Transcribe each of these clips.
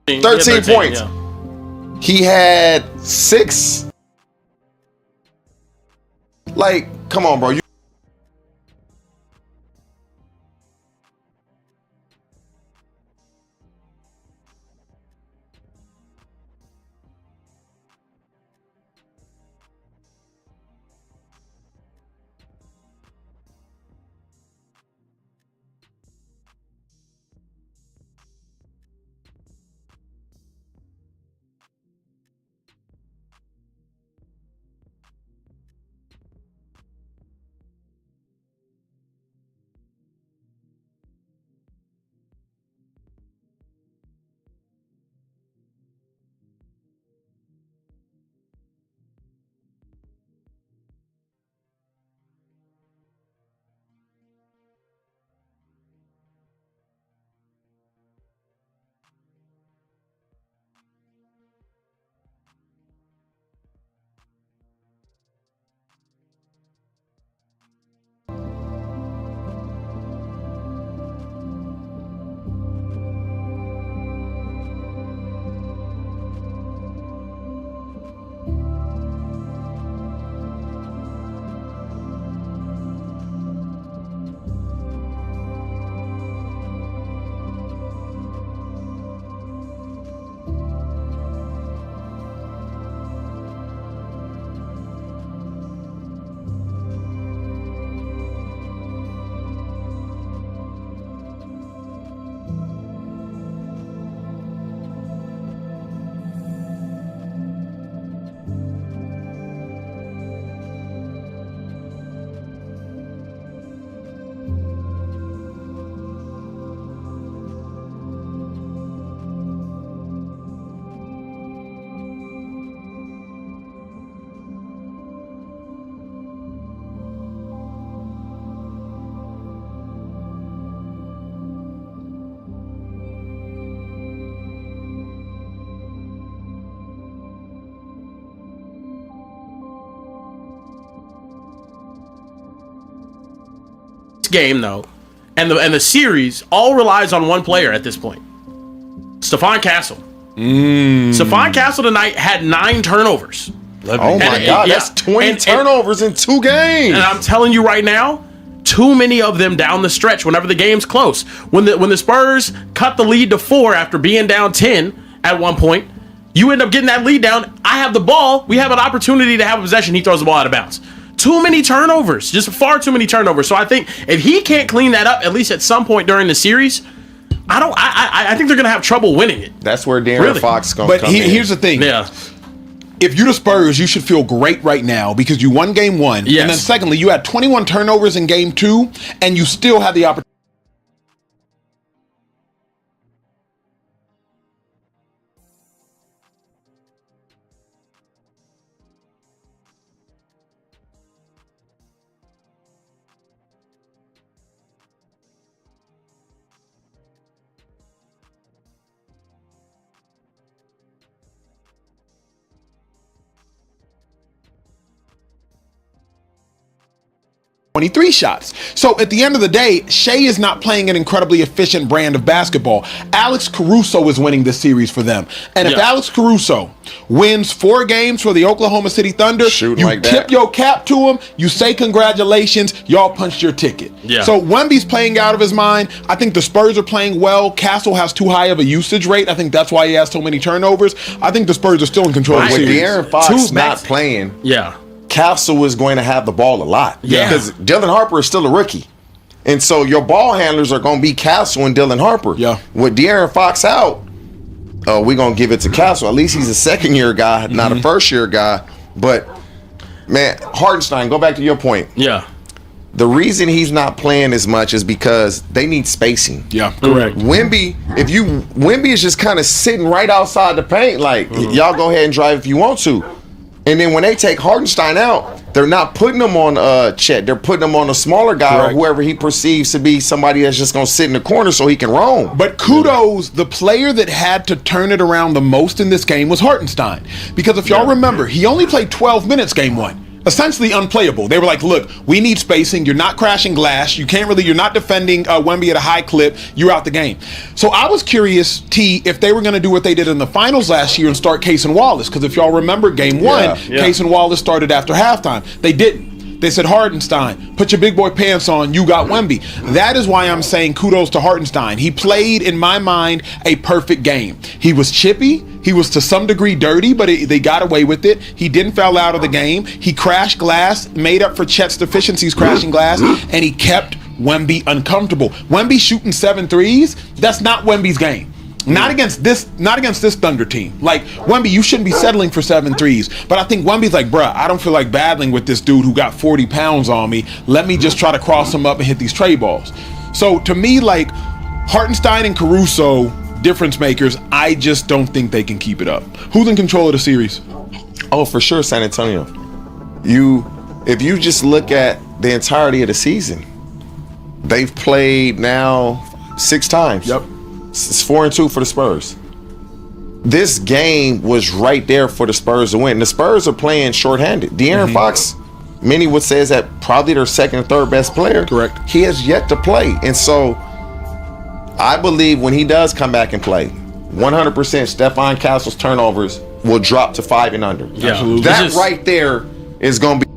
13 points. Yeah. He had 6. Like, come on, bro. Game though, and the series all relies on one player at this point. Stephon Castle. Stephon Castle tonight had 9 turnovers. Oh my God, that's 20 turnovers in 2 games. And I'm telling you right now, too many of them down the stretch whenever the game's close. When the Spurs cut the lead to 4 after being down 10 at one point, you end up getting that lead down. I have the ball. We have an opportunity to have a possession. He throws the ball out of bounds. Too many turnovers, just far too many turnovers. So I think if he can't clean that up, at least at some point during the series, I think they're gonna have trouble winning it. That's where De'Aaron Fox gonna come in. Here's the thing. Yeah. If you're the Spurs, you should feel great right now because you won game 1. Yes. And then secondly, you had 21 turnovers in game 2, and you still had the opportunity. Three shots. So at the end of the day, Shea is not playing an incredibly efficient brand of basketball. Alex Caruso is winning this series for them. And if Alex Caruso wins 4 games for the Oklahoma City Thunder, you like tip your cap to him, you say congratulations, y'all punched your ticket. Yeah. So Wemby's playing out of his mind. I think the Spurs are playing well. Castle has too high of a usage rate. I think that's why he has so many turnovers. I think the Spurs are still in control of the series. De'Aaron Fox not playing. Yeah. Castle is going to have the ball a lot. Yeah. Because Dylan Harper is still a rookie. And so your ball handlers are going to be Castle and Dylan Harper. Yeah. With De'Aaron Fox out, we're going to give it to Castle. At least he's a second-year guy, not a first-year guy. But, man, Hartenstein, go back to your point. Yeah. The reason he's not playing as much is because they need spacing. Yeah, correct. Wemby is just kind of sitting right outside the paint. Like, y'all go ahead and drive if you want to. And then when they take Hartenstein out, they're not putting him on Chet. They're putting him on a smaller guy or whoever he perceives to be somebody that's just going to sit in the corner so he can roam. But kudos, the player that had to turn it around the most in this game was Hartenstein. Because if y'all remember, he only played 12 minutes game 1. essentially unplayable. They were like, look, we need spacing. You're not crashing glass. You're not defending Wemby at a high clip. You're out the game. So I was curious, T, if they were going to do what they did in the finals last year and start Case and Wallace. Because if y'all remember game one, Case and Wallace started after halftime. They didn't. They said, Hartenstein, put your big boy pants on. You got Wemby. That is why I'm saying kudos to Hartenstein. He played, in my mind, a perfect game. He was chippy. He was to some degree dirty, but they got away with it. He didn't foul out of the game. He crashed glass, made up for Chet's deficiencies crashing glass, and he kept Wemby uncomfortable. Wemby shooting 7 threes, that's not Wemby's game. Not against this Thunder team. Like, Wemby, you shouldn't be settling for 7 threes. But I think Wemby's like, bruh, I don't feel like battling with this dude who got 40 pounds on me. Let me just try to cross him up and hit these tray balls. So to me, like, Hartenstein and Caruso, difference makers, I just don't think they can keep it up. Who's in control of the series? Oh, for sure, San Antonio. If you just look at the entirety of the season, they've played now 6 times. Yep. It's 4-2 for the Spurs. This game was right there for the Spurs to win. The Spurs are playing shorthanded. De'Aaron Fox, many would say, is that probably their second or third best player. Correct. He has yet to play. And so I believe when he does come back and play, 100% Stephon Castle's turnovers will drop to 5 and under. Yeah. Absolutely. That right there is going to be.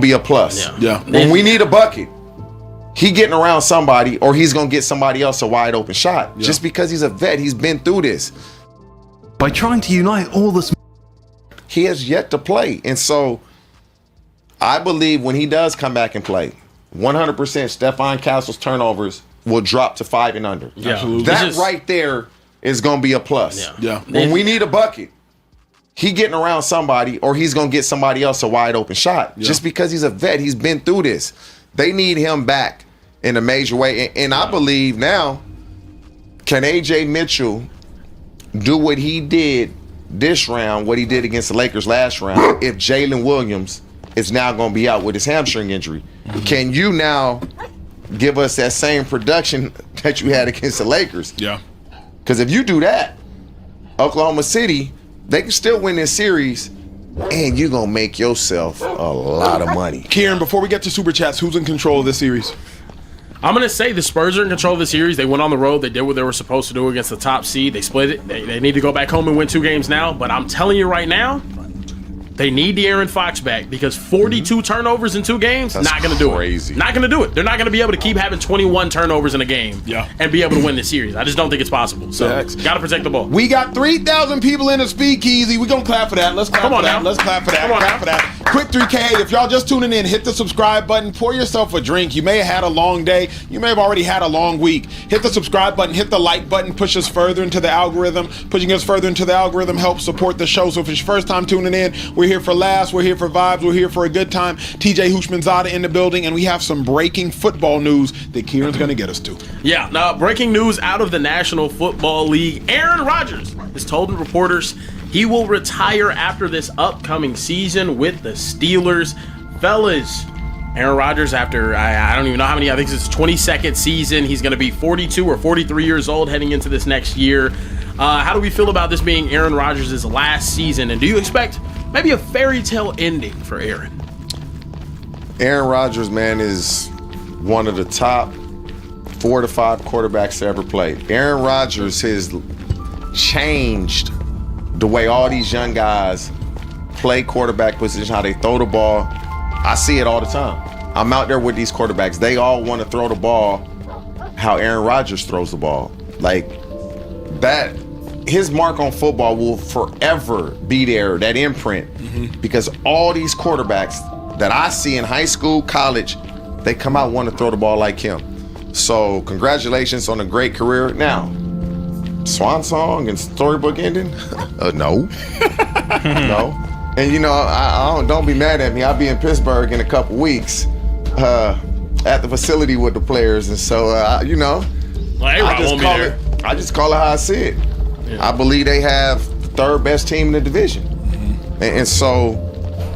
Be a plus. Yeah. When we need a bucket, he getting around somebody or he's going to get somebody else a wide open shot. Just because he's a vet, he's been through this. By trying to unite all the... He has yet to play. And so I believe when he does come back and play, 100% Stephon Castle's turnovers will drop to 5 and under. Yeah. Absolutely. That right there is going to be a plus. When we need a bucket, he getting around somebody or he's going to get somebody else a wide open shot. Just because he's a vet, he's been through this. They need him back in a major way. And I believe now, can A.J. Mitchell do what he did this round, what he did against the Lakers last round, if Jalen Williams is now going to be out with his hamstring injury? Can you now give us that same production that you had against the Lakers? Yeah. Because if you do that, Oklahoma City, they can still win this series, and you're going to make yourself a lot of money. Kieran, before we get to Super Chats, who's in control of this series? I'm going to say the Spurs are in control of the series. They went on the road. They did what they were supposed to do against the top seed. They split it. They need to go back home and win 2 games now. But I'm telling you right now, they need De'Aaron Fox back because 42 turnovers in 2 games, That's not going to do it. crazy. Not going to do it. They're not going to be able to keep having 21 turnovers in a game and be able to win the series. I just don't think it's possible. So, got to protect the ball. We got 3,000 people in the speakeasy. We're going to clap for that. Let's clap for that. Let's clap for that. Clap for that. Quick 3K. If y'all just tuning in, hit the subscribe button. Pour yourself a drink. You may have had a long day. You may have already had a long week. Hit the subscribe button. Hit the like button. Push us further into the algorithm. Pushing us further into the algorithm helps support the show. So if it's your first time tuning in, we're here for laughs. We're here for vibes. We're here for a good time. TJ Hushmanzada in the building. And we have some breaking football news that Kieran's going to get us to. Yeah, now breaking news out of the National Football League. Aaron Rodgers has told reporters he will retire after this upcoming season with the Steelers. Fellas, Aaron Rodgers, after I don't even know how many, I think it's his 22nd season. He's going to be 42 or 43 years old heading into this next year. How do we feel about this being Aaron Rodgers' last season? And do you expect maybe a fairy tale ending for Aaron? Aaron Rodgers, man, is one of the top 4 to 5 quarterbacks to ever play. Aaron Rodgers has changed the way all these young guys play quarterback position, how they throw the ball. I see it all the time. I'm out there with these quarterbacks. They all want to throw the ball how Aaron Rodgers throws the ball. Like that, his mark on football will forever be there, that imprint. Because all these quarterbacks that I see in high school, college, they come out want to throw the ball like him. So congratulations on a great career. Now, swan song and storybook ending? No. No. And you know, I don't be mad at me. I'll be in Pittsburgh in a couple weeks at the facility with the players. And so, you know, I just call it how I see it. Yeah. I believe they have the 3rd best team in the division. And so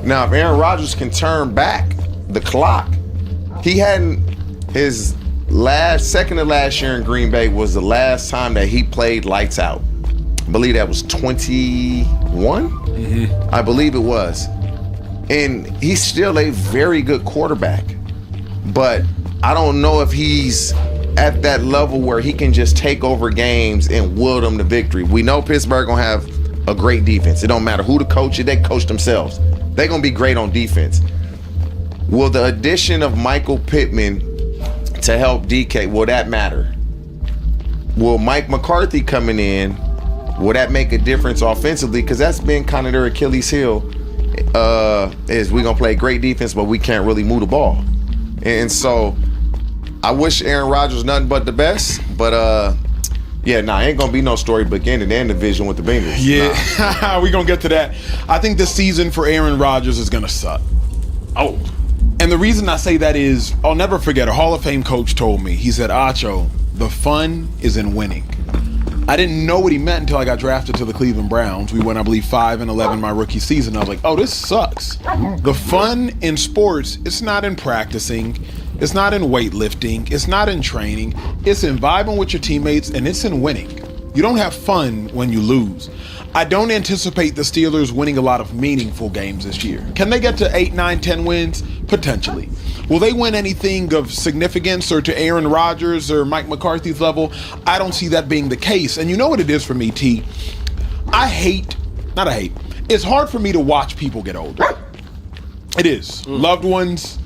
now if Aaron Rodgers can turn back the clock, he hadn't, his second to last year in Green Bay was the last time that he played lights out. I believe that was 21. I believe it was. And he's still a very good quarterback. But I don't know if he's at that level where he can just take over games and will them to victory. We know Pittsburgh gonna have a great defense. It don't matter who the coach is, they coach themselves. They're gonna be great on defense. Will the addition of Michael Pittman to help DK, will that matter? Will Mike McCarthy coming in, will that make a difference offensively? Because that's been kind of their Achilles heel, is we're going to play great defense, but we can't really move the ball. And so I wish Aaron Rodgers nothing but the best, but ain't going to be no storybook ending in the division with the Bengals. Yeah, we're going to get to that. I think this season for Aaron Rodgers is going to suck. Oh. And the reason I say that is, I'll never forget, a Hall of Fame coach told me, he said, Acho, the fun is in winning. I didn't know what he meant until I got drafted to the Cleveland Browns. We went, I believe, 5-11 my rookie season. I was like, oh, this sucks. The fun in sports, it's not in practicing. It's not in weightlifting. It's not in training. It's in vibing with your teammates, and it's in winning. You don't have fun when you lose. I don't anticipate the Steelers winning a lot of meaningful games this year. Can they get to 8, 9, 10 wins? Potentially. Will they win anything of significance or to Aaron Rodgers or Mike McCarthy's level? I don't see that being the case. And you know what it is for me, T? It's hard for me to watch people get older. It is. Loved ones,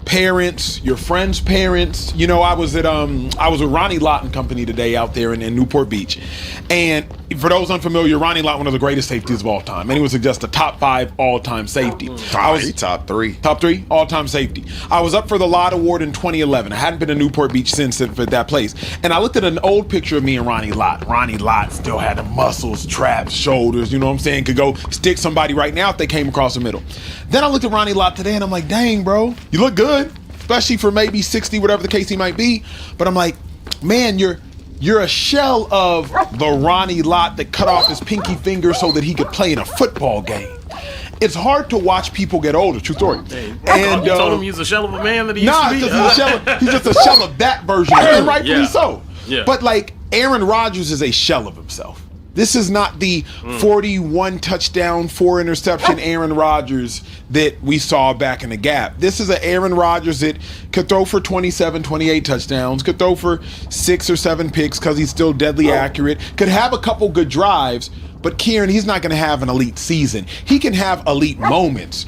parents, your friends' parents. You know, I was with Ronnie Lott and company today out there in Newport Beach. And for those unfamiliar, Ronnie Lott, one of the greatest safeties of all time. And he was just a top 5 all-time safety. He top 3. Top 3 all-time safety. I was up for the Lott Award in 2011. I hadn't been to Newport Beach since for that place. And I looked at an old picture of me and Ronnie Lott. Ronnie Lott still had the muscles, traps, shoulders, you know what I'm saying? Could go stick somebody right now if they came across the middle. Then I looked at Ronnie Lott today and I'm like, dang, bro, you look good. Especially for maybe 60, whatever the case he might be. But I'm like, man, you're a shell of the Ronnie Lott that cut off his pinky finger so that he could play in a football game. It's hard to watch people get older, true story. And you told him he's a shell of a man that he used to be? He's just a shell of that version of him, and rightfully so. Yeah. But like Aaron Rodgers is a shell of himself. This is not the 41 touchdown, 4 interception Aaron Rodgers that we saw back in the gap. This is an Aaron Rodgers that could throw for 27, 28 touchdowns, could throw for 6 or 7 picks because he's still deadly accurate, could have a couple good drives, but Kieran, he's not going to have an elite season. He can have elite moments.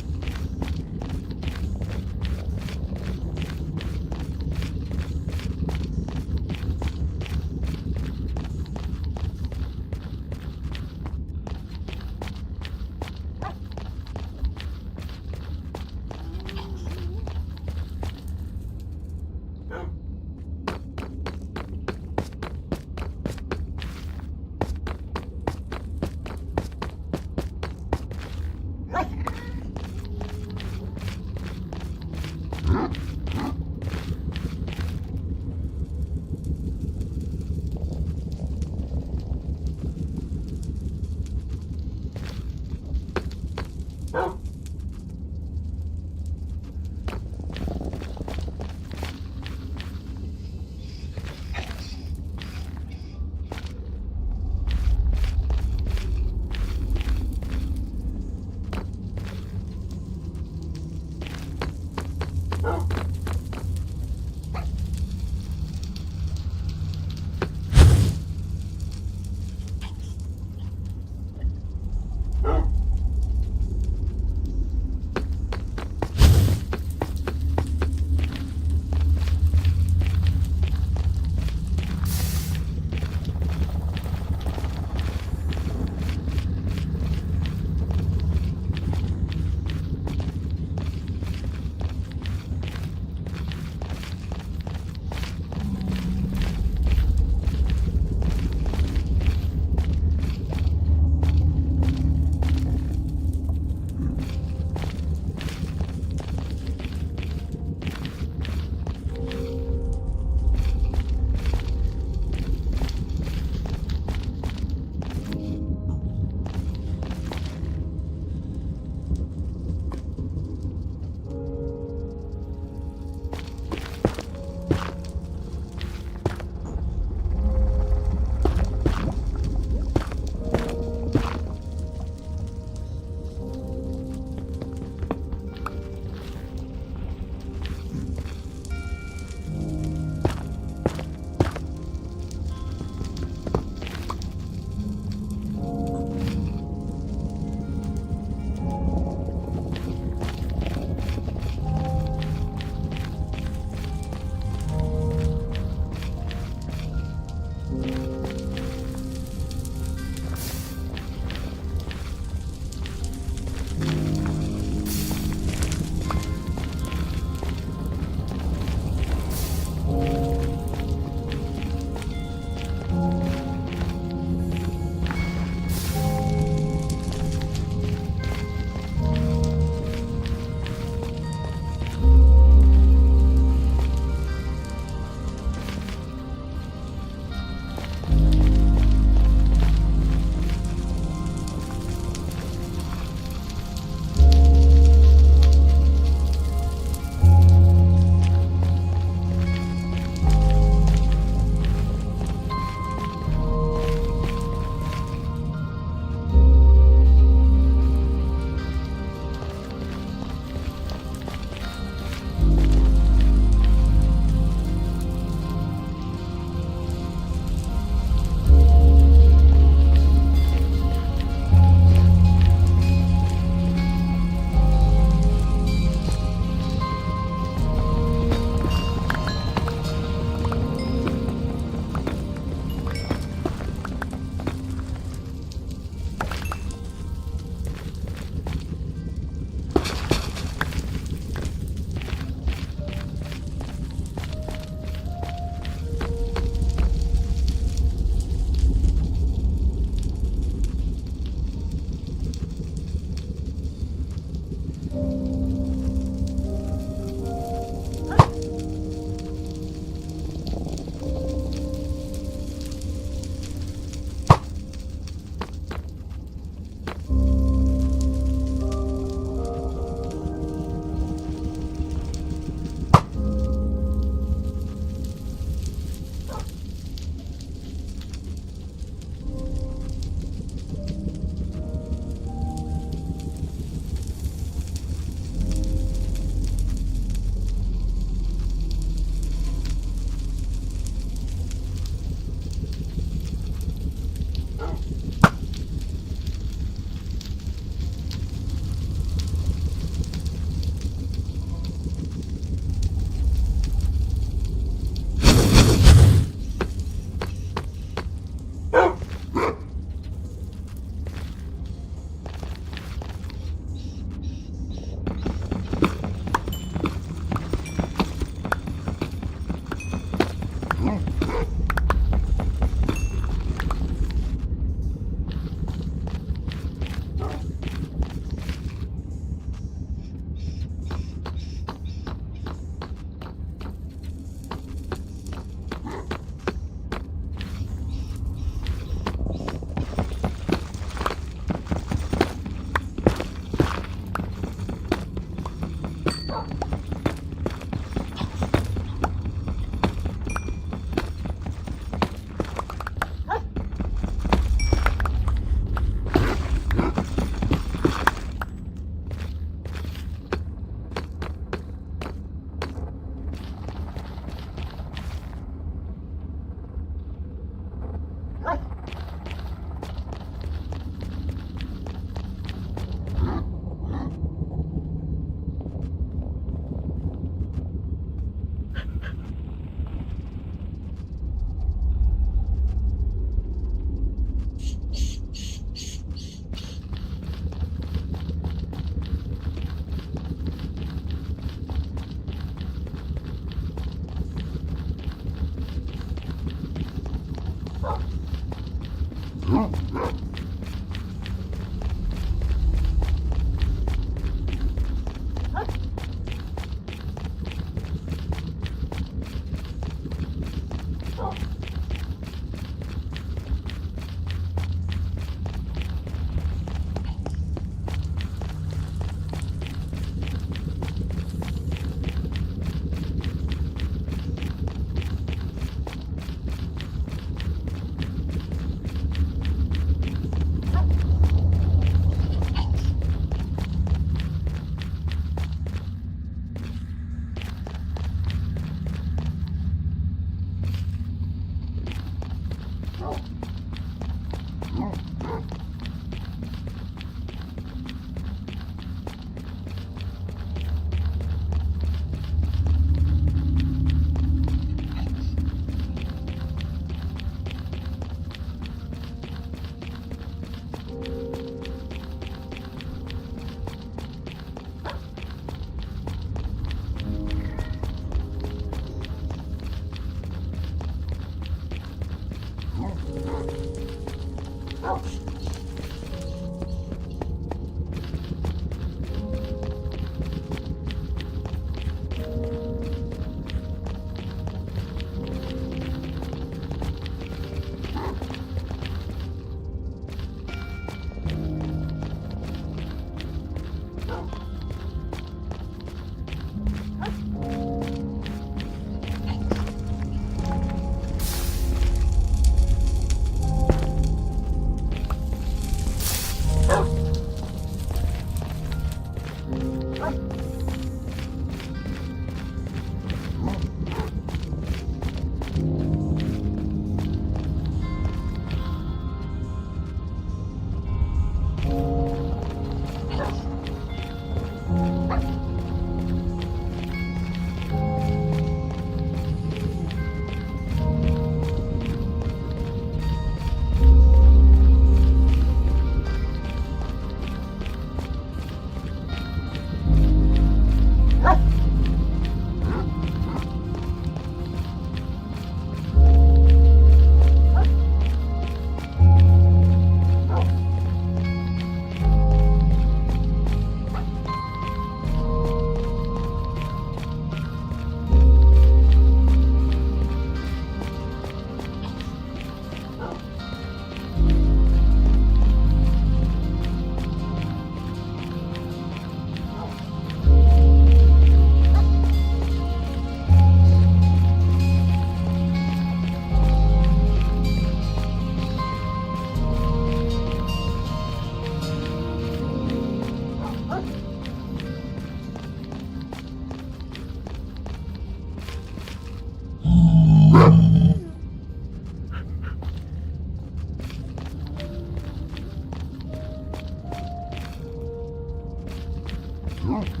Huh?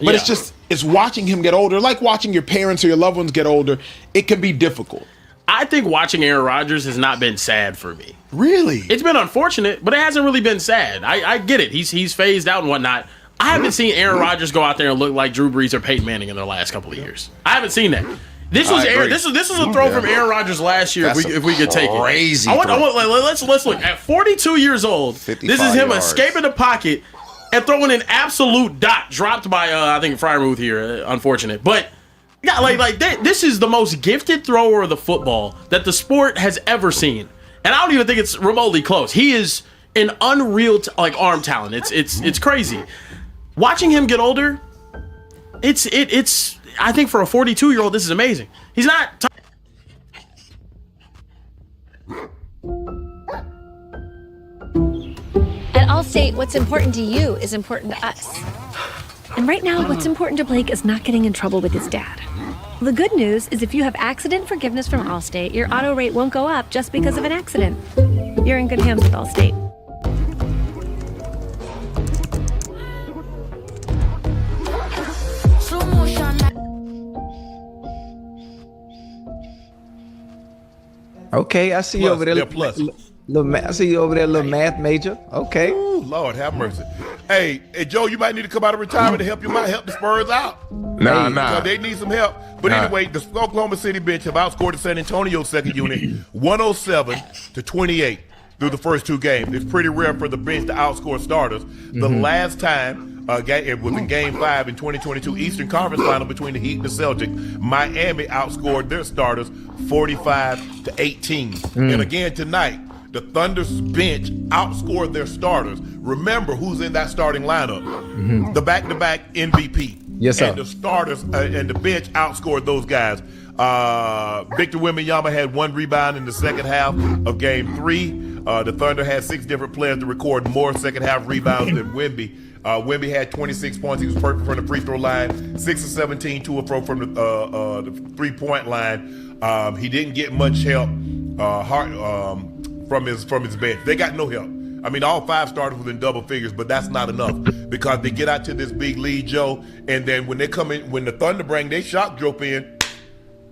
But it's watching him get older, like watching your parents or your loved ones get older. It can be difficult. I think watching Aaron Rodgers has not been sad for me. Really? It's been unfortunate, but it hasn't really been sad. I get it. He's phased out and whatnot. I haven't seen Aaron Rodgers go out there and look like Drew Brees or Peyton Manning in the last couple of years. I haven't seen that. This was a throw from Aaron Rodgers last year. If we could take it, crazy. Let's look at 42 years old. This is him escaping the pocket and throwing an absolute dot dropped by I think Fryermuth here. Unfortunate, but yeah, this is the most gifted thrower of the football that the sport has ever seen, and I don't even think it's remotely close. He is an unreal arm talent. It's crazy. Watching him get older, it's I think for a 42-year-old, this is amazing. He's not. At Allstate, what's important to you is important to us. And right now, what's important to Blake is not getting in trouble with his dad. The good news is if you have accident forgiveness from Allstate, your auto rate won't go up just because of an accident. You're in good hands with Allstate. Okay, I see you over there. I see you over there, little math major. Okay. Ooh, Lord, have mercy. Hey, Joe, you might need to come out of retirement to help the Spurs out. Nah. Because they need some help. But anyway, the Oklahoma City bench have outscored the San Antonio second unit 107-28 through the first two games. It's pretty rare for the bench to outscore starters. The last time it was in Game 5 in 2022 Eastern Conference Final between the Heat and the Celtics. Miami outscored their starters 45-18. And again tonight, the Thunder's bench outscored their starters. Remember who's in that starting lineup. The back-to-back MVP, Yes, sir. And the starters and the bench outscored those guys. Victor Wembanyama had 1 rebound in the second half of Game 3. The Thunder had 6 different players to record more second half rebounds than Wemby. Wemby had 26 points. He was perfect from the free throw line, 6 of 17 to and fro from the 3-point line. He didn't get much help from his bench. They got no help. I mean, all 5 starters was in double figures, but that's not enough because they get out to this big lead, Joe, and then when they come in, when the Thunder bring their shock drop in,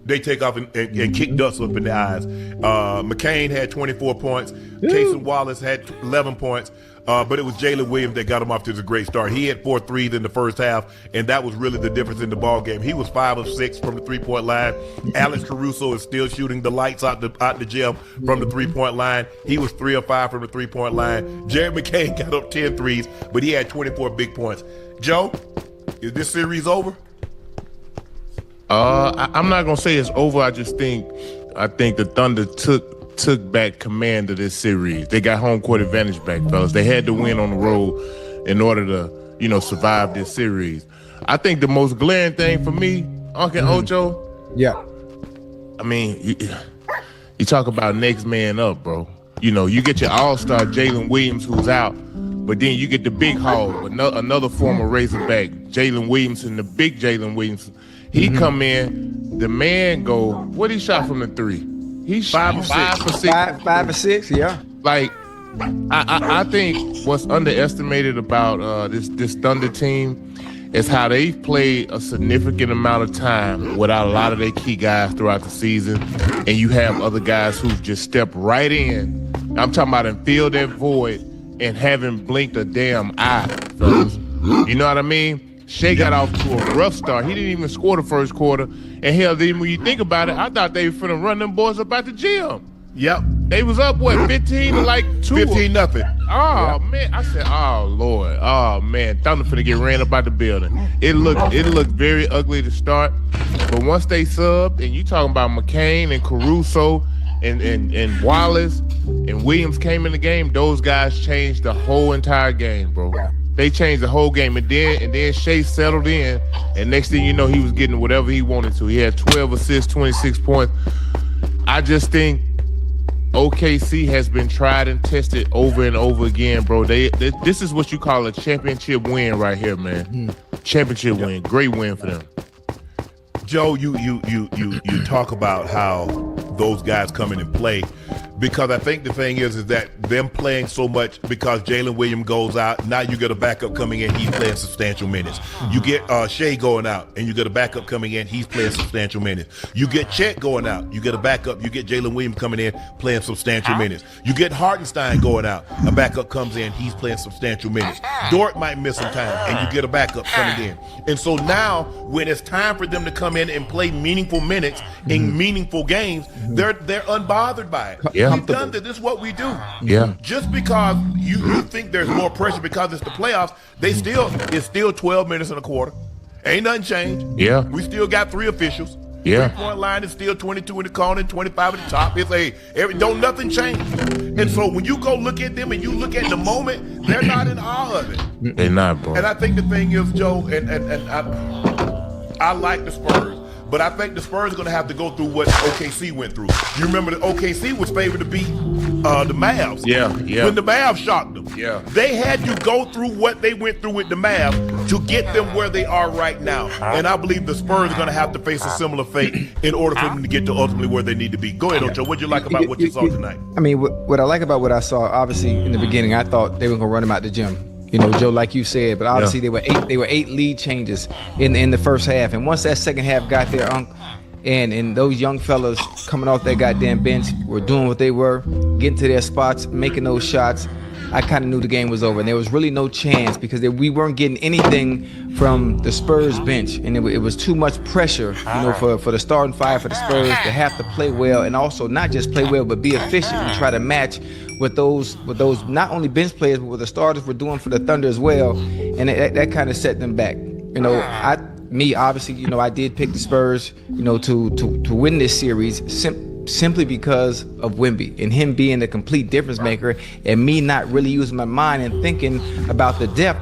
they take off and kick dust up in their eyes. McCain had 24 points. Cason Wallace had 11 points. But it was Jalen Williams that got him off to a great start. He had 4 threes in the first half, and that was really the difference in the ball game. He was 5 of 6 from the 3-point line. Alex Caruso is still shooting the lights out the gym from the 3-point line. He was 3 of 5 from the 3-point line. Jared McCain got up 10 threes, but he had 24 big points. Joe, is this series over? I'm not gonna say it's over. I think the Thunder took back command of this series. They got home court advantage back, fellas. They had to win on the road in order to, survive this series. I think the most glaring thing for me, Uncle Ocho. Yeah. I mean, you talk about next man up, bro. You get your all-star Jalen Williams who's out, but then you get the big hog, another former Razorback, Jalen Williamson, the big Jalen Williamson. He come in, the man go, what he shot from the 3? He shot 5 for 6. 5 for 6, yeah. Like, I think what's underestimated about this Thunder team is how they've played a significant amount of time without a lot of their key guys throughout the season, and you have other guys who've just stepped right in. I'm talking about and filled that void and haven't blinked a damn eye, fellas. You know what I mean? Shea got off to a rough start. He didn't even score the first quarter. And hell, then when you think about it, I thought they were finna run them boys up at the gym. Yep. They was up, 15 to 2? 15-0. Oh, man. I said, oh, Lord. Oh, man. Thunder finna get ran up out the building. It looked very ugly to start. But once they subbed, and you talking about McCain and Caruso and Wallace and Williams came in the game, those guys changed the whole entire game, bro. Yeah. They changed the whole game, and then Shea settled in, and next thing you know, he was getting whatever he wanted to. He had 12 assists, 26 points. I just think OKC has been tried and tested over and over again, bro. This is what you call a championship win right here, man. Championship win, great win for them. Joe, you talk about how those guys come in and play, because I think the thing is that them playing so much because Jalen Williams goes out. Now you get a backup coming in, he's playing substantial minutes. You get Shea going out, and you get a backup coming in, he's playing substantial minutes. You get Chet going out, you get a backup, you get Jalen Williams coming in, playing substantial minutes. You get Hartenstein going out, a backup comes in, he's playing substantial minutes. Dort might miss some time, and you get a backup coming in. And so now, when it's time for them to come in and play meaningful minutes in meaningful games, they're unbothered by it. Yeah. We've done this. This is what we do. Yeah. Just because you think there's more pressure because it's the playoffs, it's still 12 minutes and a quarter. Ain't nothing changed. Yeah. We still got 3 officials. Yeah. 3-point line is still 22 in the corner, 25 at the top. Don't nothing change. And so when you go look at them and you look at the moment, they're not in awe of it. They're not, bro. And I think the thing is, Joe, and I like the Spurs. But I think the Spurs are going to have to go through what OKC went through. You remember that OKC was favored to beat the Mavs. Yeah. When the Mavs shocked them. Yeah. They had to go through what they went through with the Mavs to get them where they are right now. And I believe the Spurs are going to have to face a similar fate in order for them to get to ultimately where they need to be. Go ahead, Ocho. What'd you like about what you saw tonight? I mean, what I like about what I saw, obviously, in the beginning, I thought they were going to run him out the gym. Joe, like you said, but obviously they were 8 lead changes in the first half. And once that second half got there, and those young fellas coming off that goddamn bench were doing what they were, getting to their spots, making those shots, I kind of knew the game was over. And there was really no chance because we weren't getting anything from the Spurs bench. And it was too much pressure, for the starting five for the Spurs to have to play well, and also not just play well, but be efficient and try to match what those not only bench players, but what the starters were doing for the Thunder as well. And that kind of set them back. Obviously, I did pick the Spurs, to win this series simply because of Wemby and him being the complete difference maker, and me not really using my mind and thinking about the depth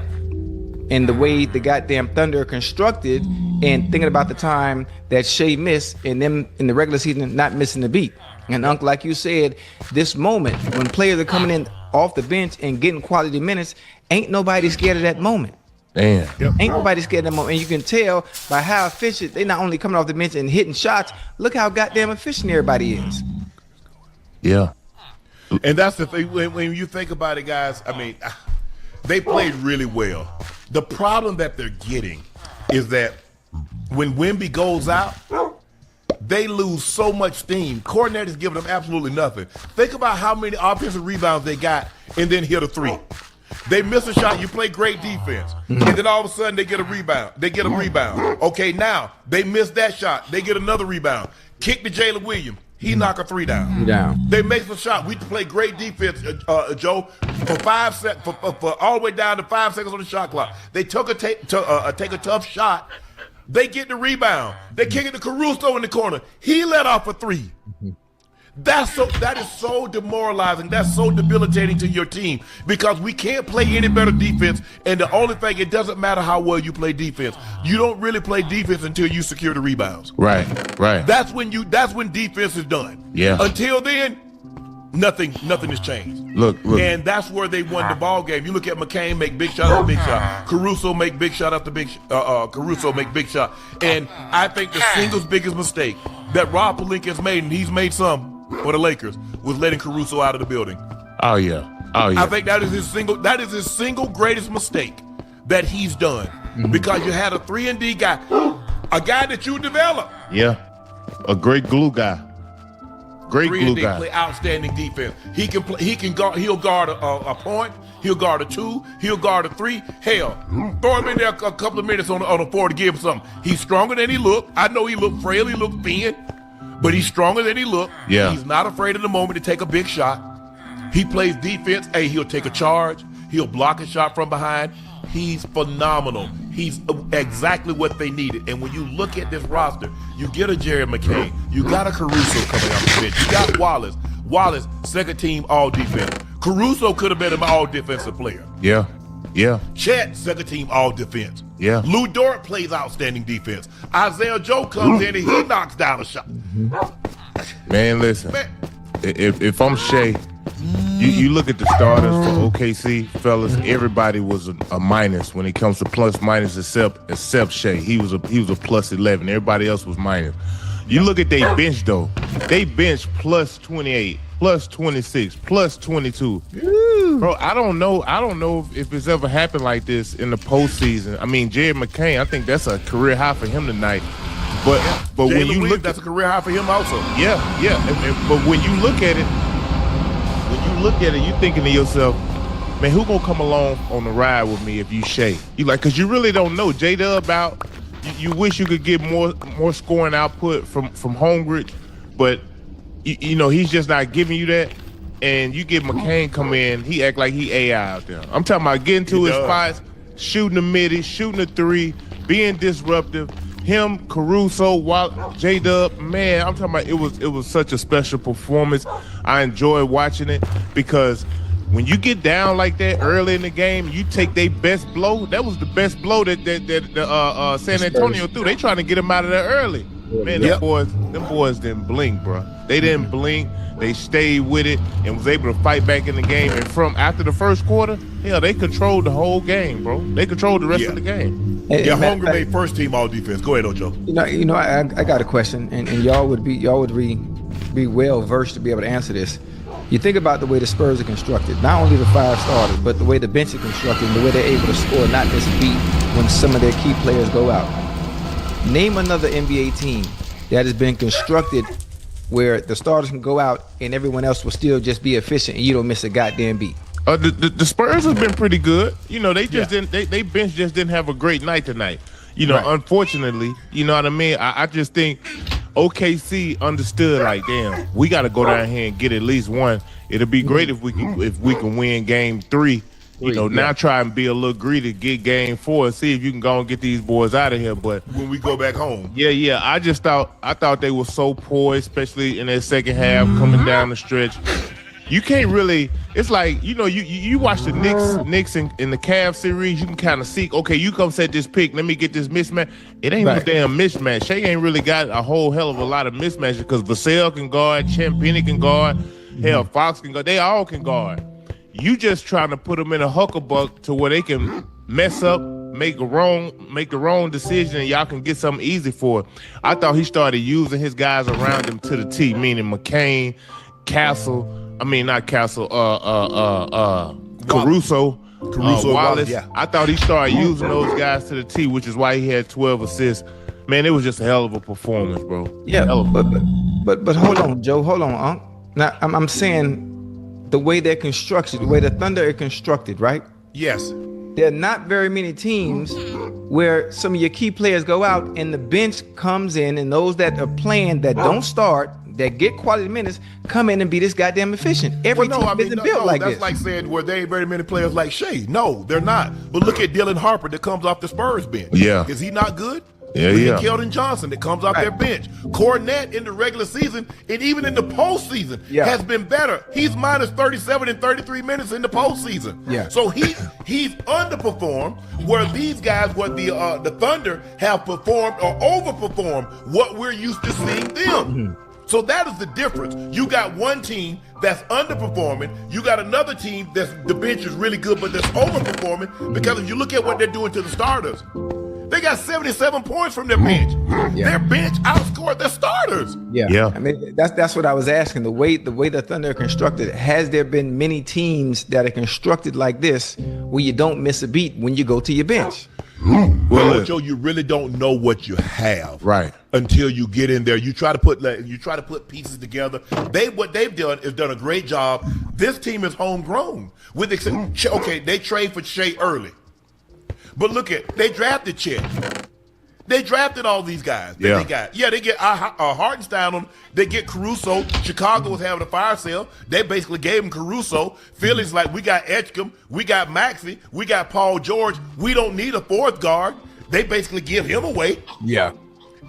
and the way the goddamn Thunder are constructed, and thinking about the time that Shea missed and them in the regular season not missing the beat. And Unc, like you said, this moment when players are coming in off the bench and getting quality minutes, ain't nobody scared of that moment. Damn. Ain't nobody scared of that moment. And you can tell by how efficient they not only coming off the bench and hitting shots, look how goddamn efficient everybody is. Yeah. And that's the thing. When you think about it, guys, I mean, they played really well. The problem that they're getting is that when Wemby goes out, they lose so much steam. Cornet is giving them absolutely nothing. Think about how many offensive rebounds they got and then hit a three. They miss a shot, you play great defense. And then all of a sudden they get a rebound. Okay, now they miss that shot. They get another rebound. Kick to Jalen Williams. He knock a three down. They make the shot. We play great defense, Joe, for 5 seconds, for all the way down to 5 seconds on the shot clock. They take a tough shot. They get the rebound. They kick it to Caruso in the corner. He let off a three. That is so demoralizing. That's so debilitating to your team because we can't play any better defense. And the only thing, it doesn't matter how well you play defense. You don't really play defense until you secure the rebounds. Right. That's when defense is done. Yeah. Until then, nothing has changed. Look. And that's where they won the ball game. You look at McCain make big shot after big shot. Caruso make big shot after big Caruso make big shot. And I think the single biggest mistake that Rob Pelinka has made, and he's made some for the Lakers, was letting Caruso out of the building. Oh yeah. I think that is his single greatest mistake that he's done. Because you had a 3-and-D guy, a guy that you developed. Yeah. A great glue guy. Great glue guy. Play outstanding defense. He can play. He'll guard a point. He'll guard a 2. He'll guard a 3. Hell, throw him in there a couple of minutes on a 4 to give him something. He's stronger than he looked. I know he looked frail. He looked thin, but he's stronger than he looked. Yeah. He's not afraid of the moment to take a big shot. He plays defense. Hey, he'll take a charge. He'll block a shot from behind. He's phenomenal. He's exactly what they needed. And when you look at this roster, you get a Jerry McCain. You got a Caruso coming off the bench. You got Wallace. Wallace, second team all defense. Caruso could have been an all defensive player. Yeah. Chet, second team all defense. Yeah. Lou Dort plays outstanding defense. Isaiah Joe comes in and he knocks down a shot. Man, listen. If I'm Shea, you look at the starters for OKC, fellas. Everybody was a minus when it comes to plus minus, except Shea. He was a plus 11. Everybody else was minus. You look at their bench though. They bench plus 28, plus 26, plus 22. Bro, I don't know if it's ever happened like this in the postseason. I mean, Jerry McCain, I think that's a career high for him tonight. But when you look, that's a career high for him also. Yeah. But when you look at it, you thinking to yourself, man, who gonna come along on the ride with me if you Shea? You like, cause you really don't know. J-Dub out. You wish you could get more scoring output from Holmgren, but you know he's just not giving you that. And you get McCain come in, he act like he AI out there. I'm talking about getting to his spots, shooting the midi, shooting the 3, being disruptive. Him, Caruso, J-Dub, man, I'm talking about it was such a special performance. I enjoyed watching it because when you get down like that early in the game, you take their best blow. That was the best blow that San Antonio threw. They trying to get him out of there early. Man, them boys didn't blink, bro. They didn't blink. They stayed with it and was able to fight back in the game. And from after the first quarter, they controlled the whole game, bro. They controlled the rest of the game. Holmgren made first team all defense. Go ahead, Ocho. You know, I got a question, and y'all would be well versed to be able to answer this. You think about the way the Spurs are constructed, not only the 5 starters, but the way the bench is constructed and the way they're able to score, not just beat when some of their key players go out. Name another NBA team that has been constructed where the starters can go out and everyone else will still just be efficient and you don't miss a goddamn beat. The Spurs have been pretty good. You know, they just didn't. They bench just didn't have a great night tonight. You know, Unfortunately, you know what I mean. I just think OKC understood, like, damn, we got to go down here and get at least one. It'll be great if we can win game 3. You know, now try and be a little greedy, get game 4 and see if you can go and get these boys out of here. But when we go back home, I thought they were so poor, especially in that second half coming down the stretch. you can't really. It's like you watch the Knicks in the Cavs series. You can kind of see. Okay, you come set this pick. Let me get this mismatch. It ain't no damn mismatch. Shea ain't really got a whole hell of a lot of mismatches because Vassell can guard, Champ Penny can guard, hell Fox can guard. They all can guard. You just trying to put them in a huckabuck to where they can mess up, make the wrong decision, and y'all can get something easy for it. I thought he started using his guys around him to the T, meaning McCain, Castle. I mean not Castle. Caruso, Wallace. Yeah. I thought he started using those guys to the T, which is why he had 12 assists. Man, it was just a hell of a performance, bro. Yeah, but hold on, Joe. Hold on, Unc. Now I'm saying the way they're constructed, the way the Thunder are constructed, right? Yes. There are not very many teams where some of your key players go out and the bench comes in, and those that are playing that don't start, that get quality minutes, come in and be this goddamn efficient. Every team isn't built like this. That's like saying, well, there ain't very many players like Shea. No, they're not. But look at Dylan Harper that comes off the Spurs bench. Yeah. Is he not good? Yeah, Look at Keldon Johnson that comes off their bench. Cornette in the regular season and even in the postseason has been better. He's minus 37 and 33 minutes in the postseason. Yeah. So he's underperformed where these guys, the Thunder have performed or overperformed what we're used to seeing them. So that is the difference. You got one team that's underperforming. You got another team that's the bench is really good, but that's overperforming because if you look at what they're doing to the starters, they got 77 points from their bench. Their bench outscored their starters. Yeah. I mean, that's what I was asking. The way the Thunder are constructed, has there been many teams that are constructed like this where you don't miss a beat when you go to your bench? Well, Joe, you really don't know what you have, right? Until you get in there. You try to put pieces together. What they've done is done a great job. This team is homegrown. They trade for Shea early, but they drafted Chet. They drafted all these guys. They get Hartenstein on them. They get Caruso. Chicago was having a fire sale. They basically gave him Caruso. Philly's like, we got Edgecombe, we got Maxey, we got Paul George. We don't need a fourth guard. They basically give him away. Yeah.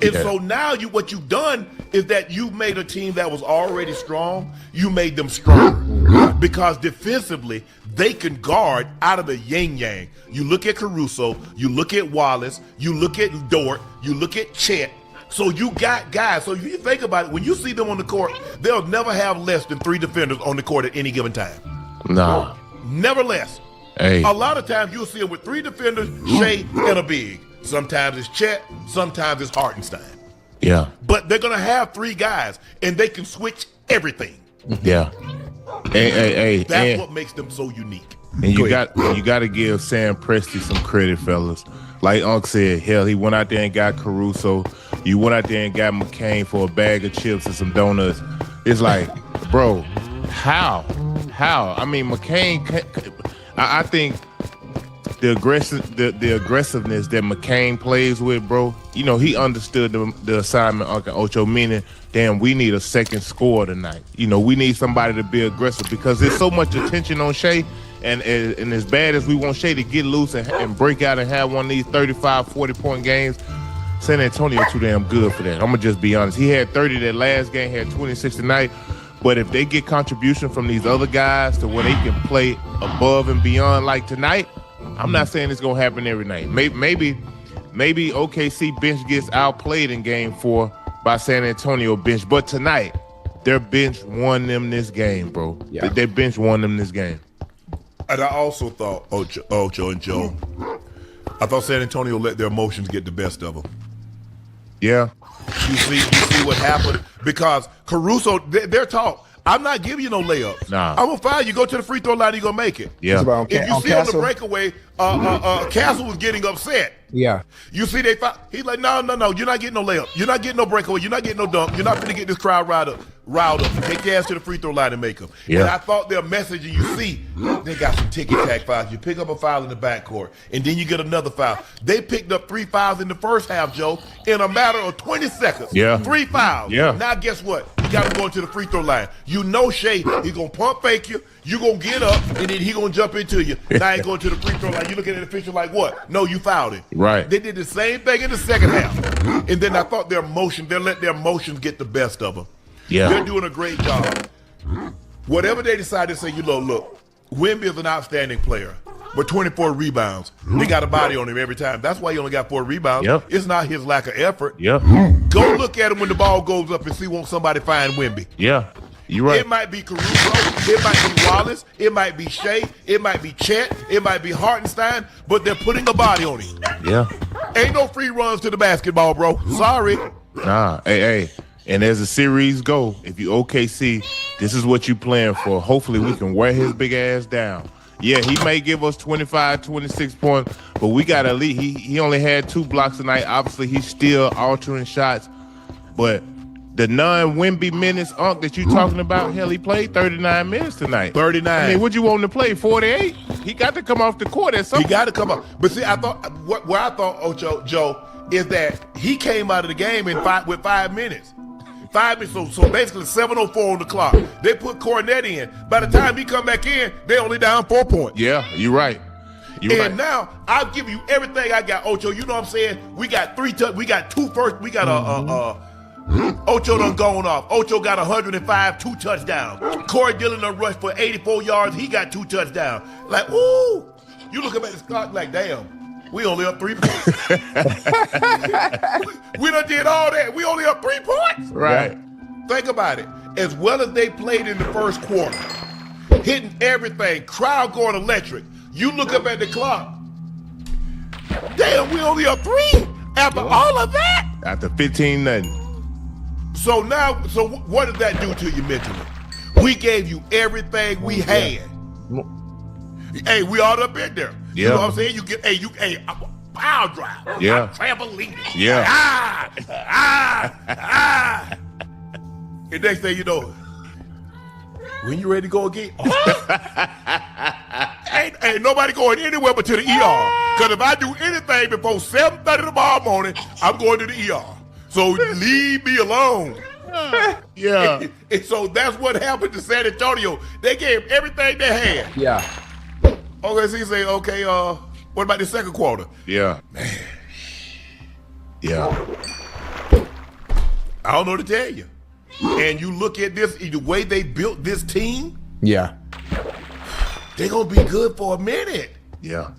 And so now what you've done is that you made a team that was already strong, you made them stronger. Because defensively, they can guard out of the yin-yang. You look at Caruso, you look at Wallace, you look at Dort, you look at Chet. So you got guys. So if you think about it, when you see them on the court, they'll never have less than 3 defenders on the court at any given time. No. Never less. Hey. A lot of times you'll see them with 3 defenders, Shea, and a big. Sometimes it's Chet, sometimes it's Hartenstein. Yeah. But they're gonna have 3 guys, and they can switch everything. Yeah. That's what makes them so unique. And you got to give Sam Presti some credit, fellas. Like Unc said, hell, he went out there and got Caruso. You went out there and got McCain for a bag of chips and some donuts. It's like, bro, how? I mean, McCain. I think the aggressiveness that McCain plays with, bro. You know, he understood the assignment, Uncle Ocho, meaning, damn, we need a second scorer tonight. You know, we need somebody to be aggressive because there's so much attention on Shea, and as bad as we want Shea to get loose and break out and have one of these 35, 40-point games, San Antonio too damn good for that. I'm going to just be honest. He had 30 that last game, had 26 tonight. But if they get contribution from these other guys to where they can play above and beyond like tonight, I'm not saying it's going to happen every night. Maybe OKC bench gets outplayed in game 4 by San Antonio bench. But tonight, their bench won them this game, bro. Yeah. Their bench won them this game. And I also thought, Ocho and Joe, I thought San Antonio let their emotions get the best of them. Yeah. You see what happened? Because Caruso, they're taught, I'm not giving you no layups. Nah. I'm going to foul you. Go to the free throw line, you're going to make it. Yeah. If you see on the breakaway, Castle was getting upset. Yeah. You see they foul. He's like, no. You're not getting no layup. You're not getting no breakaway. You're not getting no dunk. You're not going to get this crowd riled up. Take your ass to the free throw line and make them. Yeah. And I thought their message, and you see, they got some ticky-tack fouls. You pick up a foul in the backcourt, and then you get another foul. They picked up 3 fouls in the first half, Joe, in a matter of 20 seconds. Yeah. 3 fouls. Yeah. Now guess what? You got him going to the free throw line. You know Shea, he's going to pump fake you. You're going to get up, and then he's going to jump into you. Now he's going to the free throw line. You looking at the official like, what? No, you fouled him. Right. They did the same thing in the second half. And then I thought they let their emotions get the best of them. Yeah. They're doing a great job. whatever they decide to say, look, Wemby is an outstanding player, but 24 rebounds. They got a body on him every time. That's why he only got 4 rebounds. Yep. It's not his lack of effort. Yeah. Go look at him when the ball goes up and see won't somebody find Wemby. Yeah. You're right. It might be Caruso, it might be Wallace, it might be Shea, it might be Chet, it might be Hartenstein, but they're putting a body on him. Yeah. Ain't no free runs to the basketball, bro. Sorry. Nah. Hey. And as the series go, if you OKC, this is what you playing for. Hopefully we can wear his big ass down. Yeah, he may give us 25, 26 points, but we got at least, he only had 2 blocks tonight. Obviously, he's still altering shots, but the non-Wemby minutes, Unc, that you talking about, hell, he played 39 minutes tonight. 39. I mean, what you want him to play, 48? He got to come off the court at some point. He got to come up. But see, I thought, where I thought, Ocho, Joe, is that he came out of the game with 5 minutes. 5 minutes, so basically 7:04 on the clock. They put Cornette in. By the time he come back in, they only down 4 points. Yeah, you're right. And now I'll give you everything I got, Ocho. You know what I'm saying? We got 3 we got 2 first. We got Ocho done gone off. Ocho got 105, 2 touchdowns. Corey Dillon done rushed for 84 yards. He got 2 touchdowns. Like, ooh, you look up at the clock like, damn. We only up 3 points. We done did all that. We only up 3 points. Right. Think about it. As well as they played in the first quarter, hitting everything, crowd going electric. You look up at the clock. Damn, we only up 3 after all of that. After 15-0. So now, so what did that do to you mentally? We gave you everything we had. Hey, we all up in there. Yeah. You know what I'm saying? You get, power drive. Yeah. Trampoline. Yeah. And next thing you know, when you ready to go again, ain't nobody going anywhere but to the ER. Because if I do anything before 7:30 tomorrow morning, I'm going to the ER. So leave me alone. Yeah. And so that's what happened to San Antonio. They gave everything they had. Yeah. Okay, so you say, okay, what about the second quarter? Yeah. Man. Yeah. I don't know what to tell you. And you look at this, the way they built this team, Yeah. they're going to be good for a minute. Yeah.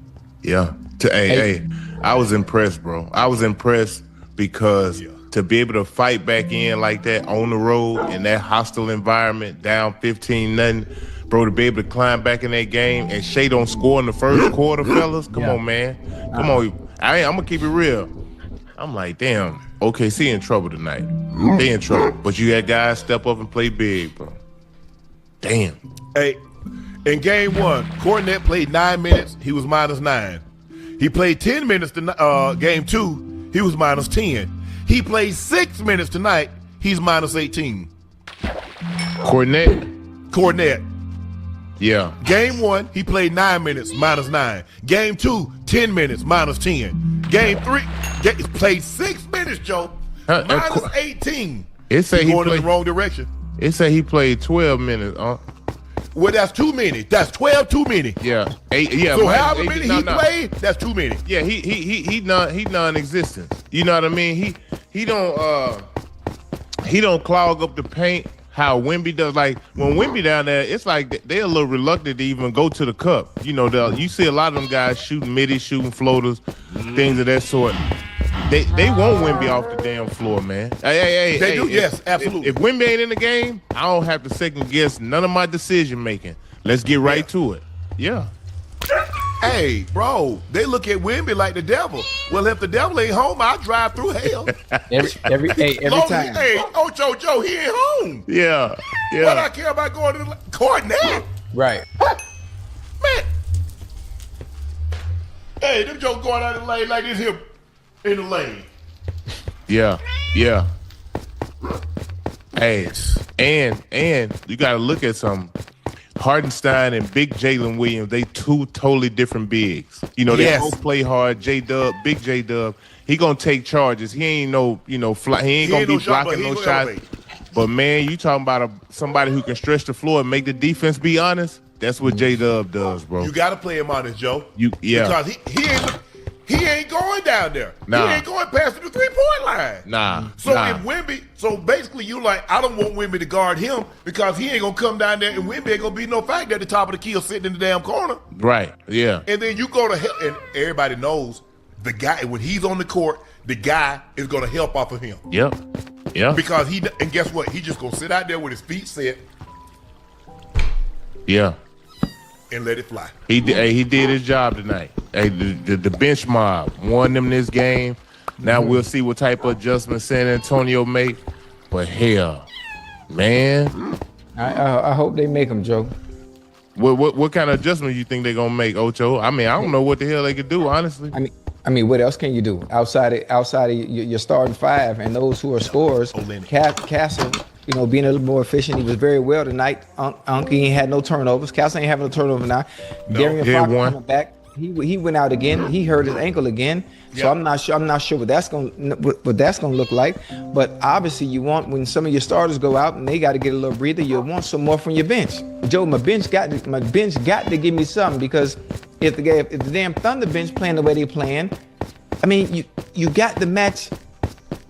Yeah. Hey, I was impressed, bro. I was impressed because to be able to fight back in like that on the road in that hostile environment, down 15-0, bro, to be able to climb back in that game and Shea don't score in the first quarter, fellas. Come on, man. Come on. I'm going to keep it real. I'm like, damn, OKC in trouble tonight. They in trouble. But you had guys step up and play big, bro. Damn. Hey, in game 1, Cornette played 9 minutes. He was -9. He played 10 minutes to game 2. He was -10. He played 6 minutes tonight. He's -18. Cornette. Yeah. Game 1, he played 9 minutes, -9. Game 2, 10 minutes, -10. Game 3, he played 6 minutes, Joe. -18. It say He's he going in played, the wrong direction. It say he played 12 minutes. Well, that's too many. That's 12 too many. Yeah. 8. Yeah. So however many he played, that's too many. Yeah. He non-existent. You know what I mean? He don't clog up the paint how Wemby does. Like when Wemby down there, it's like they're a little reluctant to even go to the cup. You know, you see a lot of them guys shooting middies, shooting floaters, things of that sort. They want Wemby off the damn floor, man. Hey, They do, yes, absolutely. If Wemby ain't in the game, I don't have to second guess none of my decision making. Let's get right to it. Yeah. Hey, bro, they look at Wemby like the devil. Well, if the devil ain't home, I'll drive through hell. every time. Hey, Ocho Joe, he ain't home. Yeah. What I care about going to the Cornette? Right. Man. Hey, them Joe going out of the lane like this here in the lane. Yeah. Hey, and you got to look at something. Hartenstein and Big Jalen Williams, they 2 totally different bigs. You know, they both play hard. J-Dub, Big J-Dub, he gonna take charges. He ain't fly. He ain't gonna be blocking no shots. But man, you talking about somebody who can stretch the floor and make the defense be honest. That's what J-Dub does, bro. You got to play him honest, Joe. Yeah. Because he ain't. he ain't going down there. Nah. He ain't going past the 3-point line. Nah. So nah. if Wemby, so basically you like, I don't want Wemby to guard him because he ain't gonna come down there and Wemby ain't gonna be no factor at the top of the key or sitting in the damn corner. Right. Yeah. And then you go to help, and everybody knows the guy, when he's on the court, the guy is gonna help off of him. Yep. Yeah. Because and guess what? He just gonna sit out there with his feet set Yeah. and let it fly. He did his job tonight. Hey, the bench mob won them this game. Now we'll see what type of adjustments San Antonio make. But hell, man, I hope they make them, Joe. what kind of adjustments you think they're gonna make, Ocho? I mean, I don't know what the hell they could do, honestly. I mean, what else can you do outside of your starting five and those who are scorers? Castle, being a little more efficient. He was very well tonight. He ain't had no turnovers. Castle ain't having no turnover now. Darian Fox coming back. He went out again. He hurt his ankle again. So I'm not sure what that's gonna look like. But obviously, you want, when some of your starters go out and they got to get a little breather, you want some more from your bench. Joe, my bench got to give me something, because if the damn Thunder bench playing the way they playing, I mean, you got to match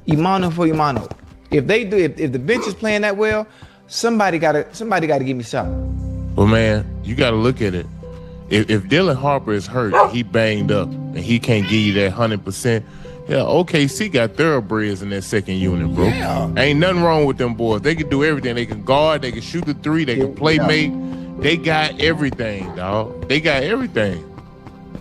Imano for Imano. If they do, if the bench is playing that well, somebody gotta give me something. Well, man, you got to look at it. If Dylan Harper is hurt, he banged up, and he can't give you that 100%. Yeah, OKC got thoroughbreds in that second unit, bro. Yeah. Ain't nothing wrong with them boys. They can do everything. They can guard. They can shoot the three. They can play make. They got everything, dog. They got everything.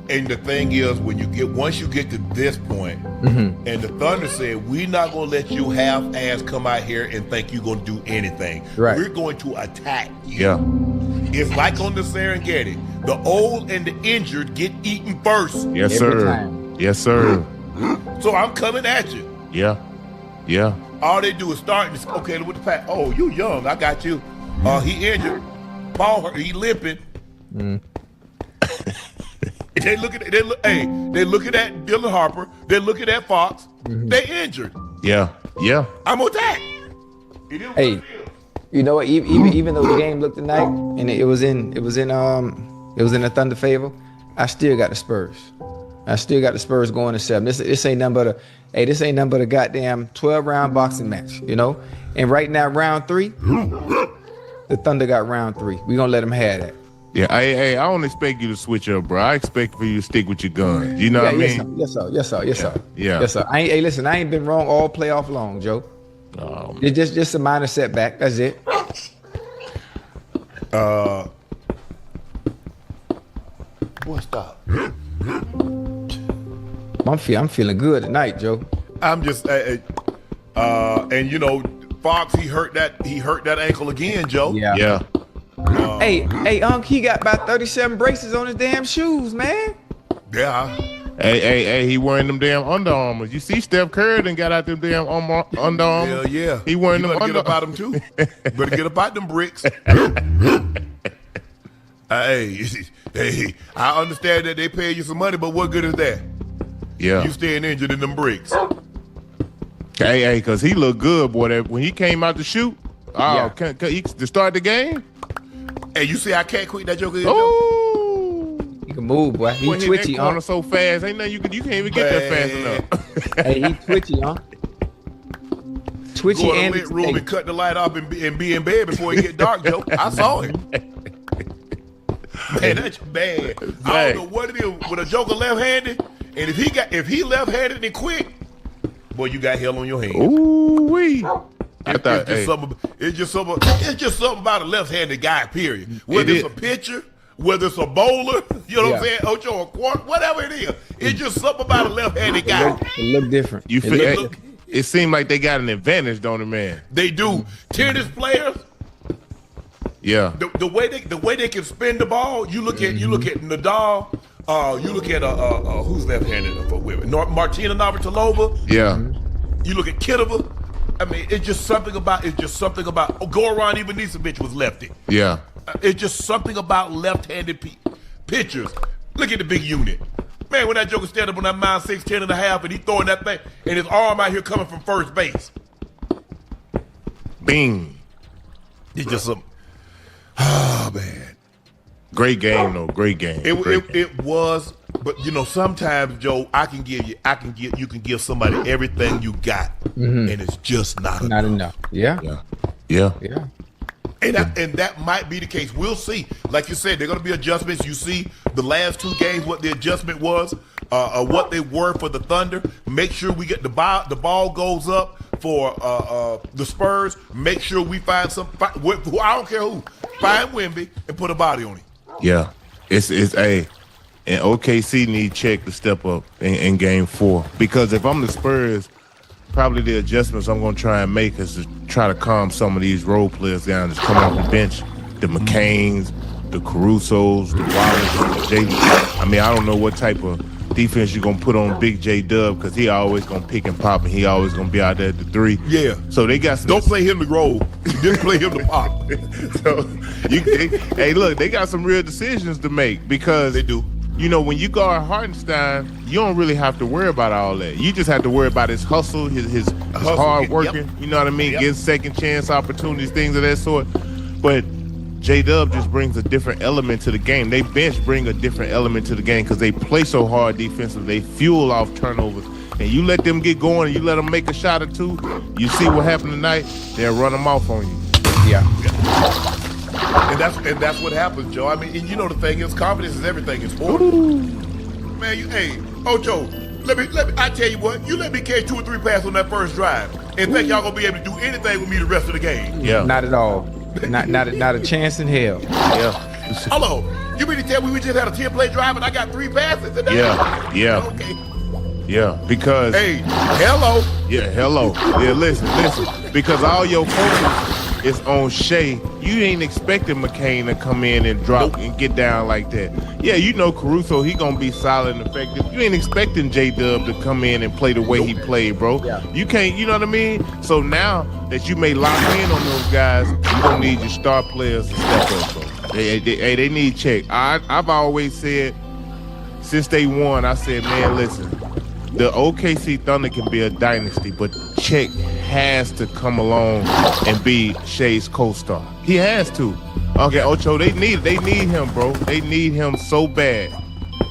And the thing is, once you get to this point, and the Thunder said, we're not gonna let you half-ass come out here and think you're gonna do anything. Right. We're going to attack you. Yeah. It's like on the Serengeti. The old and the injured get eaten first. Yes, Every sir. time. Yes, sir. So I'm coming at you. Yeah. Yeah. All they do is start and okay with the pack. Oh, you young. I got you. He injured. Ball hurt. He limping. They looking at Dylan Harper. They're looking at Fox. They injured. Yeah. Yeah. I'm on that. Hey, you know what? Even though the game looked tonight and it was in the Thunder favor, I still got the Spurs. I still got the Spurs going to 7. This ain't nothing but a goddamn 12-round boxing match, And right now, round 3, the Thunder got round 3. We gonna let them have that. Yeah, I don't expect you to switch up, bro. I expect for you to stick with your guns. You know what I mean? Yes, sir. Yeah. Yes, sir. Listen, I ain't been wrong all playoff long, Joe. It's just a minor setback. That's it. Boy, stop. I'm feeling good tonight, Joe. I'm just and Fox, he hurt that ankle again, Joe. Yeah. Hey, he got about 37 braces on his damn shoes, man. Yeah. Hey, he wearing them damn Under Armours. You see Steph Curry done got out them damn Under Armours? Hell yeah. He wearing them Under Armours. Get up out them too. Better get up out them bricks. Hey, I understand that they pay you some money, but what good is that? Yeah. You staying injured in them bricks. Hey, because he looked good, boy. When he came out to shoot, to start the game. Hey, you see I can't quit that joker. Oh, he can move, boy. He twitchy, that corner so fast. Ain't nothing you can't even get there fast enough. Hey, he twitchy, Twitchy. Go in the lit room and cut the light off and be in bed before it get dark, Joe. I saw it. Man, that's bad. I don't know what it is with a joker left-handed, and if he left-handed and quick, boy, you got hell on your hands. Ooh wee. It's just something about a left-handed guy, period. Whether it's a pitcher, whether it's a bowler, you know what I'm saying, Ocho, or quarter, whatever it is. It's just something about a left-handed guy. It look different. You feel it seemed like they got an advantage, don't it, man? They do. Tennis players. Yeah. The way they can spin the ball, you look at Nadal, you look at who's left-handed for women? Martina Navratilova. Yeah. You look at Kitova. I mean, it's just something about Goran Ivanisevic was lefty. Yeah. It's just something about left-handed pitchers. Look at the big unit. Man, when that joker stand up on that mile 6'10" and a half and he throwing that thing and his arm out here coming from first base. Bing. It's just something. Oh, man. Great game, though. Great game. It was, But you know, sometimes Joe, you can give somebody everything you got, and it's just not enough. Yeah. And that might be the case. We'll see. Like you said, they're going to be adjustments. You see the last 2 games, what the adjustment was, what they were for the Thunder. Make sure we get the ball goes up for the Spurs. Make sure we find I don't care who. Find Wemby and put a body on him. Yeah, it's and OKC need Check to step up in game 4, because if I'm the Spurs, probably the adjustments I'm going to try and make is to try to calm some of these role players down. Just come off the bench, the McCains, the Carusos, the Wallace, the J. I mean, I don't know what type of defense you're going to put on Big J Dub, because he always going to pick and pop, and he always going to be out there at the 3. Yeah. So they got some. Don't play him to roll. Just play him to pop. So hey, look, they got some real decisions to make, because they do. You know, when you guard Hartenstein, you don't really have to worry about all that. You just have to worry about his hustle, his hard working. You know what I mean? Getting second chance opportunities, things of that sort. But J-Dub just brings a different element to the game. They bench bring a different element to the game because they play so hard defensively. They fuel off turnovers. And you let them get going and you let them make a shot or two, you see what happened tonight, they'll run them off on you. Yeah. And that's what happens, Joe. I mean, and you know the thing is, confidence is everything in sport. Man, Joe, let me. I tell you what, you let me catch 2 or 3 passes on that first drive, and think y'all gonna be able to do anything with me the rest of the game? Yeah. Not at all. Not a chance in hell. Yeah. Hello, you mean to tell me we just had a 10-play drive and I got 3 passes today? Yeah. Okay. Yeah, because. Hey, hello. Yeah, hello. Yeah, listen. Because all your focus is on Shea. You ain't expecting McCain to come in and drop and get down like that. Yeah, you know Caruso, he gonna be solid and effective. You ain't expecting J-Dub to come in and play the way he played, bro. Yeah. You can't, you know what I mean? So now that you may lock in on those guys, you gonna need your star players to step up, bro. They need Check. I've always said, since they won, I said, man, listen, the OKC Thunder can be a dynasty, but Check has to come along and be Shea's co-star. He has to. Okay, Ocho, they need him, bro. They need him so bad.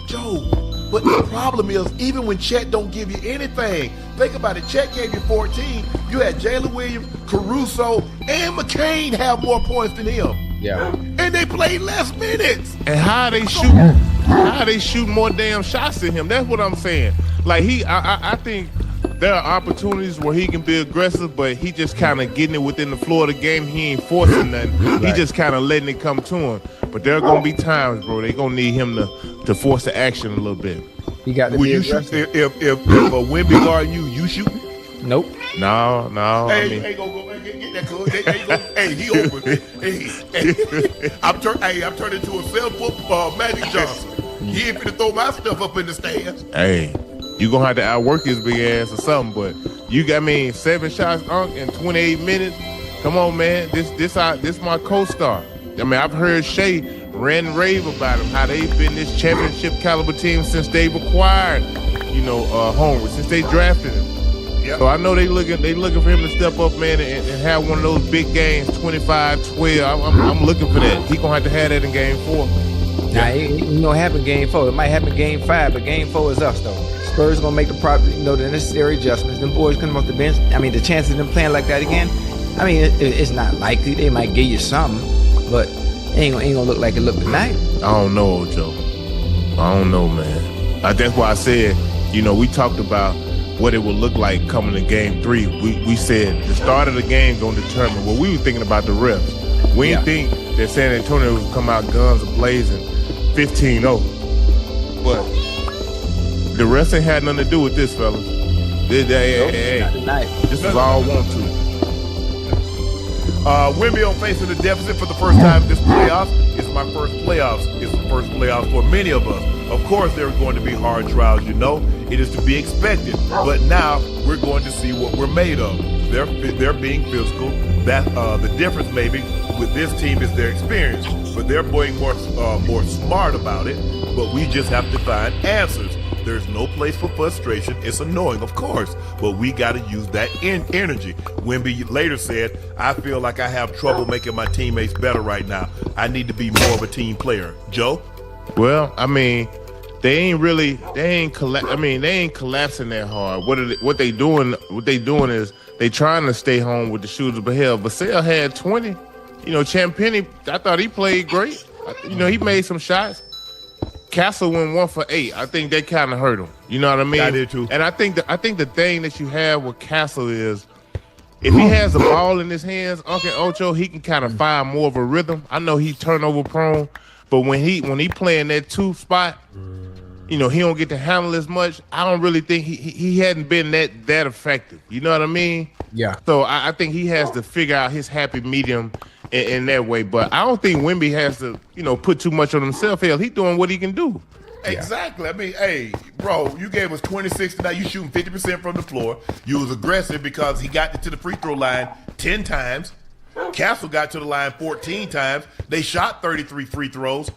Joe, but the problem is, even when Chet don't give you anything, think about it, Chet gave you 14. You had Jalen Williams, Caruso, and McCain have more points than him. Yeah. And they played less minutes. And how they shoot more damn shots than him? That's what I'm saying. Like I think there are opportunities where he can be aggressive, but he just kind of getting it within the floor of the game. He ain't forcing nothing. Right. He just kind of letting it come to him. But there are gonna be times, bro, they gonna need him to force the action a little bit. He got to Will be you shoot if a Wemby guard you shooting? Nope. No. Hey, I mean, go get that code. Hey, he open. I'm turning into a 7-foot Magic Johnson. He ain't finna throw my stuff up in the stands. Hey, you gonna have to outwork his big ass or something. But 7 shots, in 28 minutes. Come on, man. This my co-star. I mean, I've heard Shea rant and rave about him, how they've been this championship caliber team since they've acquired, Homer, since they drafted him. Yep. So I know they looking for him to step up, man, and have one of those big games, 25-12. I'm looking for that. He gonna have to have that in game 4. Nah, it ain't gonna happen game 4. It might happen game 5, but game 4 is us though. Spurs gonna make the necessary adjustments. Them boys coming off the bench. I mean, the chances of them playing like that again, I mean, it's not likely. They might give you something, but it ain't gonna look like it looked tonight. I don't know, Joe. I don't know, man. That's why I said, we talked about what it would look like coming to game 3. We said the start of the game gonna determine. Well, we were thinking about the refs. We didn't think that San Antonio would come out guns a-blazing 15-0. But the refs ain't had nothing to do with this, fellas. This is all I want to. Wemby on facing the deficit for the first time this playoffs. It's my first playoffs. It's the first playoffs for many of us. Of course, there are going to be hard trials, It is to be expected. But now we're going to see what we're made of. They're being physical. That the difference maybe with this team is their experience, but they're being more smart about it. But we just have to find answers. There's no place for frustration. It's annoying, of course, but we got to use that energy. Wemby later said, I feel like I have trouble making my teammates better right now. I need to be more of a team player. Joe? Well, I mean, they ain't collapsing that hard. What they doing is they trying to stay home with the shooters. But hell, Vassell had 20. You know, Champagny, I thought he played great. You know, he made some shots. Castle went 1 for 8. I think that kind of hurt him. You know what I mean? I did too. And I think the thing that you have with Castle is, if he has the ball in his hands, Uncle Ocho, he can kind of find more of a rhythm. I know he's turnover prone, but when he playing that 2 spot, you know, he don't get to handle as much. I don't really think he hadn't been that effective. You know what I mean? Yeah. So I think he has to figure out his happy medium in that way. But I don't think Wemby has to, you know, put too much on himself. Hell, he's doing what he can do. Exactly. I mean, hey, bro, you gave us 26 tonight. You shooting 50% from the floor. You was aggressive because he got to the free throw line 10 times. Castle got to the line 14 times. They shot 33 free throws.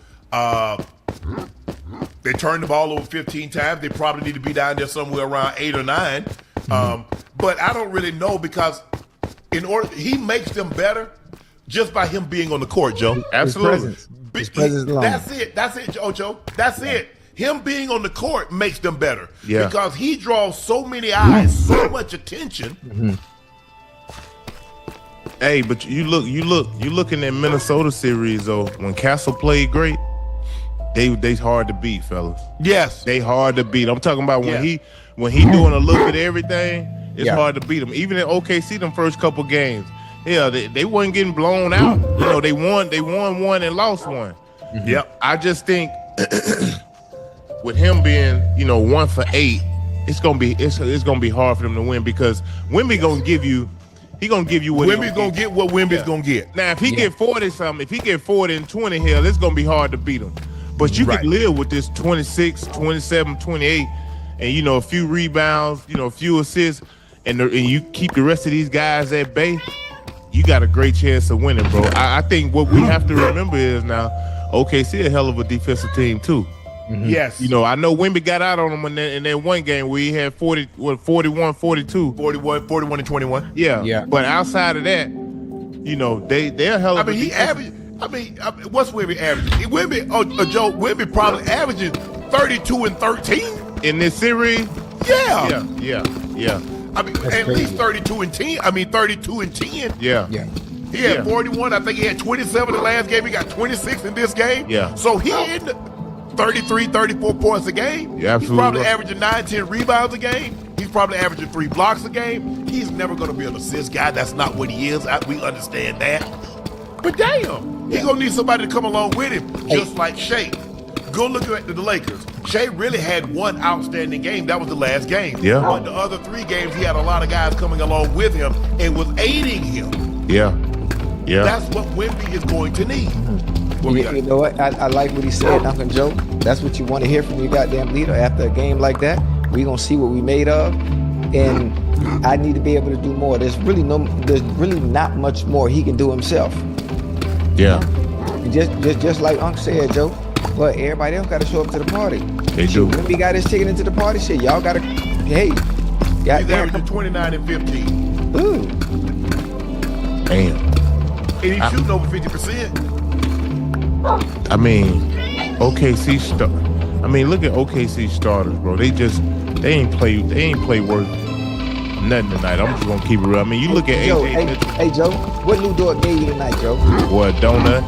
They turned the ball over 15 times. They probably need to be down there somewhere around 8 or 9. But I don't really know because he makes them better just by him being on the court, Joe. Absolutely. His presence alone. That's it, Ocho. That's it. Him being on the court makes them better. Yeah. Because he draws so many eyes, so much attention. Hey, but you look in that Minnesota series though. When Castle played great, they hard to beat, fellas. Yes. They hard to beat. I'm talking about when he doing a little bit of everything, it's hard to beat him. Even in OKC, them first couple games, they wasn't getting blown out. You know, they won one and lost one. Yep. I just think with him being, you know, 1 for 8, it's gonna be hard for them to win because Wemby gonna give you. He gonna give you what Wemby's gonna get what Wemby's gonna get. Now, if he get 40 something, if he get 40 and 20, hell, it's gonna be hard to beat him. But you could live with this 26, 27, 28, and you know, a few rebounds, you know, a few assists, and you keep the rest of these guys at bay. You got a great chance of winning, bro. I think what we have to remember is now, OKC a hell of a defensive team too. Yes. You know, I know Wemby got out on him in that one game where he had 41, 42. 41 and 21. Yeah. But outside of that, you know, they're a hell of a he averaged. What's Wemby averaging? Joe, Wemby probably averaging 32 and 13 in this series. Yeah. I mean, That's at crazy. least 32 and 10. I mean, 32 and 10. Yeah. He had 41. I think he had 27 the last game. He got 26 in this game. Yeah. So he in 33, 34 points a game. Yeah, absolutely. He's probably averaging 9, 10 rebounds a game. He's probably averaging 3 blocks a game. He's never going to be an assist guy. That's not what he is. We understand that. But damn, he's going to need somebody to come along with him, just like Shea. Go look at the Lakers. Shea really had one outstanding game. That was the last game. Yeah. But the other 3 games, he had a lot of guys coming along with him and was aiding him. Yeah. That's what Wemby is going to need. You know what? I like what he said, Uncle Joe. That's what you want to hear from your goddamn leader after a game like that. We gonna see what we made of, and I need to be able to do more. There's really not much more he can do himself. Yeah. And just like Unc said, Joe. But everybody else got to show up to the party. They do. When we got his ticket into the party, shit, y'all got to. Hey, He's averaging 29 and 15. Ooh. Damn. And he's shooting over 50%. I mean, look at OKC starters, bro. They ain't play worth nothing tonight. I'm just gonna keep it real. I mean, you look at Joe, AJ Mitchell. hey, Joe, what New Dork gave you tonight, Joe? What, donut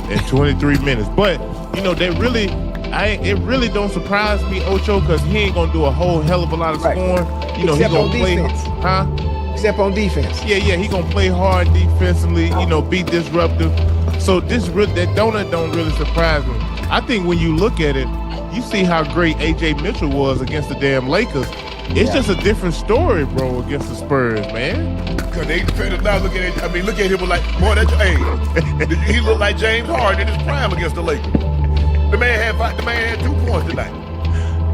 in 23 minutes. But, you know, it really don't surprise me, Ocho, because he ain't gonna do a whole hell of a lot of scoring. You know, Except he gonna on play, defense. Except on defense. Yeah, he gonna play hard defensively, you know, be disruptive. So that donut don't really surprise me. I think when you look at it, you see how great AJ Mitchell was against the damn Lakers. It's just a different story, bro, against the Spurs, man. Because they defenders now look at him like, boy, he looked like James Harden in his prime against the Lakers. The man had 2 points tonight.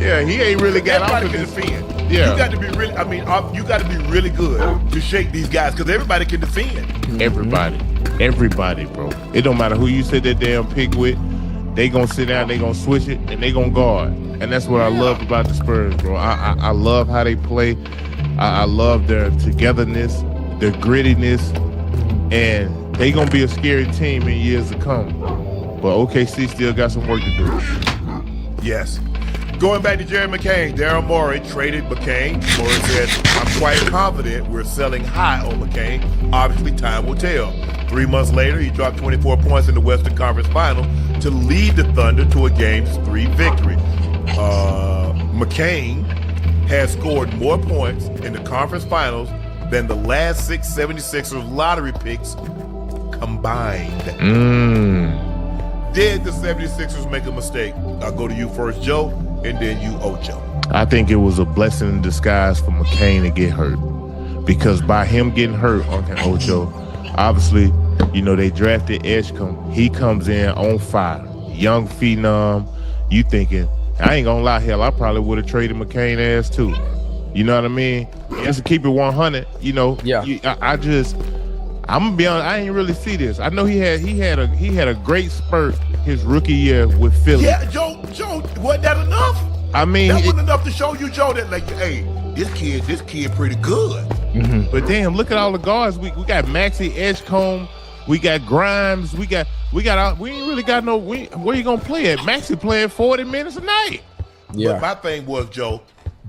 Yeah, he ain't really got off of this. Defend. Yeah. You got to be you got to be really good to shake these guys because everybody can defend. Everybody, bro. It don't matter who you sit that damn pick with. They gonna sit down, they gonna switch it, and they gonna guard. And that's what I love about the Spurs, bro. I love how they play. I love their togetherness, their grittiness, and they gonna be a scary team in years to come. But OKC still got some work to do. Yes. Going back to Jerry McCain, Daryl Morey traded McCain. Morey said, I'm quite confident we're selling high on McCain. Obviously, time will tell. 3 months later, he dropped 24 points in the Western Conference Final to lead the Thunder to a Game 3 victory. McCain has scored more points in the conference finals than the last 6 76ers lottery picks combined. Did the 76ers make a mistake? I'll go to you first, Joe, and then you, Ocho. I think it was a blessing in disguise for McCain to get hurt, because by him getting hurt, Ocho, obviously, you know, they drafted Edgecombe. He comes in on fire, young phenom. You thinking, I ain't gonna lie, hell, I probably would have traded McCain ass too. You know what I mean? Just to keep it 100, you know. Yeah. I'm gonna be honest, I ain't really see this. I know he had a great spurt his rookie year with Philly. Yeah, Joe, wasn't that enough? I mean, that wasn't enough to show you, Joe, that like, hey, this kid pretty good. Mm-hmm. But damn, look at all the guards. We got Maxey, Edgecombe, we got Grimes, we ain't really got no. Where you gonna play at? Maxey playing 40 minutes a night. Yeah. But my thing was, Joe,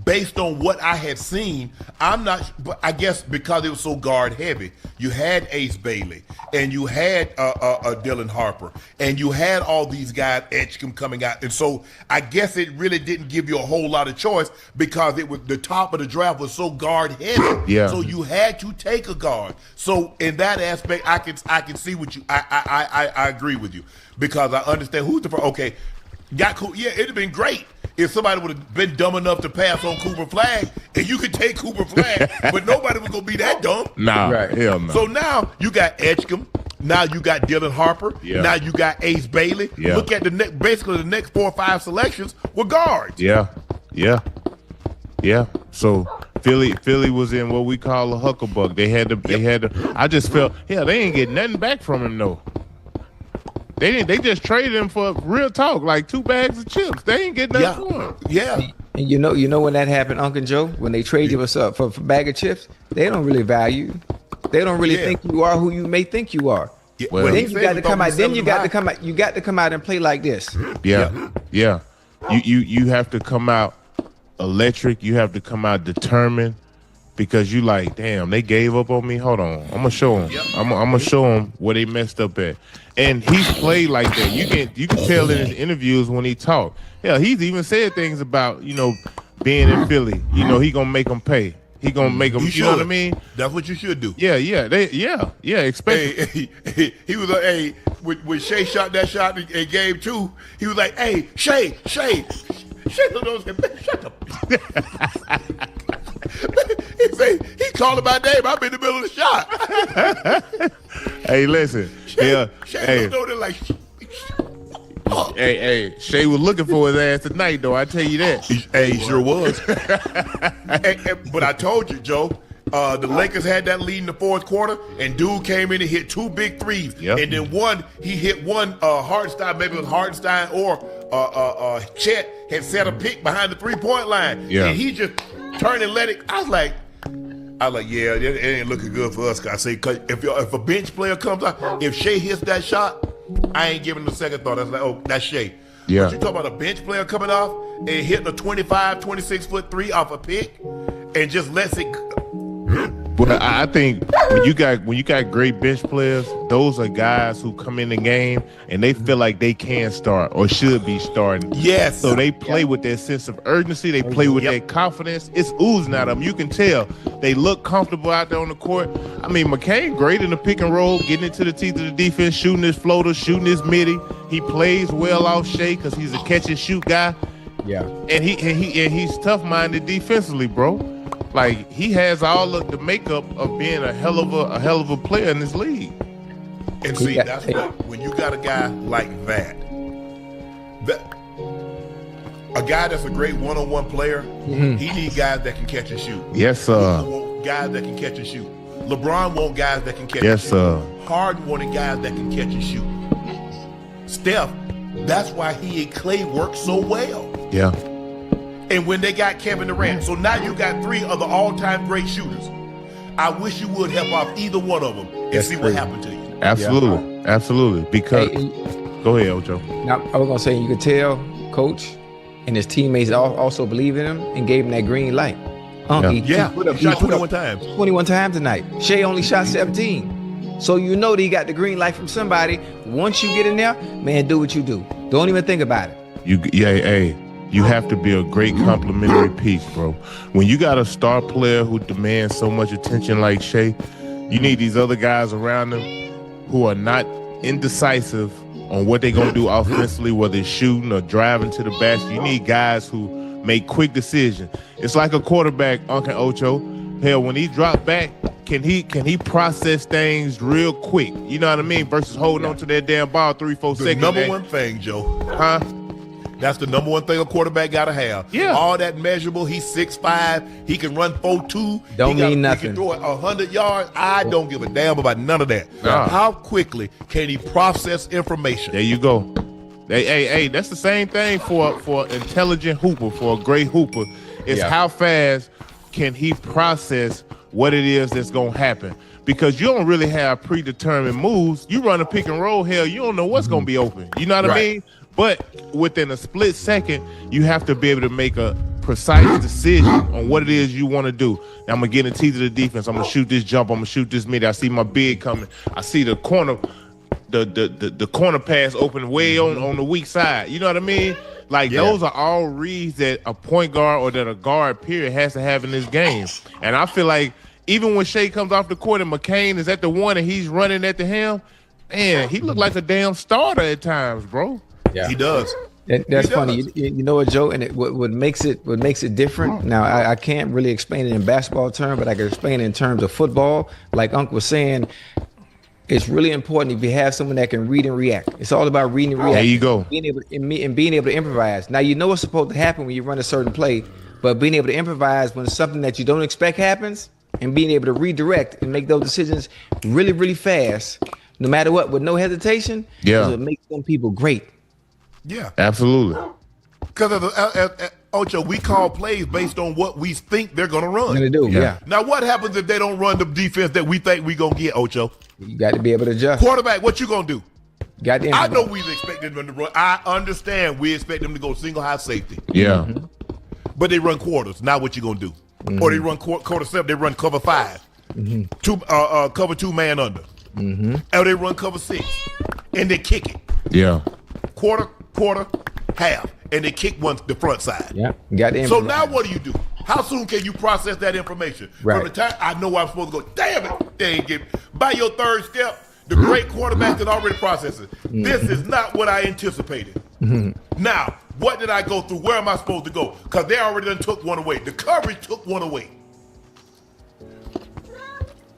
based on what I had seen, but I guess because it was so guard heavy, you had Ace Bailey and you had Dylan Harper and you had all these guys, Edgecombe coming out. And so I guess it really didn't give you a whole lot of choice because it was the top of the draft was so guard heavy. Yeah. So you had to take a guard. So in that aspect, I can see what I agree with you because I understand who's the first. Okay, it'd have been great if somebody would have been dumb enough to pass on Cooper Flag, and you could take Cooper Flag, but nobody was going to be that dumb. Nah, right. Hell no. So now you got Edgecombe, now you got Dylan Harper, now you got Ace Bailey. Yeah. Look at basically the next 4 or 5 selections were guards. Yeah. So Philly was in what we call a hucklebuck. They had to. I just felt, they ain't get nothing back from him though. They just traded him for real talk, like 2 bags of chips. They ain't getting nothing for him. Yeah. And you know when that happened, Uncle Joe, when they trade you up for a bag of chips, they don't really value you. They don't really think you are who you may think you are. Yeah. Well, then you got to come out. Then you got to come out. You got to come out and play like this. Yeah. You have to come out electric. You have to come out determined. Because you like, damn, they gave up on me. Hold on, I'm gonna show them. I'm gonna show them where they messed up at. And he's played like that. You can tell in his interviews when he talk. Yeah, he's even said things about being in Philly. He gonna make them pay. He gonna make them. You know what I mean? That's what you should do. Yeah. Expect. He was like, when Shea shot that shot in game 2, he was like, hey, Shea, looked over and said, shut up. He called him by name. I'm in the middle of the shot. Hey, listen. Shea Shea was looking for his ass tonight, though. I tell you that. He sure was. But I told you, Joe, the Lakers had that lead in the 4th quarter, and dude came in and hit 2 big threes. Yep. And then he hit one Hartenstein, maybe it was Hartenstein or Chet had set a pick behind the 3-point line. Yeah. And he just turned and let it. I was like, yeah, it ain't looking good for us. I say, cause if a bench player comes out, if Shea hits that shot, I ain't giving it a second thought. I was like, oh, that's Shea. Yeah. But you talk about a bench player coming off and hitting a 25, 26-foot 3 off a pick and just lets it. But I think when you got great bench players, those are guys who come in the game and they feel like they can start or should be starting. Yes. So they play with that sense of urgency. They play with that confidence. It's oozing out of them. You can tell they look comfortable out there on the court. I mean, McCain great in the pick and roll, getting into the teeth of the defense, shooting his floater, shooting his midi. He plays well off Shea because he's a catch and shoot guy. Yeah. And he's tough-minded defensively, bro. Like, he has all of the makeup of being a hell of a player in this league. And see, that's when you got a guy like that, a guy that's a great one-on-one player, he needs guys that can catch and shoot. Yes, sir. Guys that can catch and shoot. LeBron wants guys that can catch and shoot. Yes, sir. Harden wanted guys that can catch and shoot. Steph, that's why he and Clay work so well. Yeah. And when they got Kevin Durant, so now you got 3 of the all-time great shooters. I wish you would help off either one of them and see what happened to you. Absolutely. Because go ahead, Ocho. Now I was gonna say, you could tell Coach and his teammates also believe in him and gave him that green light. He Yeah, put up, shot 21 times. 21 times tonight. Shea only shot 17. So you know that he got the green light from somebody. Once you get in there, man, do what you do. Don't even think about it. You have to be a great complimentary piece, bro. When you got a star player who demands so much attention like Shea, you need these other guys around him who are not indecisive on what they're going to do offensively, whether it's shooting or driving to the basket. You need guys who make quick decisions. It's like a quarterback, Uncle Ocho. Hell, when he drop back, can he process things real quick? You know what I mean? Versus holding on to that damn ball 3-4 seconds. Number one thing, Joe. Huh? That's the number one thing a quarterback got to have. Yeah. All that measurable. He's 6'5". He can run 4.2. Don't mean nothing. He can throw it 100 yards. I don't give a damn about none of that. Nah. How quickly can he process information? There you go. Hey, that's the same thing for an intelligent hooper, for a great hooper. It's how fast can he process what it is that's going to happen. Because you don't really have predetermined moves. You run a pick and roll, hell, you don't know what's going to be open. You know what I mean? But within a split second, you have to be able to make a precise decision on what it is you want to do. Now, I'm going to get in the teeth of the defense. I'm going to shoot this jump. I'm going to shoot this mid. I see my big coming. I see the corner, the corner pass open way on the weak side. You know what I mean? Like, those are all reads that a point guard or that a guard, period, has to have in this game. And I feel like even when Shea comes off the court and McCain is at the one and he's running at the helm, man, he looked like a damn starter at times, bro. Yeah, he does. That's funny. You know what, Joe? And what makes it different? Now, I can't really explain it in basketball terms, but I can explain it in terms of football. Like Unc was saying, it's really important if you have someone that can read and react. It's all about reading and react. There you go. Being able to improvise. Now, you know what's supposed to happen when you run a certain play, but being able to improvise when something that you don't expect happens, and being able to redirect and make those decisions really, really fast, no matter what, with no hesitation, is what makes some people great. Yeah, absolutely. Because Ocho, we call plays based on what we think they're gonna run. Gonna do, yeah. Now, what happens if they don't run the defense that we think we gonna get, Ocho? You got to be able to adjust. Quarterback, what you gonna do? Got to. I know we expected them to run. I understand we expect them to go single high safety. Yeah. But they run quarters. Now, what you gonna do? Or they run quarter 7. They run cover 5. Cover 2 man under. Or they run cover 6, and they kick it. Yeah. Quarter, half, and they kick the front side. Yeah, got the. So now what do? How soon can you process that information? Right. From the time I know I'm supposed to go, damn it, they ain't get by your third step. The great quarterback that already processed it. This is not what I anticipated. Now, what did I go through? Where am I supposed to go? Because they already done took one away. The coverage took one away.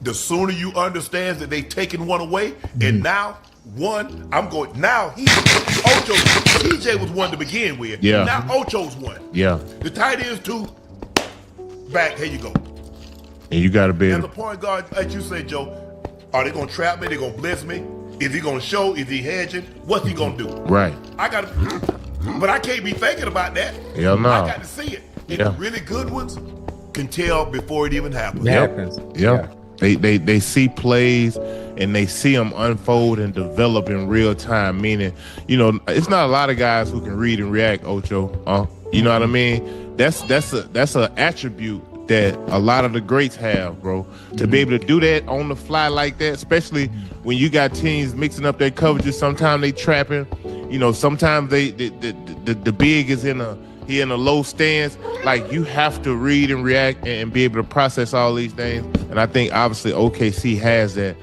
The sooner you understand that they taken one away, and now one, I'm going. Now Ocho, TJ was one to begin with. Yeah. Now Ocho's one. Yeah. The tight ends 2. Back, here you go. And you got to be As a point guard, like you said, Joe, are they gonna trap me? They gonna blitz me? Is he gonna show? Is he hedging? What's he gonna do? Right. But I can't be thinking about that. Hell no. I got to see it. And the really good ones can tell before it even happens. It happens. Yeah. They see plays and they see them unfold and develop in real time. Meaning, it's not a lot of guys who can read and react, Ocho. You know what I mean? That's an attribute that a lot of the greats have, bro. To be able to do that on the fly like that, especially when you got teams mixing up their coverages. Sometimes they trapping. Sometimes the big is in a low stance. Like, you have to read and react and be able to process all these things. And I think obviously OKC has that.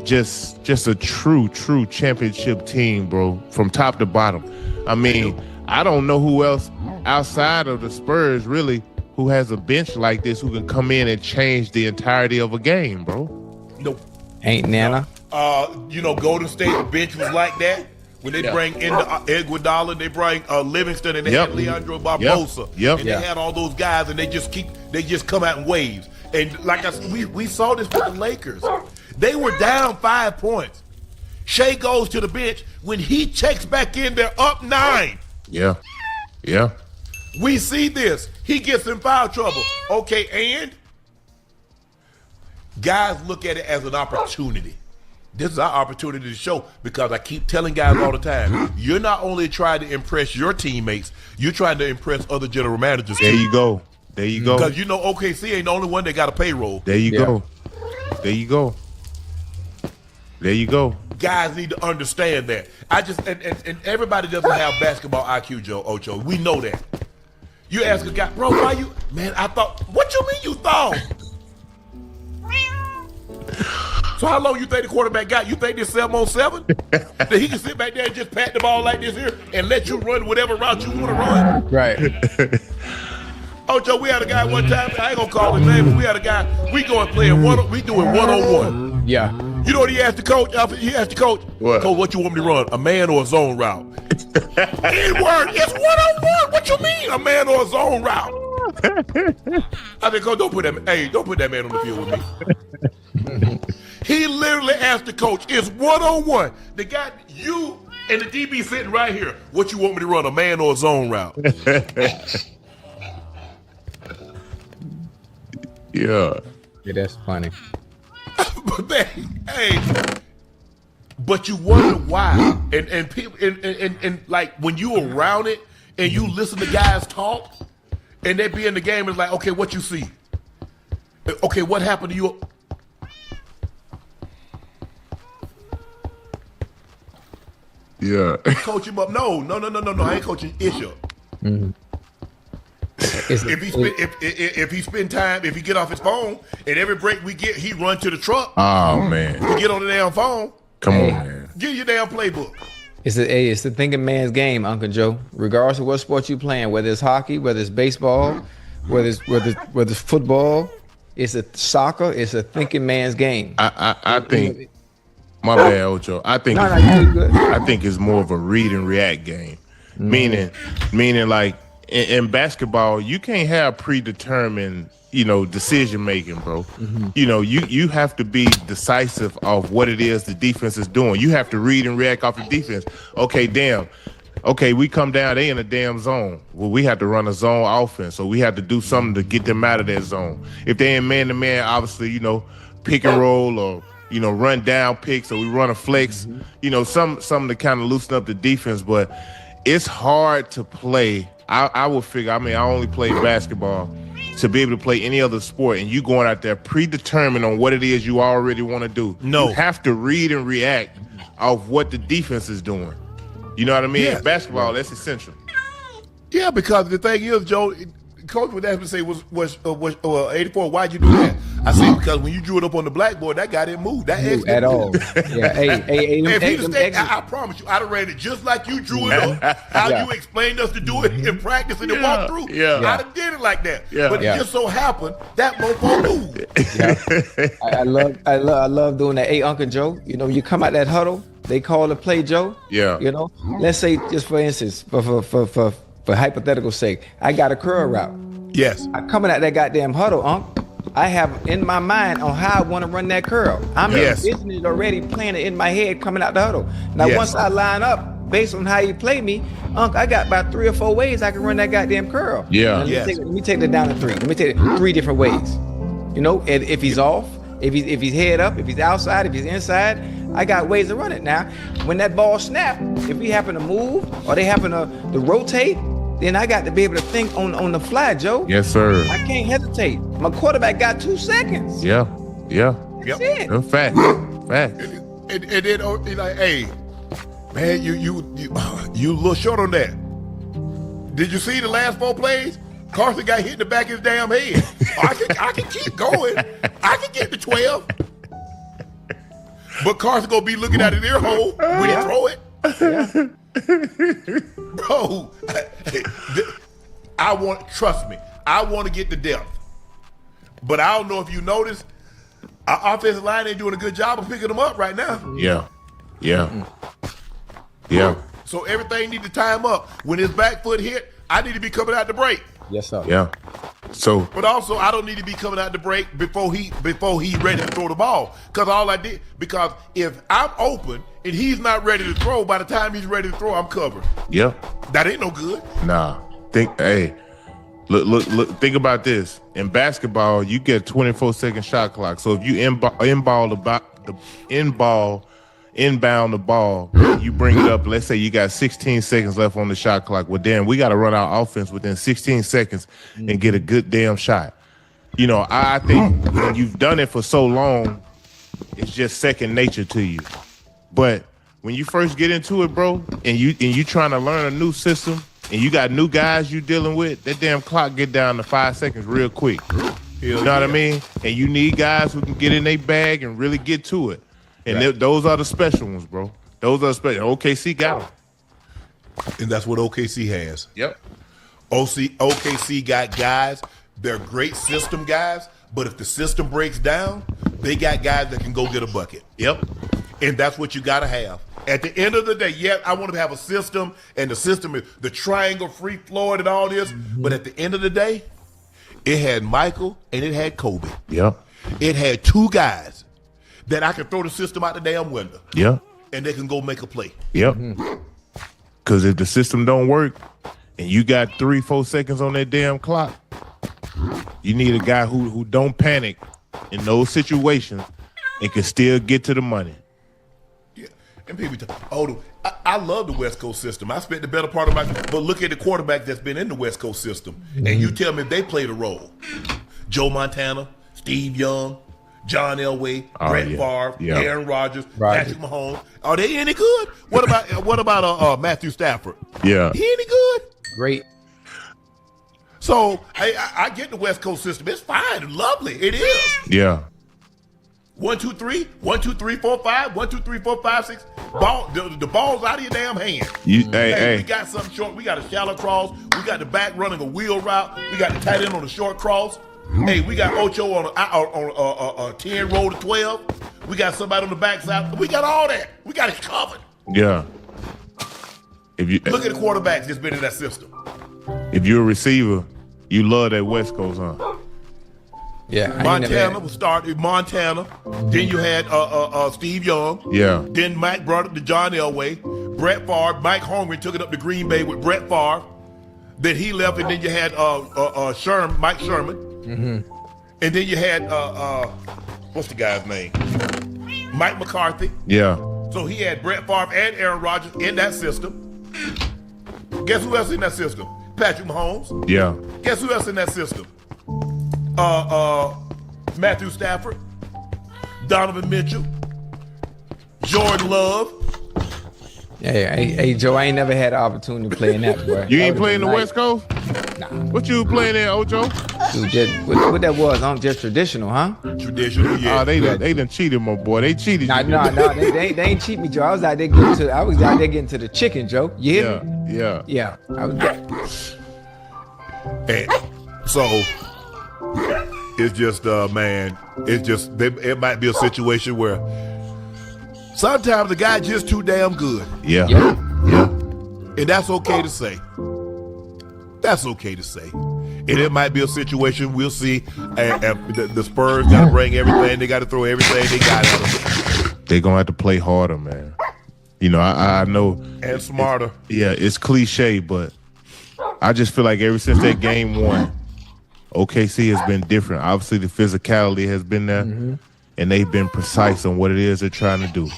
Just a true championship team, bro, from top to bottom. I mean, I don't know who else outside of the Spurs really who has a bench like this who can come in and change the entirety of a game, bro. Nope. Ain't Nana. Golden State bench was like that. When they bring in Iguodala, they bring Livingston, and they had Leandro Barbosa. And they had all those guys, and they just come out in waves. And like I said, we saw this with the Lakers. They were down 5 points. Shea goes to the bench. When he checks back in, they're up 9. Yeah. We see this. He gets in foul trouble. Okay, and guys look at it as an opportunity. this is our opportunity to show, because I keep telling guys all the time, you're not only trying to impress your teammates, you're trying to impress other general managers. There you go. There you go. Because OKC ain't the only one that got a payroll. There you go. There you go. There you go. Guys need to understand that. And everybody doesn't have basketball IQ, Ocho. We know that. You ask a guy, bro, why you, man, I thought, what you mean you thought? So how long you think the quarterback got? You think this 7-on-7? That he can sit back there and just pat the ball like this here and let you run whatever route you want to run? Right. Ocho, we had a guy one time, I ain't gonna call his name, but we had a guy, we doing one-on-one. Yeah. You know what he asked the coach? He asked the coach, what? Coach, what you want me to run, a man or a zone route? N-word, it's one-on-one. What you mean, a man or a zone route? I said, Coach, don't put that man on the field with me. He literally asked the coach, it's one-on-one. They got you and the DB sitting right here. What you want me to run, a man or a zone route? Yeah. Yeah, that's funny. But man, but you wonder why, and people, and like when you around it and you listen to guys talk, and they be in the game, it's like, okay, what you see? Okay, what happened to you? Yeah. Coach him up? No. I ain't coaching Isha. Mm-hmm. If he get off his phone, and every break we get, he run to the truck. Oh man. He get on the damn phone. Come on, man. Get your damn playbook. It's the thinking man's game, Uncle Joe. Regardless of what sport you're playing, whether it's hockey, whether it's baseball, whether it's football, it's a soccer. It's a thinking man's game. I think. My bad, Ocho. I think. you're good. I think it's more of a read and react game. Meaning like in basketball, you can't have predetermined, decision making, bro. Mm-hmm. You have to be decisive of what it is the defense is doing. You have to read and react off the defense. Okay, we come down, they in a damn zone. Well, we have to run a zone offense, so we have to do something to get them out of that zone. If they in man-to-man, obviously, pick and roll or, run down picks, or we run a flex, something to kind of loosen up the defense. But it's hard to play. I would figure, I only play basketball. To be able to play any other sport, and you going out there predetermined on what it is you already want to do. No. You have to read and react of what the defense is doing. You know what I mean? Yeah. Basketball, that's essential. Yeah, because the thing is, Joe, Coach would ask me say, was 84, why'd you do that? I say, because when you drew it up on the blackboard, that guy didn't move. That X at all. Yeah, I promise you, I'd have ran it just like you drew it up. How you explained us to do it in practice and then walk through. Yeah. I'd have did it like that. Yeah. But it just so happened that mofo moved. I love doing that. Hey, Uncle Joe, you come out that huddle, they call the play, Joe. Yeah. Let's say, just for instance, for hypothetical sake, I got a curl route. Yes. I coming out that goddamn huddle, Unc. I have in my mind on how I want to run that curl. I'm envisioning it already, playing it in my head coming out the huddle. Now, once I line up, based on how you play me, Unc, I got about 3 or 4 ways I can run that goddamn curl. Yeah. Let me take it down to 3. Let me take it 3 different ways. And if he's off, if he's head up, if he's outside, if he's inside, I got ways to run it. Now, when that ball snap, if we happen to move or they happen to rotate, then I got to be able to think on the fly, Joe. Yes, sir. I can't hesitate. My quarterback got 2 seconds. Yeah. That's it. Fact. And then like, hey, man, you a little short on that. Did you see the last 4 plays? Carson got hit in the back of his damn head. I can keep going. I can get to 12. But Carson gonna be looking at an ear hole when you throw it. Yeah. Bro, trust me, I want to get the depth. But I don't know if you noticed, our offensive line ain't doing a good job of picking them up right now. Yeah. So everything need to time up. When his back foot hit, I need to be coming out the break. Yes, sir. Yeah. So, but also I don't need to be coming out the break before he ready to throw the ball. Because if I'm open and he's not ready to throw, by the time he's ready to throw, I'm covered. Yeah. That ain't no good. Nah. Look, think about this. In basketball, you get a 24-second shot clock. So if you inball the inbound the ball, you bring it up. Let's say you got 16 seconds left on the shot clock. Well, damn, we got to run our offense within 16 seconds and get a good damn shot. You know, I think when you've done it for so long, it's just second nature to you. But when you first get into it, bro, and you trying to learn a new system, and you got new guys you dealing with, that damn clock get down to 5 seconds real quick. You know what I mean? And you need guys who can get in their bag and really get to it. And those are the special ones, bro. Those are special. OKC got them. And that's what OKC has. Yep. OKC got guys. They're great system guys. But if the system breaks down, they got guys that can go get a bucket. Yep. And that's what you got to have. At the end of the day, yeah, I want to have a system, and the system is the triangle, free flowing, and all this. But at the end of the day, it had Michael and it had Kobe. Yep. It had two guys that I can throw the system out the damn window. Yep. And they can go make a play. Yep. Because if the system don't work and you got 3-4 seconds on that damn clock, you need a guy who don't panic in those situations and can still get to the money. Yeah. And people I love the West Coast system. I spent the better part of my but look at the quarterback that's been in the West Coast system. And you tell me if they played a role. Joe Montana, Steve Young, John Elway, Brett Favre, Aaron Rodgers, Patrick Mahomes. Are they any good? What about Matthew Stafford? Yeah. He any good? Great. So I get the West Coast system. It's fine, lovely. It is. Yeah. 1, 2, 3, 1, 2, 3, 4, 5, 1, 2, 3, 4, 5, 6. Ball, the ball's out of your damn hand. Hey, we got something short. We got a shallow cross. We got the back running a wheel route. We got the tight end on the short cross. Hey, we got Ocho on a 10 roll to 12. We got somebody on the backside. We got all that. We got it covered. Yeah. If you look at the quarterbacks that's been in that system. If you're a receiver, you love that West Coast, huh? Yeah. Montana was started. Montana. Then you had Steve Young. Yeah. Then Mike brought up to John Elway. Brett Favre. Mike Holmgren took it up to Green Bay with Brett Favre. Then he left, and then you had Mike Sherman. Mm-hmm. And then you had what's the guy's name? Mike McCarthy. Yeah. So he had Brett Favre and Aaron Rodgers in that system. Guess who else in that system? Patrick Mahomes. Yeah. Guess who else in that system? Matthew Stafford, Donovan Mitchell, Jordan Love. Hey, Joe, I ain't never had an opportunity to play in that, boy. You ain't playing the West Coast? Nah. What you playing there, Ocho? Dude, what that was? Just traditional, huh? Traditional, yeah. Oh, they done cheated, my boy. They cheated. No, they ain't cheat me, Joe. I was out there getting to the chicken, Joe. You hear me? Yeah. I was. And so it's just, man. It's just it might be a situation where sometimes the guy just too damn good. Yeah. And that's okay to say. That's okay to say. And it might be a situation we'll see. The Spurs got to bring everything. They got to throw everything they got at them. They're going to have to play harder, man. You know, I know. And smarter. It's cliche, but I just feel like ever since that game 1, OKC has been different. Obviously, the physicality has been there, and they've been precise on what it is they're trying to do.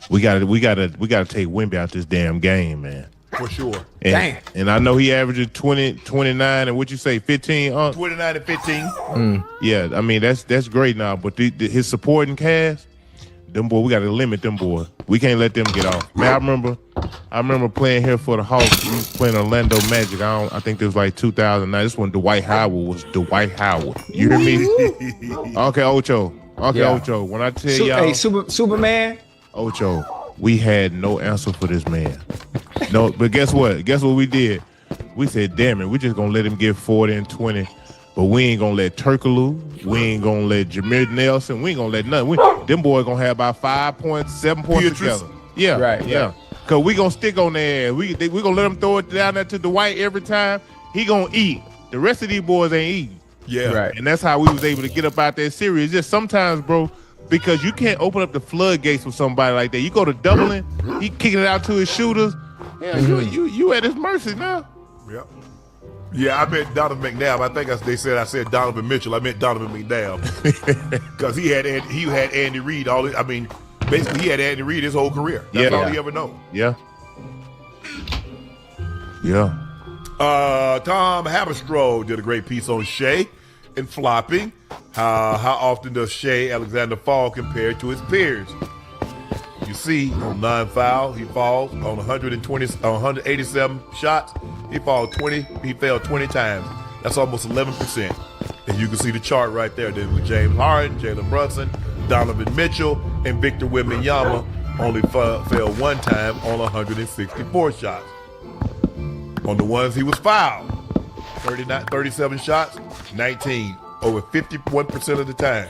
We got to take Wemby out this damn game, man. For sure. And I know he averages 20, 29, and what you say, 15? 29 and 15. Yeah, I mean, that's great now, but his supporting cast, them boy, we got to limit them boy. We can't let them get off. Man, I remember playing here for the Hawks. We was playing Orlando Magic. I think this was like 2009. This one, Dwight Howard was Dwight Howard. You hear me? Okay, Ocho. Ocho. When I tell y'all, hey, Superman. Ocho, we had no answer for this man. No, but guess what? Guess what we did? We said, damn it, we just gonna let him get 40 and 20. But we ain't gonna let Turkaloo, we ain't gonna let Jameer Nelson, we ain't gonna let nothing. Them boys gonna have about 5 points, 7 points together. Yeah, right. Cause we gonna stick on there. We gonna let him throw it down there to Dwight every time. He gonna eat. The rest of these boys ain't eating. Yeah, right. And that's how we was able to get up out that series. It's just sometimes, bro, because you can't open up the floodgates with somebody like that. You go to doubling, he kicking it out to his shooters. Yeah, you at his mercy now. Yep. Yeah, I meant Donovan McNabb. I think I said Donovan Mitchell. I meant Donovan McNabb because he had Andy Reid. Basically he had Andy Reid his whole career. That's all he ever known. Yeah. Yeah. Tom Haberstroh did a great piece on Shea and flopping. How often does Shea Alexander fall compared to his peers? You see, on 9 foul, he falls on 187 shots. He fell 20 times. That's almost 11%. And you can see the chart right there. Then with James Harden, Jalen Brunson, Donovan Mitchell, and Victor Wembanyama only fell one time on 164 shots. On the ones he was fouled, 37 shots, 19, over 51% of the time.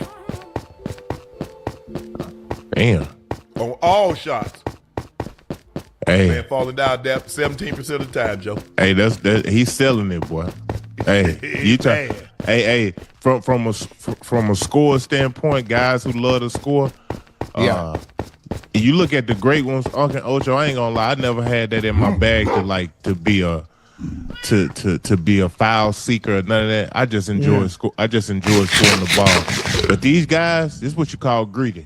Damn. On all shots. Hey. Man falling down there 17% of the time, Joe. Hey, he's selling it, boy. Hey, from a score standpoint, guys who love to score. You look at the great ones, Uncle Ocho. I ain't gonna lie, I never had that in my bag to be a foul seeker or none of that. I just enjoy scoring the ball. But these guys, this is what you call greedy.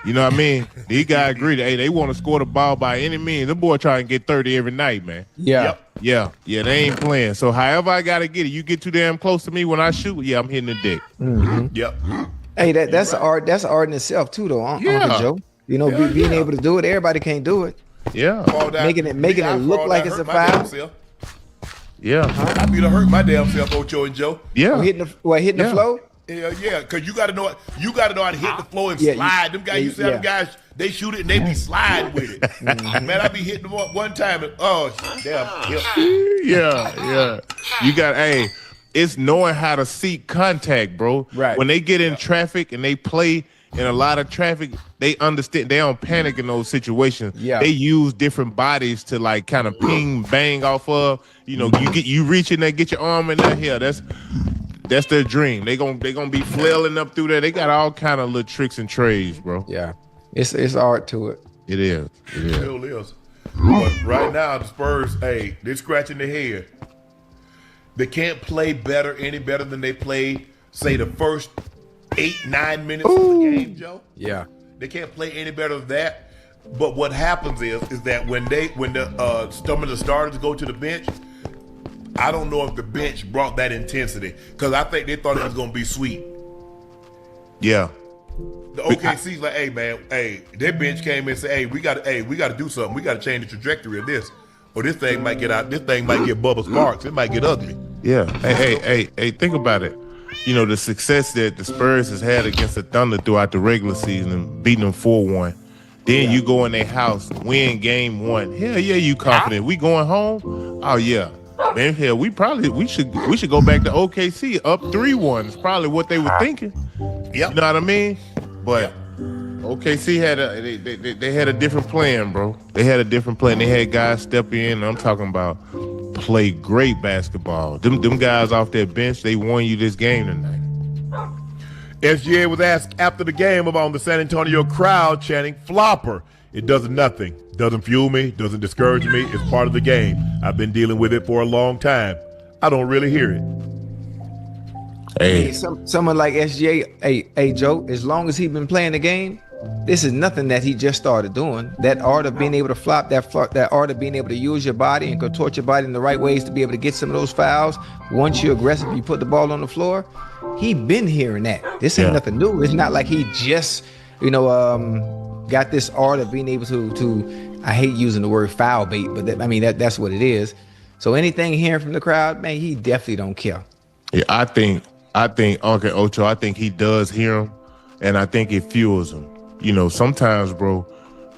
You know what I mean? These guys greedy. Hey, they want to score the ball by any means. The boy try and get 30 every night, man. Yeah. Yeah, they ain't playing. So however I gotta get it, you get too damn close to me when I shoot, I'm hitting the dick. Mm-hmm. Yep. Hey, that's an art. That's an art in itself too, though, Uncle Joe. You know, being able to do it, everybody can't do it. Yeah. Making it look like it's a foul. Yeah. I be to hurt my damn self, Ocho and Joe. Yeah. Hitting the flow. Yeah, because you gotta know how to hit the floor and slide. Them guys, them guys, they shoot it and they be sliding with it. Man, I be hitting them one time and damn. Yeah. You got it's knowing how to seek contact, bro. Right. When they get in traffic and they play in a lot of traffic, they understand. They don't panic in those situations. Yeah. They use different bodies to like kind of ping, bang off of. You know, you reach in there, get your arm in there. Here, that's their dream. They gonna be flailing up through there. They got all kind of little tricks and trades, bro. Yeah, it's art to it. It is. It still is. But right now, the Spurs, they're scratching their head. They can't play any better than they played, say, the first 8-9 minutes of the game, Joe. Yeah. They can't play any better than that. But what happens is that when some of the starters go to the bench, I don't know if the bench brought that intensity because I think they thought it was going to be sweet. Yeah. The OKC's like, hey man, their bench came in and said, we got to do something. We got to change the trajectory of this, or this thing might get out. This thing might get Bubba Sparks. It might get ugly. Yeah. Hey, think about it. You know, the success that the Spurs has had against the Thunder throughout the regular season and beating them 4-1. Then you go in their house, win game 1. Hell yeah, you confident. We going home? Oh yeah. Man, hell, we should go back to OKC up 3-1. It's probably what they were thinking. Yep. You know what I mean? But OKC had they had a different plan, bro. They had a different plan. They had guys step in. I'm talking about play great basketball. Them guys off their bench, they won you this game tonight. SGA was asked after the game about the San Antonio crowd chanting "flopper." It does nothing. Doesn't fuel me. Doesn't discourage me. It's part of the game. I've been dealing with it for a long time. I don't really hear it. Hey, someone like SGA, hey Joe, as long as he's been playing the game, this is nothing that he just started doing. That art of being able to flop, that art of being able to use your body and contort your body in the right ways to be able to get some of those fouls. Once you're aggressive, you put the ball on the floor. He been hearing that. This ain't nothing new. It's not like he just, got this art of being able to I hate using the word foul bait, but that's what it is. So anything hearing from the crowd, man, he definitely don't care. Yeah, I think Uncle Ocho, I think he does hear him, and I think it fuels him. You know, sometimes, bro,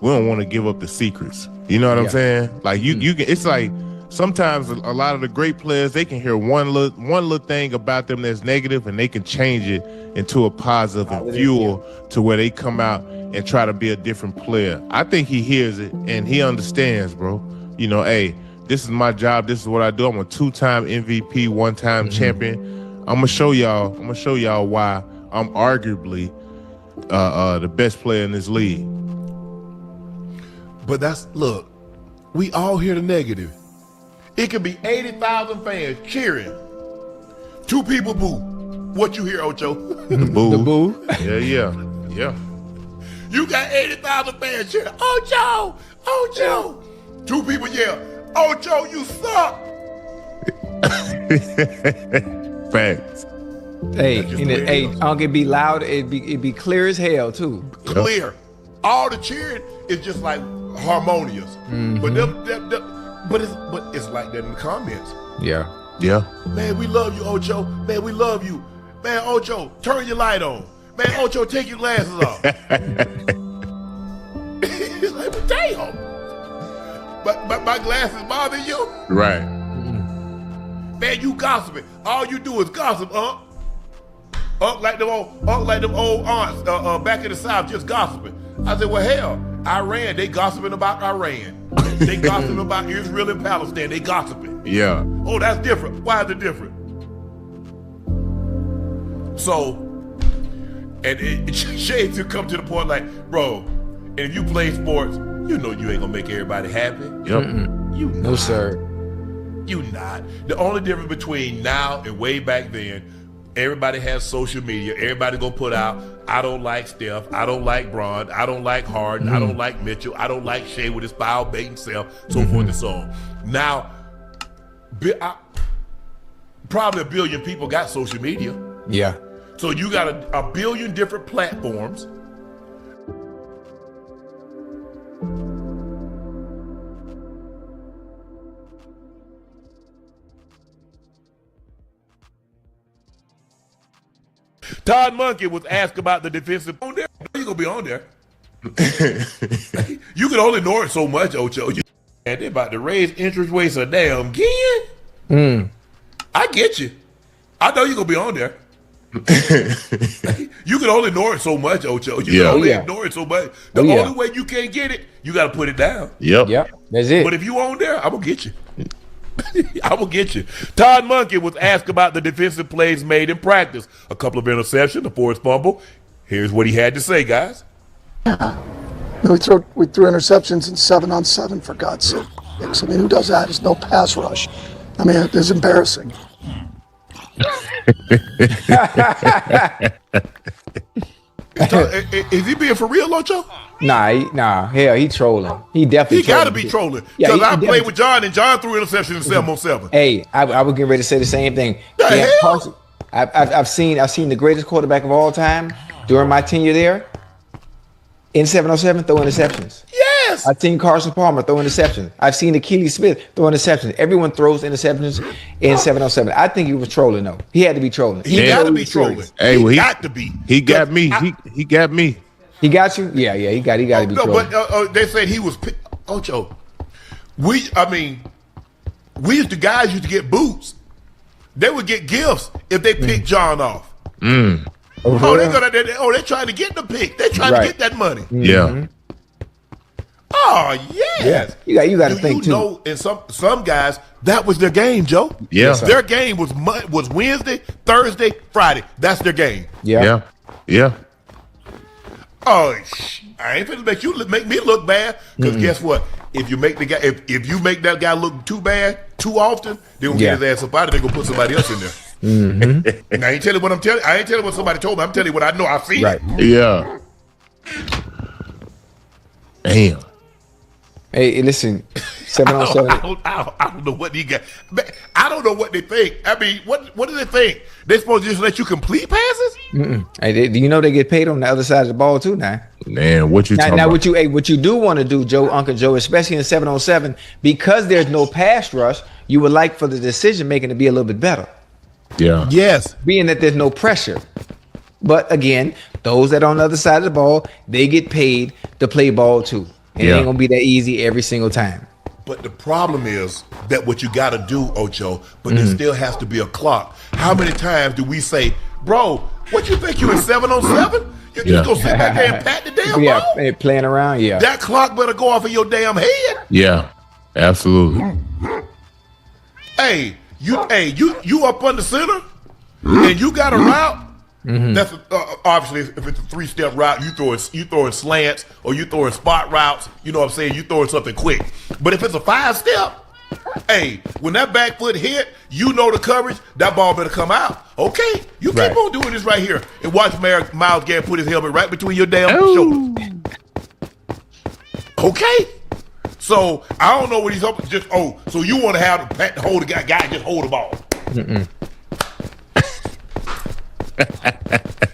we don't want to give up the secrets. You know what I'm saying? Like you can. It's like sometimes a lot of the great players, they can hear one little thing about them that's negative, and they can change it into a positive and fuel to where they come out and try to be a different player. I think he hears it and he understands, bro. You know, hey, this is my job. This is what I do. I'm a 2-time MVP, 1-time champion. I'm gonna show y'all why I'm arguably the best player in this league. But look, we all hear the negative. It could be 80,000 fans cheering. 2 people boo. What you hear, Ocho? Boo. The boo. Yeah. You got 80,000 fans cheering. Ocho! Ocho! 2 people yell, Ocho, you suck! Facts. Hey, That's just and the way it hey, is. Unc, it be loud. It be clear as hell too. Clear. All the cheering is just like harmonious. But but it's like that in the comments. Yeah. Yeah. Man, we love you, Ocho. Man, we love you. Man, Ocho, turn your light on. Man, Ocho, take your glasses off. It's like, but damn. But my glasses bother you? Right. Man, you gossiping. All you do is gossip, Unc like them old aunts back in the South just gossiping. I said, well, hell, Iran, they gossiping about Iran. They gossiping about Israel and Palestine. They gossiping. Yeah. Oh, that's different. Why is it different? So, and Shades will come to the point like, bro, and if you play sports, you know you ain't gonna make everybody happy. Yep. You No, sir. You not. The only difference between now and way back then, everybody has social media. Everybody gonna put out, I don't like Steph, I don't like Bron, I don't like Harden, I don't like Mitchell, I don't like Shea with his foul baiting self, so forth and so on. Now, probably 1 billion people got social media. Yeah. So you got a billion different platforms. Todd Monkey was asked about the defensive on there. You gonna be on there. You can only ignore it so much, Ocho. And they're about to raise interest rates a damn again. I get you. I know you're gonna be on there. You can only ignore it so much, Ocho. You can only ignore it so much. The only way you can't get it, you gotta put it down. Yep. That's it. But if you on there, I'm gonna get you. I will get you. Todd Monkey was asked about the defensive plays made in practice. A couple of interceptions, a forced fumble. Here's what he had to say, guys. We threw interceptions in 7-on-7, for God's sake. I mean, who does that? There's no pass rush. I mean, it's embarrassing. Is he being for real, Ocho? Nah. Hell, he trolling. He definitely. He got to be trolling. Yeah, Because I he played with John, and John threw interceptions in 7-on-7. Hey, I was getting ready to say the same thing. The hell? Carson, I've seen the greatest quarterback of all time during my tenure there. In 7-on-7, throw interceptions. Yes. I've seen Carson Palmer throw interceptions. I've seen Achilles Smith throw interceptions. Everyone throws interceptions in 7-on-7. I think he was trolling though. He had to be trolling. He got to be trolling. Hey, He got to be. He got me. He got me. He got you? Yeah. He got to be trolling. But they said he was Ocho. Guys used to get boots. They would get gifts if they picked John off. They're trying to get the pick. They're trying to get that money. Yeah. Oh yes. Yeah. You got to think too. You know, and some guys, that was their game, Joe. Yeah. Their game was Wednesday, Thursday, Friday. That's their game. Yeah. Oh, I ain't finna make me look bad. Because guess what? If you make the guy, if you make that guy look too bad too often, they gonna get his ass up out. They gonna put somebody else in there. And I ain't telling what I'm telling. I ain't telling what somebody told me. I'm telling you what I know. I've seen. Right. Yeah. Damn. Hey, listen. 7-on-7. I don't know what he got. I don't know what they think. I mean, what do they think? They supposed to just let you complete passes? Hey, do you know they get paid on the other side of the ball too now? Man, what you talking about? What you do want to do, Uncle Joe, especially in 7-on-7, because there's no pass rush, you would like for the decision making to be a little bit better. Yeah. Yes. Being that there's no pressure. But again, those that are on the other side of the ball, they get paid to play ball too. It ain't gonna be that easy every single time. But the problem is that what you got to do, Ocho, but there still has to be a clock. How many times do we say, bro, what you think you in 7-on-7? You just go sit back there and pat the damn ball? Yeah, playing around, yeah. That clock better go off of your damn head. Yeah. Absolutely. Hey, you up on the center, and you got a route. That's obviously if it's a 3-step route, you throwing slants or you throwing spot routes. You know what I'm saying? You throwing something quick. But if it's a 5-step, Hey, when that back foot hit, you know the coverage. That ball better come out. Okay, you keep on doing this right here and watch Myles Garrett put his helmet right between your damn shoulders. Okay. So I don't know what he's up. Just so you want to have the hold the guy just hold the ball.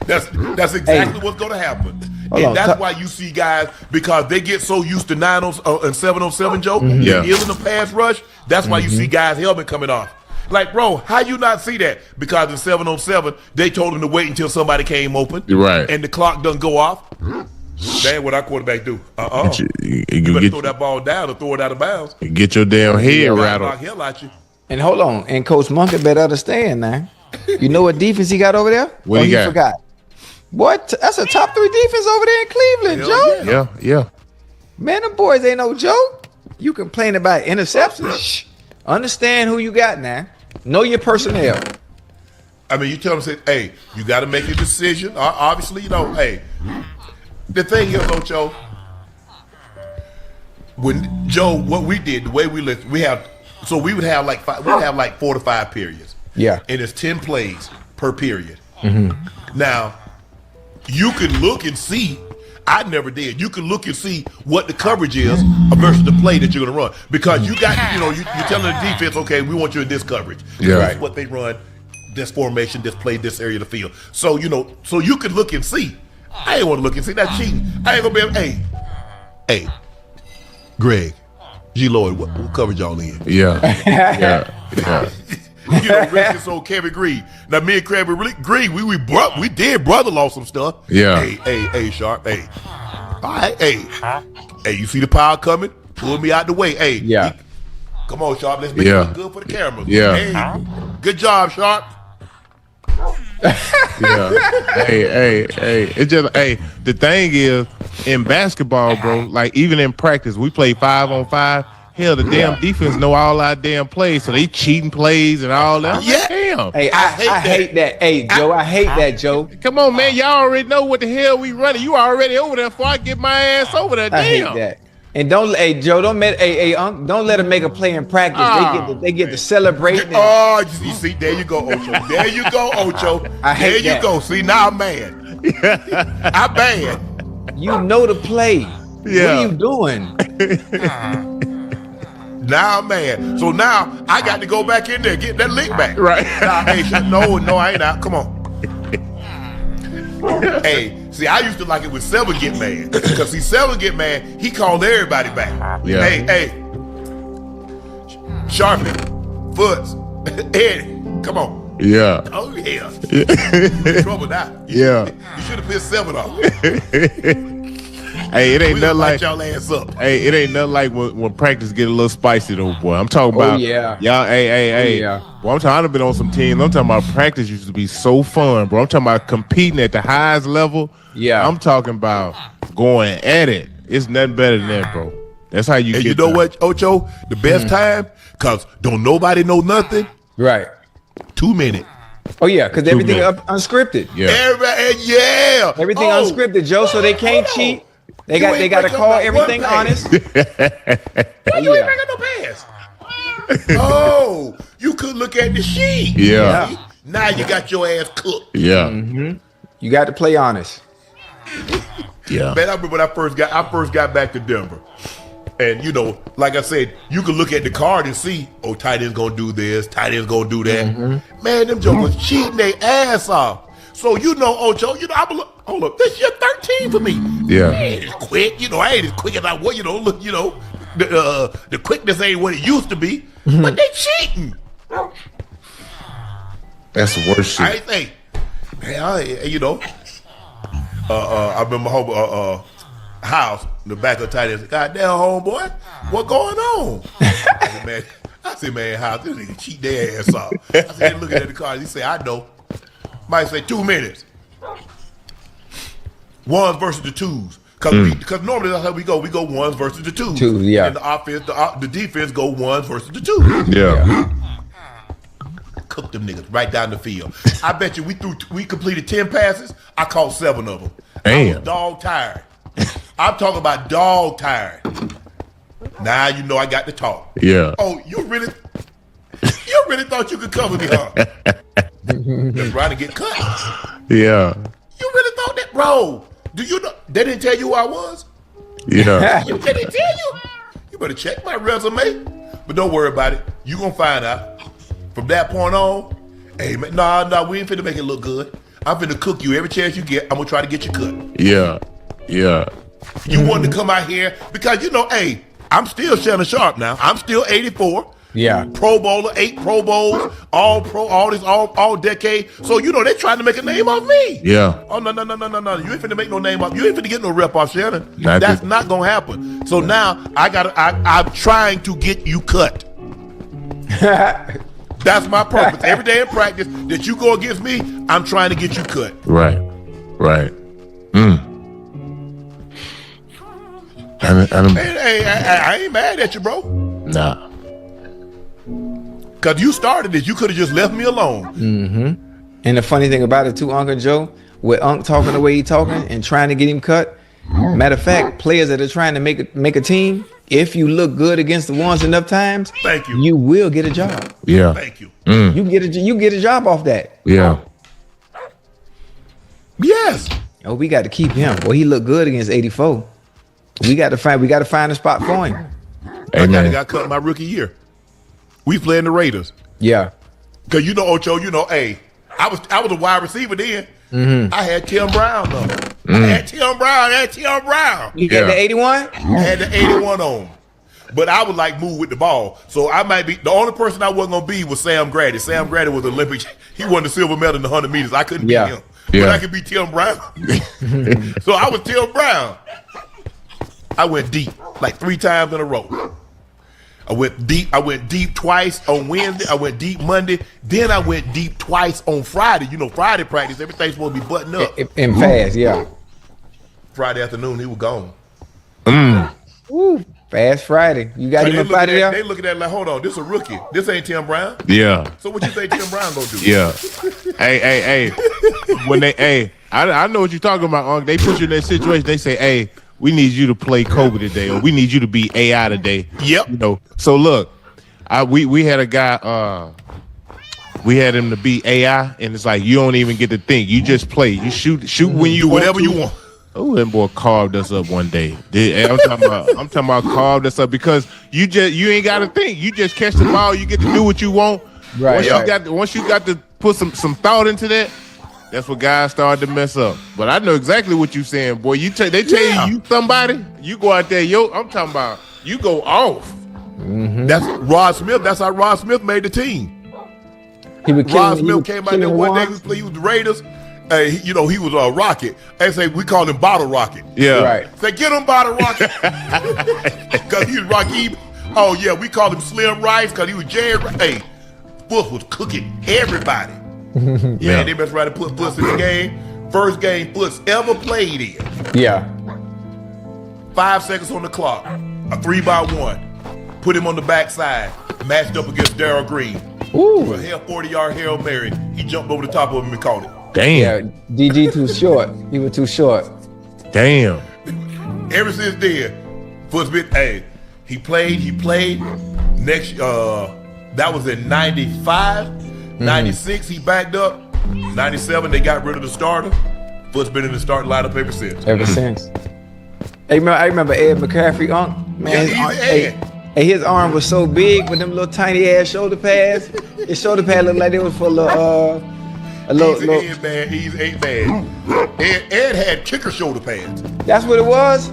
That's exactly what's going to happen. And that's why you see guys, because they get so used to 9 and 7 on 7, Joe. It isn't a pass rush. That's why you see guys' helmet coming off. Like, bro, how you not see that? Because in 7 on 7, they told him to wait until somebody came open. Right. And the clock doesn't go off. That ain't what our quarterback do. You better throw that ball down or throw it out of bounds. Get your damn head rattled. Knock hell out you. And hold on, and Coach Monkey better understand now. You know what defense he got over there? What he got? Forgot. What? That's a top 3 defense over there in Cleveland, Joe. Yeah. Man, them boys ain't no joke. You complain about interceptions. Shh. Understand who you got now. Know your personnel. I mean, you tell them, hey, you got to make a decision. Obviously, hey, the thing is, though, Joe, what we did, the way we lived, we would have like 4 to 5 periods. Yeah. And it's 10 plays per period. Now, you can look and see. I never did. You can look and see what the coverage is versus the play that you're going to run. Because you got, you're telling the defense, okay, we want you in this coverage. Yeah. That's what they run, this formation, this play, this area of the field. So, so you can look and see. I ain't want to look and see. That's cheating. I ain't going to be able, hey, Greg, G. Lloyd, what coverage y'all in? Yeah. Rest is on Kevin Green. Now me and Kevin Green, we did brother-in-law some stuff. Yeah. Hey, Sharp. Hey. All right. Hey, you see the power coming? Pull me out the way. Hey. Yeah. Come on, Sharp. Let's make it look good for the camera. Yeah. Hey, good job, Sharp. Yeah. Hey. It's just the thing is, in basketball, bro, like even in practice, we play 5-on-5. Hell, the damn defense know all our damn plays, so they cheating plays and all that. Yeah. Damn. Hey, I hate that. Hey, Joe, I hate that, Joe. Come on, man. Y'all already know what the hell we running. You already over there before I get my ass over there. Damn. I hate that. And Joe, don't let them make a play in practice. They get to celebrate. Oh, you see, there you go, Ocho. There you go, Ocho. I hate there that. you go. See, now I'm mad. I'm mad. You know the play. Yeah. What are you doing? Now I'm mad. So now I got to go back in there, get that lick back. Right. No, I ain't out. Come on. Hey, see, I used to like it when Seven get mad. Because see, Seven get mad, he called everybody back. Yeah. Hey. Sharpie, Foots, Eddie, come on. Yeah. Oh, yeah. You're in trouble now. Yeah. You should have pissed Seven off. Hey, it ain't nothing like y'all ass up. Hey, it ain't nothing like when practice get a little spicy though, boy. I'm talking about yeah. Y'all, hey. Yeah. Well, I've been on some teams. I'm talking about practice used to be so fun, bro. I'm talking about competing at the highest level. Yeah. I'm talking about going at it. It's nothing better than that, bro. That's how you And get you know what, Ocho? The best time, because don't nobody know nothing. Right. 2 minutes. Oh yeah, because everything minutes. unscripted. Yeah. Everything Unscripted, Joe. So they can't cheat. They got to call everything honest. You ain't making no pass. Oh, you could look at the sheet. Yeah. Now you got your ass cooked. Yeah. Mm-hmm. You got to play honest. Yeah. Man, I remember when I first got back to Denver. And like I said, you can look at the card and see, tight end's gonna do this, tight end's gonna do that. Mm-hmm. Man, them jokers cheating their ass off. So Ocho, I'm hold up, this year 13 for me. Yeah. I ain't as quick, I ain't as quick as I was, look, the quickness ain't what it used to be, but they cheating. That's the worst shit. I ain't think, man, I remember my home house in the back of the tight end. Goddamn, homeboy, what going on? I said, man, how this nigga cheat their ass off. I said, looking at the card, he said, I know. Might say 2 minutes. Ones versus the twos. Because normally that's how we go. We go ones versus the twos. Two, yeah. And the offense, the defense go ones versus the twos. Yeah. Cook them niggas right down the field. I bet you we completed 10 passes. I caught 7 of them. I Damn. was dog tired. I'm talking about dog tired. Now you know I got to talk. Yeah. Oh, you really thought you could cover me, huh? Just trying to get cut. Yeah. You really thought that, bro? Do you know they didn't tell you who I was? Yeah. They didn't tell you. You better check my resume. But don't worry about it. You gonna find out. From that point on, hey man, nah, we ain't finna make it look good. I'm finna cook you every chance you get. I'm gonna try to get you cut. Yeah. Yeah. You wanted to come out here because you know, hey, I'm still Shannon Sharp now. I'm still 84. Yeah. Pro Bowler, 8 Pro Bowls, all pro, all decade. So you know they trying to make a name off me. Yeah. Oh no. You ain't finna make no name off. You ain't finna get no rep off Shannon. Not That's this- not gonna happen. So now I'm trying to get you cut. That's my purpose. Every day in practice that you go against me, I'm trying to get you cut. Right. Hey, I ain't mad at you, bro. Nah. Cause you started this. You could have just left me alone. And the funny thing about it too, Uncle Joe, with Unc talking the way he talking and trying to get him cut. Matter of fact, players that are trying to make a team, if you look good against the ones enough times, Thank you. you will get a job. Yeah. Thank you. You get a job off that. Yeah. Yes. Oh, we got to keep him. Well, he looked good against 84. We got to find a spot for him. I Amen. got cut my rookie year. We playing the Raiders. Yeah. Cause you know, Ocho, hey, I was a wide receiver then. I had Tim Brown though. I had Tim Brown. You got the 81? I had the 81 on. But I would like move with the ball. So I might be the only person I wasn't gonna be was Sam Grady. Sam Grady was Olympic. He won the silver medal in the 100 meters. I couldn't beat him. But I could be Tim Brown. So I was Tim Brown. I went deep like 3 times in a row. I went deep twice on Wednesday. I went deep Monday. Then I went deep twice on Friday. You know, Friday practice, everything's supposed to be buttoned up. And fast, yeah. Friday afternoon, he was gone. Woo. Fast Friday. You got him up out of there? They looking at it like, hold on, this a rookie. This ain't Tim Brown. Yeah. So what you think Tim Brown gonna do? Yeah. Hey. When I know what you're talking about, Unc. They put you in that situation. They say, hey, we need you to play Kobe today, or we need you to be AI today. Yep. You know. So look, we had a guy. We had him to be AI, and it's like you don't even get to think. You just play. You shoot when you Do whatever want to. you want. Oh, that boy carved us up one day. I'm talking about carved us up because you ain't got to think. You just catch the ball. You get to do what you want. Right. Once you got to put some thought into that, that's what guys start to mess up. But I know exactly what you're saying, boy. They tell you somebody, you go out there, I'm talking about you go off. That's Rod Smith. That's how Rod Smith made the team. Rod Smith came out there one day. He was the Raiders. He was a Rocket. They say we call him Bottle Rocket. Yeah. Right. Say get him Bottle Rocket because he was Rocky. Oh yeah, we called him Slim Rice because he was Jerry. Hey, Puss was cooking everybody. Man, they best try to put Puss in the game. First game Puss ever played in. Yeah. 5 seconds on the clock. A 3-by-1. Put him on the backside. Matched up against Darryl Green. Ooh. A 40-yard Hail Mary. He jumped over the top of him and caught it. Damn. Yeah. DG too short. He was too short. Damn. Ever since then, Puss been, he played. Next, that was in 95. 96, he backed up. 97, they got rid of the starter. Puss been in the starting lineup ever since. Ever since. Hey, I remember Ed McCaffrey, Unc. Man, his arm was so big with them little tiny ass shoulder pads. His shoulder pad looked like it was full of He's 8 man. Ed had kicker shoulder pads. That's what it was?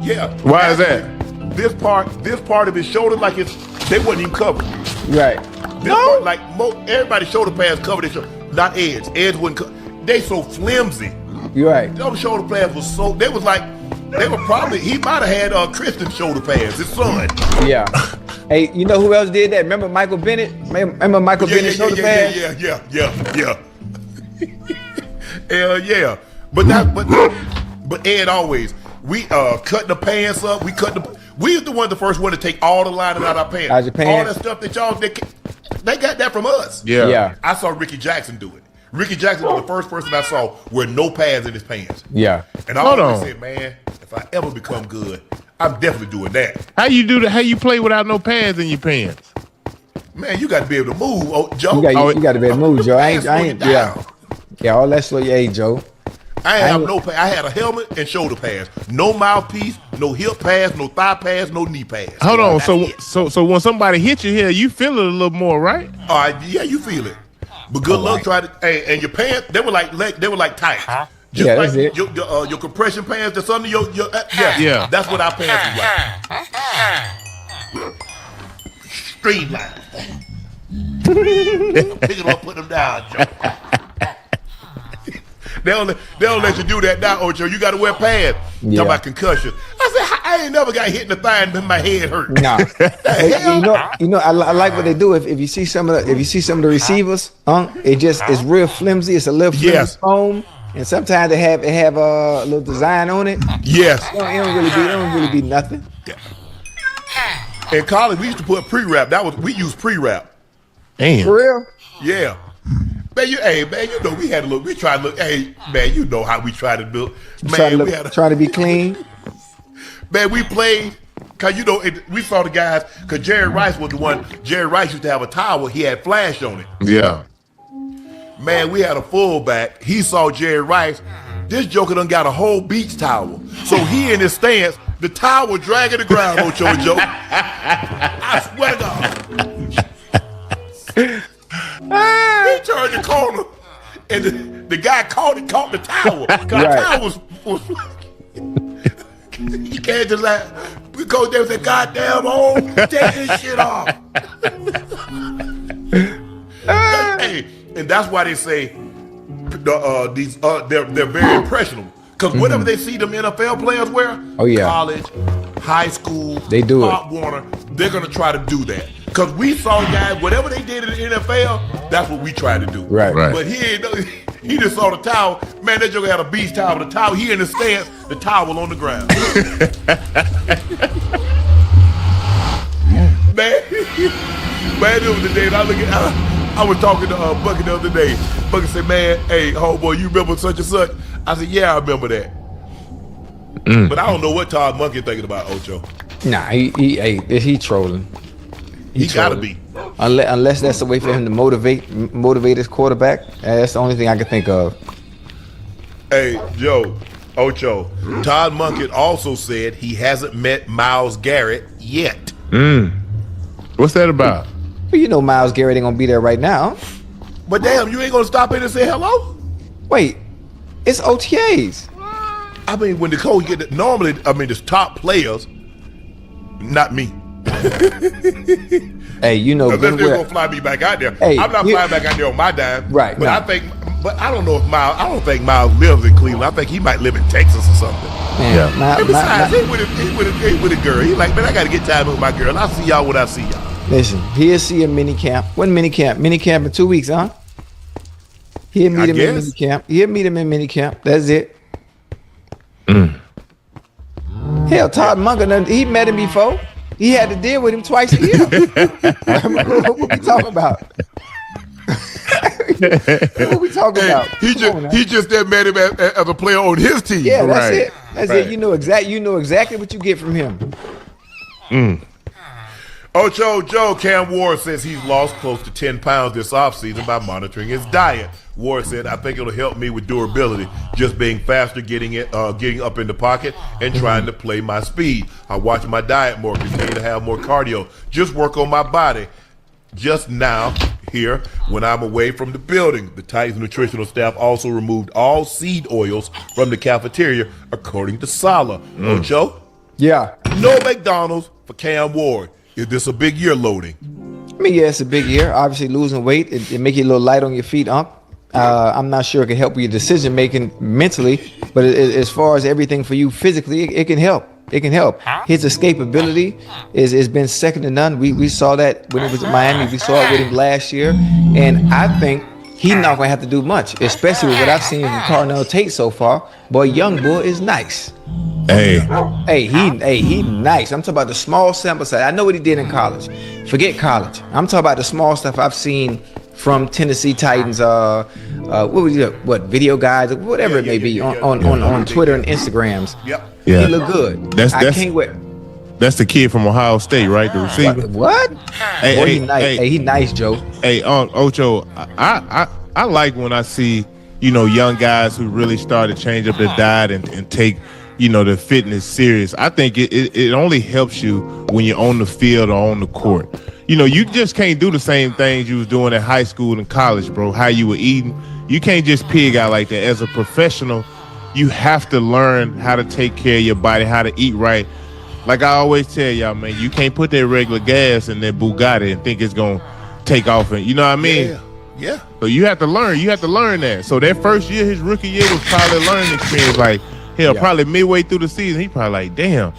Yeah. Why is that? This part of his shoulder, like they wasn't even covered. Right. Everybody's shoulder pads covered their shoulder. Not Ed's. Ed's wasn't covered. They so flimsy. You're right. Those shoulder pads was so, he might have had Kristen's shoulder pads, his son. Yeah. Hey, you know who else did that? Remember Michael Bennett? Remember Michael Bennett's shoulder pads? Yeah. Hell yeah. But Ed always, we cut the pants up. We was the first one to take all the lining out of our pants. Out your pants. All that stuff that y'all, they got that from us. Yeah. I saw Ricky Jackson do it. Ricky Jackson was the first person I saw wear no pads in his pants. Yeah. And I always said, man, if I ever become good, I'm definitely doing that. How you do that? How you play without no pads in your pants? Man, you got to be able to move, Joe. You got to be able to move, Joe. I ain't yeah, all that slow you, hey, Joe. I ain't have no pads. I had a helmet and shoulder pads. No mouthpiece, no hip pads, no thigh pads, no knee pads. Hold on. So when somebody hits you here, you feel it a little more, right? All right, yeah, you feel it. But good luck trying to. Hey, and your pants, they were like tights. Just yeah, like that's it. Your compression pants that's under your yeah. That's what our pants is like. Streamline. Pick it up, put them down, Joe. They don't let you do that now, Ocho. You got to wear pads. Yeah. Talk about concussion. I said I ain't never got hit in the thigh and my head hurt. Nah, you know, I like what they do. If you see some of the receivers, it's real flimsy. It's a little flimsy foam, and sometimes they have a little design on it. Yes, it don't really be nothing. In college, we used to put pre-wrap. We used pre-wrap. Damn. For real? Yeah. Man, you know we tried to look, hey, man, you know how we try to do. Man, trying to be clean. Man, we played, cause you know, we saw the guys, cause Jerry Rice was the one, Jerry Rice used to have a towel, he had flash on it. Yeah. Man, we had a fullback, he saw Jerry Rice, this joker done got a whole beach towel. So he in his stance, the towel was dragging the ground, Ocho and Joe. I swear to God. He turned the corner, and the guy caught the towel. Cause the towel was you can't just like because there was a goddamn hole. Take this shit off. Hey, and that's why they say they're very impressionable. Because whatever they see them NFL players wear, college, high school, they do Pop Warner, they're gonna try to do that. Because we saw guys, whatever they did in the NFL, that's what we tried to do. Right. But he just saw the towel. Man, that joker had a beach towel. The towel, he in the stance, the towel on the ground. Man, it was the day that I was talking to Bucky the other day. Bucky said, man, hey, homeboy, you remember such and such? I said, yeah, I remember that. But I don't know what Todd Monkey thinking about, Ocho. Nah, he trolling. He gotta be. Unless that's a way for him to motivate his quarterback. That's the only thing I can think of. Hey, Ocho, Todd Monkey also said he hasn't met Myles Garrett yet. What's that about? Well, you know Myles Garrett ain't gonna be there right now. But damn, you ain't gonna stop in and say hello? Wait, it's OTAs. I mean, when the coach get it, normally, the top players, not me. Hey, you know, unless they're gonna fly me back out there. Hey, I'm not flying back out there on my dime. Right. But I don't know if Myles. I don't think Myles lives in Cleveland. I think he might live in Texas or something. Yeah. And besides, he with a girl. He like, man, I gotta get time with my girl. I'll see y'all when I see y'all. Listen, he'll see a mini camp. What mini camp? Mini camp in 2 weeks, huh? He'll meet him in mini camp. He'll meet him in mini camp. That's it. Hell, Todd Munker, he met him before. He had to deal with him twice a year. What we talking about? What we talking about? He just that met him as a player on his team. Yeah, that's it. That's it. You know exactly what you get from him. Joe Cam Ward says he's lost close to 10 pounds this offseason by monitoring his diet. Ward said, I think it'll help me with durability, just being faster, getting up in the pocket and trying to play my speed. I watch my diet more, continue to have more cardio, just work on my body. Just now, here, when I'm away from the building, the Titans nutritional staff also removed all seed oils from the cafeteria, according to Sala. Ocho? Yeah. No McDonald's for Cam Ward. Is this a big year loading? I mean, yeah, it's a big year. Obviously, losing weight, it make you a little light on your feet, I'm not sure it can help with your decision making mentally, but as far as everything for you physically, it can help. It can help. His escapability is been second to none. We saw that when he was at Miami. We saw it with him last year, and I think he's not gonna have to do much, especially with what I've seen from Carnell Tate so far. Boy, young boy is nice. He nice. I'm talking about the small sample size. I know what he did in college. Forget college. I'm talking about the small stuff I've seen from Tennessee Titans. Video guides, whatever it may be on Twitter and Instagrams. Yep. He look good. That's I can't wait. That's the kid from Ohio State, right? The receiver. What? Hey, Boy, hey, he nice. hey. Hey, he nice, Joe. Hey, Ocho, I like when I see, young guys who really start to change up their diet and take, the fitness serious. I think it only helps you when you're on the field or on the court. You just can't do the same things you was doing at high school and college, bro, how you were eating. You can't just pig out like that. As a professional, you have to learn how to take care of your body, how to eat right. Like I always tell y'all, man, you can't put that regular gas in that Bugatti and think it's going to take off. And you know what I mean? Yeah. So you have to learn. You have to learn that. So that first year, his rookie year was probably a learning experience. Like, hell, probably midway through the season, he probably like, damn,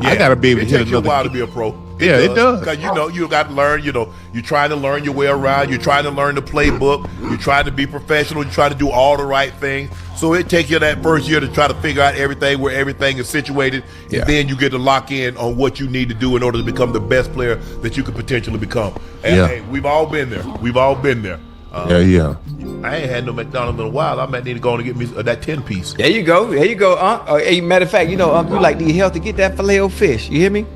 I got to be able to hit another. It takes you a while to be a pro. It does. Because, you got to learn, you're trying to learn your way around. You're trying to learn the playbook. You're trying to be professional. You're trying to do all the right things. So it takes you that first year to try to figure out everything, where everything is situated. And then you get to lock in on what you need to do in order to become the best player that you could potentially become. And hey, we've all been there. We've all been there. I ain't had no McDonald's in a while. I might need to go and get me that 10-piece. There you go, Hey, matter of fact, you like to eat healthy. Get that Filet-O-Fish. You hear me?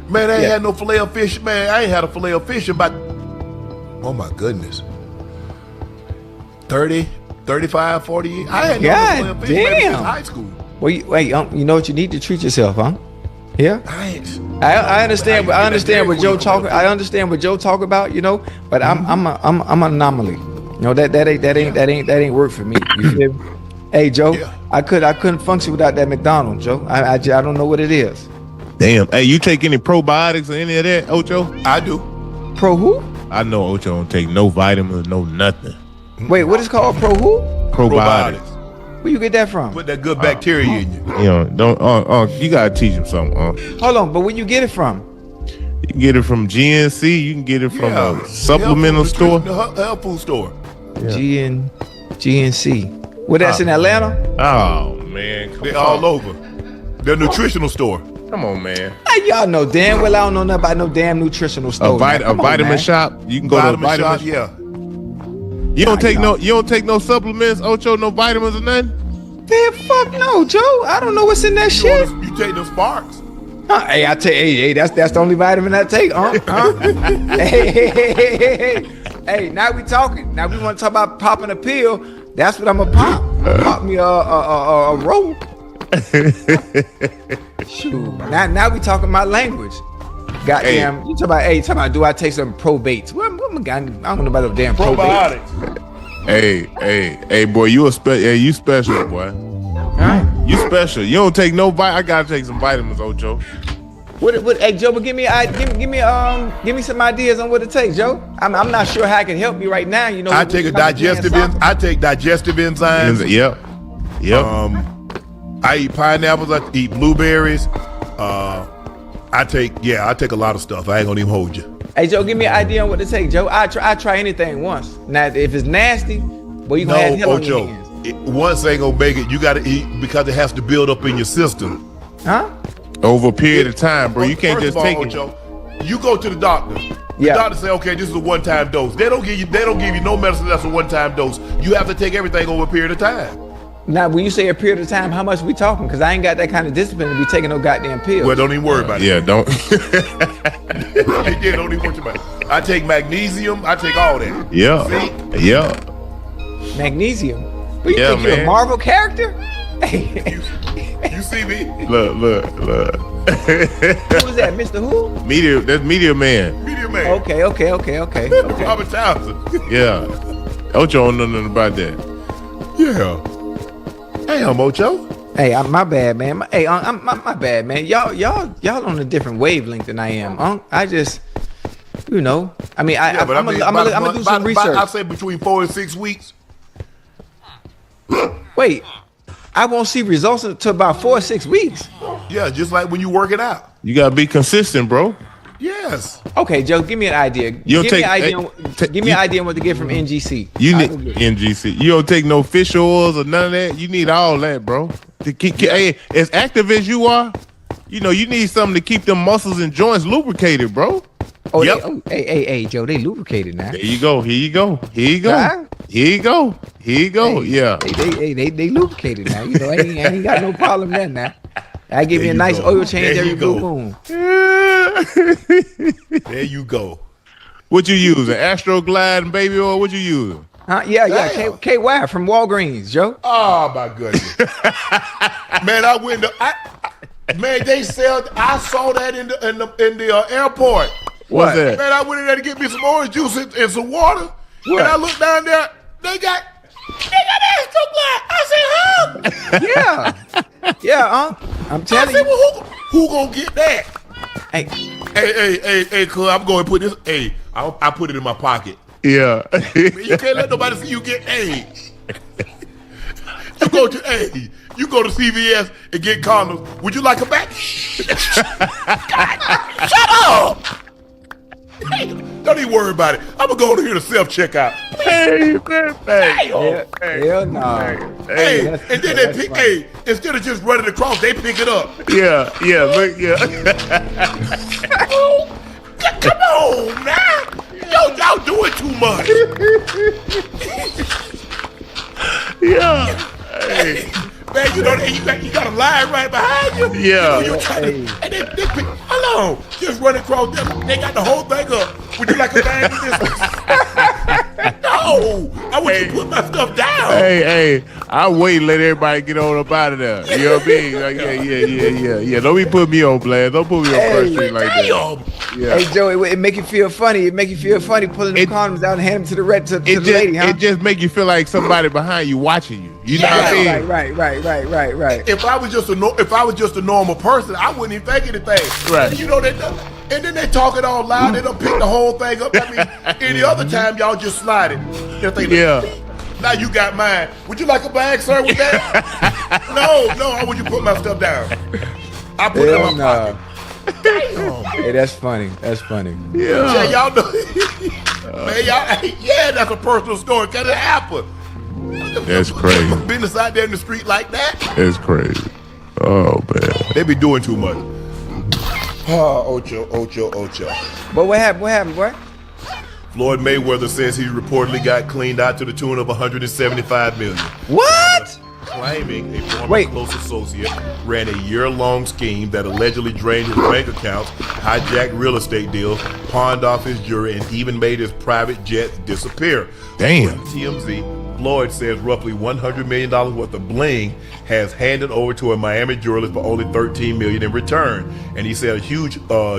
Man, I ain't had no Filet-O-Fish. Man, I ain't had a Filet-O-Fish in about, oh my goodness, 30, 35, 40 years. I ain't had no Filet-O-Fish since high school. Well, you know what? You need to treat yourself, huh? Yeah. I understand. I understand what Joe talking. I understand what Joe talk about. But I'm an anomaly. That ain't work for me. You feel me? Hey, Joe, I couldn't function without that McDonald's, Joe. I don't know what it is. Damn. Hey, you take any probiotics or any of that, Ocho? I do. Pro who? I know Ocho don't take no vitamins, no nothing. Wait, what is called pro who? Probiotics. Where you get that from? Put that good bacteria in you. You gotta teach him something. Hold on, but where you get it from? You can get it from GNC. You can get it from a supplemental store. Health food store. GNC. Well, that's in Atlanta? Oh, man. They're all over. They're a nutritional store. Come on, man. Hey, y'all know damn well I don't know nothing about no damn nutritional store. A vitamin shop. You can go to a vitamin shop. Yeah. You don't take no supplements, Ocho, no vitamins or nothing? Man, fuck no, Joe. I don't know what's in that shit. You take those Sparks. Hey, I tell you, hey, that's the only vitamin I take, Hey, now we talking. Now we want to talk about popping a pill. That's what I'm gonna pop. Pop me a roll. Shoot. Now we talking my language. Goddamn, you talking about do I take some probates? What I don't know about no damn probiotics. Hey, boy, you special, boy. Huh? You special. You don't take no I gotta take some vitamins, Ocho. Hey, Joe, but give me some ideas on what it takes, Joe. I'm not sure how it can help me right now. I take digestive enzymes. Yep. I eat pineapples. I eat blueberries. I take a lot of stuff. I ain't gonna even hold you. Hey, Joe, give me an idea on what it takes, Joe. I try anything once. Now, if it's nasty, well, you gonna have hell on your hands. Once ain't gonna make it. You gotta eat because it has to build up in your system. Huh? Over a period of time, bro. You can't just take it. You go to the doctor. The doctor say, okay, this is a one-time dose. They don't give you no medicine that's a one-time dose. You have to take everything over a period of time. Now, when you say a period of time, how much we talking? Because I ain't got that kind of discipline to be taking no goddamn pills. Well, don't even worry about it. Yeah, don't. Don't even worry about it. I take magnesium. I take all that. Yeah. See? Yeah. Magnesium? What, you think you're a Marvel character? You see me? Look. Who was that, Mr. Who? That's Meteor Man. Meteor Man. Okay. Robert Townsend. Yeah. Ocho don't know nothing about that. Yeah. Hey, I'm Ocho. Hey, my bad, man. I'm my bad, man. Y'all on a different wavelength than I am. I just, I mean, I'm gonna do some research. I'll say between 4 and 6 weeks. Wait, I won't see results until about 4 or 6 weeks. Yeah, just like when you work it out. You gotta be consistent, bro. Yes. Okay, Joe, give me an idea. Give me an idea on what to get from NGC. You need NGC. You don't take no fish oils or none of that. You need all that, bro. Hey, as active as you are, you need something to keep them muscles and joints lubricated, bro. Oh, yep. Hey, Joe, they lubricated now. There you go. Here you go. Huh? Here you go. Hey, Yeah. They lubricated now. I ain't got no problem there now. I give you a nice oil change every blue moon. There you go. What you using? Astro Glide and baby oil? What you using? Yeah. KY from Walgreens, Joe. Oh my goodness. Man, I went to man, they sell. I saw that in the airport. What's that? Man, I went in there to get me some orange juice and some water. What? And I looked down there. They got Astro Glide. I said, huh? Yeah, I'm I telling said, you. well, who gonna get that? Hey, Hey, cuz I'm going to put this. Hey, I put it in my pocket. Yeah. You can't let nobody see you get. Hey, you go to CVS and get condoms. Would you like a back? Shut up! Hey, don't even worry about it. I'm gonna go over here to self-checkout. Hey, man. hell no. Hey, and then they pick. Hey, instead of just running across, they pick it up. Yeah. Look, yeah. Come on, man. Y'all doing too much. Yeah. Hey. Man, you got a line right behind you. Yeah. And they pick. Hold on. Just run across them. They got the whole thing up. Would you like a bag of this? No. I want you to put my stuff down. Hey, I wait and let everybody get on up out of there. You know what I mean? Like, yeah. Don't be put me on blast. Don't put me on first street like that. Yeah. Hey Joe, it make you feel funny. It make you feel funny pulling the condoms out and hand them to the lady, huh? It just make you feel like somebody behind you watching you. You know what I mean? Right. If I was just a normal person, I wouldn't even think anything. Right. You know and then they talk it all loud. They don't pick the whole thing up. I mean, any other time y'all just slide it. Yeah. Now you got mine. Would you like a bag, sir, with that? No. I want you to put my stuff down. I put it in my pocket. Damn. Hey, that's funny. Yeah, y'all know. Man, that's a personal story. Cause it happened. That's crazy. Business out there in the street like that. That's crazy. Oh man. They be doing too much. Oh, Ocho. But what happened, boy? Floyd Mayweather says he reportedly got cleaned out to the tune of $175 million. What? Claiming a former close associate ran a year-long scheme that allegedly drained his bank accounts, hijacked real estate deals, pawned off his jewelry, and even made his private jets disappear. Damn. TMZ, Floyd says roughly $100 million worth of bling has handed over to a Miami jeweler for only $13 million in return. And he said a huge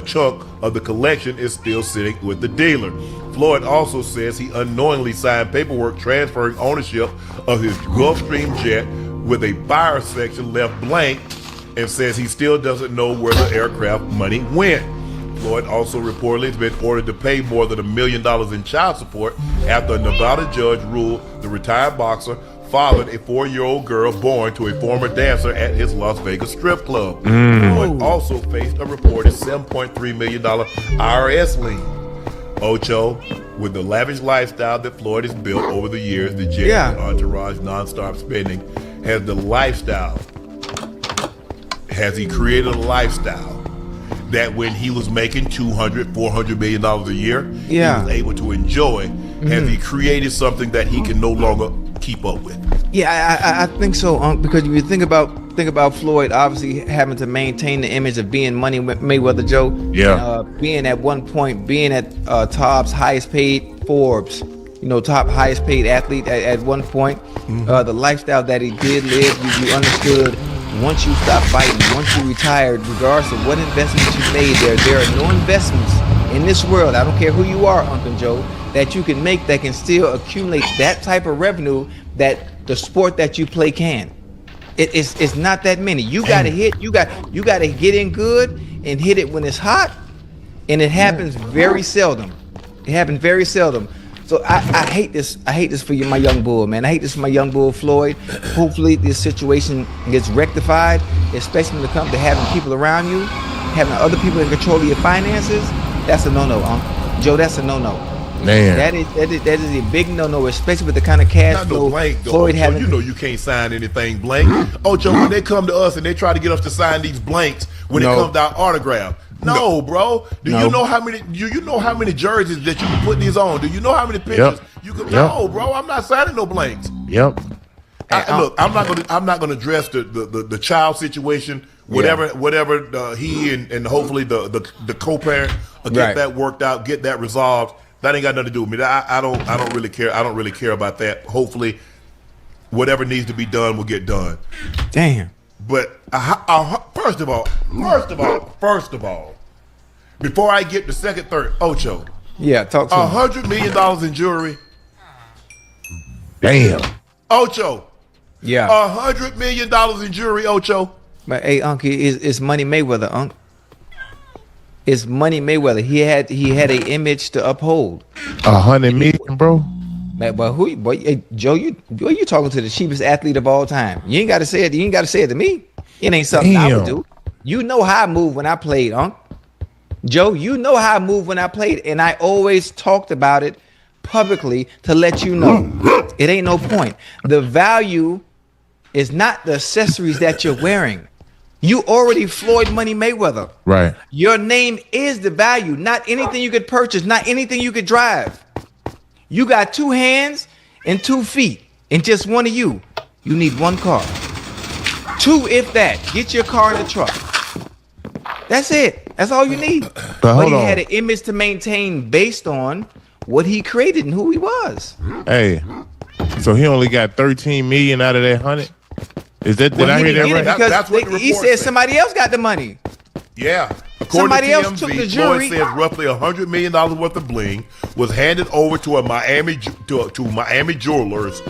chunk of the collection is still sitting with the dealer. Floyd also says he unknowingly signed paperwork transferring ownership of his Gulfstream jet with a buyer section left blank, and says he still doesn't know where the aircraft money went. Floyd also reportedly has been ordered to pay more than $1 million in child support after a Nevada judge ruled the retired boxer fathered a 4-year-old girl born to a former dancer at his Las Vegas strip club. Floyd also faced a reported $7.3 million IRS lien. Ocho, with the lavish lifestyle that Floyd has built over the years, the jet and entourage nonstop spending, has he created a lifestyle that when he was making $200-400 million a year, he was able to enjoy? Has he created something that he can no longer keep up with? Yeah, I think so, because if you think about Floyd obviously having to maintain the image of being Money Mayweather Joe. Yeah. Being at one point, being at top's highest paid Forbes, top highest paid athlete at one point. The lifestyle that he did live, you understood. Once you stop fighting, once you retired, regardless of what investments you made, there are no investments in this world, I don't care who you are, Uncle Joe, that you can make that can still accumulate that type of revenue that the sport that you play can. It's not that many. You gotta hit. You gotta get in good and hit it when it's hot, and it happens very seldom. So I hate this. I hate this for you, my young bull, man. I hate this for my young bull, Floyd. Hopefully this situation gets rectified, especially when it comes to having people around you, having other people in control of your finances. That's a no-no, Joe. That's a no-no. Man, that is a big no-no, especially with the kind of cash flow Floyd having. You know you can't sign anything blank. Joe, when they come to us and they try to get us to sign these blanks when it comes to our autograph. No, bro. Do you know how many jerseys that you can put these on? Do you know how many pictures you can? No, bro. I'm not signing no blanks. Yep. Look, I'm not gonna address the child situation. Whatever he and hopefully the co-parent will get that worked out, get that resolved. That ain't got nothing to do with me. I don't really care. I don't really care about that. Hopefully, whatever needs to be done will get done. Damn. But first of all, before I get to second, third, Ocho. Yeah, talk to him. $100 million in jewelry. Damn. Ocho. Yeah. $100 million in jewelry, Ocho. But hey, Unc, it's Money Mayweather, Unc. It's Money Mayweather. He had an image to uphold. 100 million, bro. Man, but hey, Joe, you talking to the cheapest athlete of all time. You ain't gotta say it. You ain't gotta say it to me. It ain't something I would do. You know how I move when I played, Unc. Joe, you know how I moved when I played, and I always talked about it publicly to let you know. It ain't no point. The value is not the accessories that you're wearing. You already Floyd Money Mayweather. Right. Your name is the value, not anything you could purchase, not anything you could drive. You got 2 hands and 2 feet, and just one of you. You need 1 car. 2, if that. Get your car in the truck. That's it. That's all you need. But he had an image to maintain based on what he created and who he was. Hey, so he only got 13 million out of that 100? Is that, did I hear that right? That's what the report he said somebody else got the money. Yeah. Somebody According to else TMZ, took the jury. Floyd says roughly $100 million worth of bling was handed over to a Miami jewelers,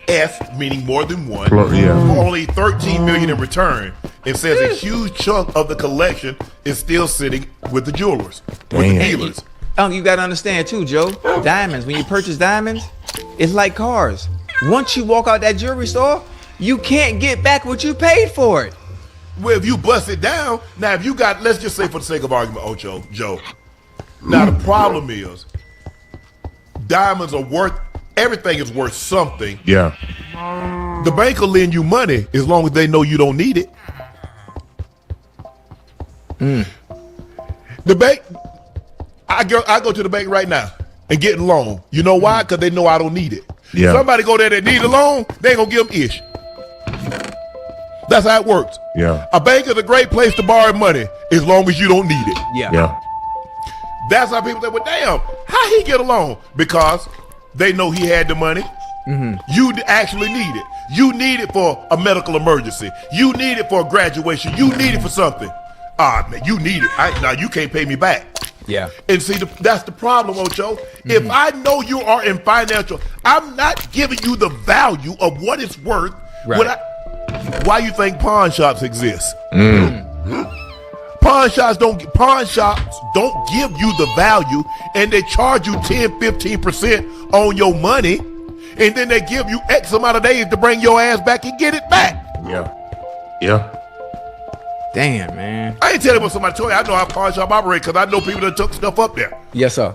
S meaning more than one, for only $13 million in return. It says a huge chunk of the collection is still sitting with the jewelers, with the dealers. You got to understand too, Joe. Diamonds. When you purchase diamonds, it's like cars. Once you walk out that jewelry store, you can't get back what you paid for it. Well, if you bust it down, now if you got, let's just say for the sake of argument, Ocho, Joe. Now the problem is, diamonds are worth, everything is worth something. Yeah. The bank will lend you money as long as they know you don't need it. The bank, I go to the bank right now and get a loan. You know why? Because they know I don't need it. Yeah. Somebody go there that need a loan, they ain't gonna give them ish. That's how it works. Yeah. A bank is a great place to borrow money as long as you don't need it. Yeah. That's how people say, well, damn, how he get a loan? Because they know he had the money. You actually need it. You need it for a medical emergency. You need it for a graduation. You need it for something. Man, you need it. Now you can't pay me back. Yeah. And see, that's the problem, Ocho. If I know you are in financial, I'm not giving you the value of what it's worth. Right. Why you think pawn shops exist? Pawn shops don't give you the value, and they charge you 10-15% on your money, and then they give you X amount of days to bring your ass back and get it back. Yeah. Damn, man. I ain't telling what somebody told you. I know how pawn shop operate because I know people that took stuff up there. Yes, sir.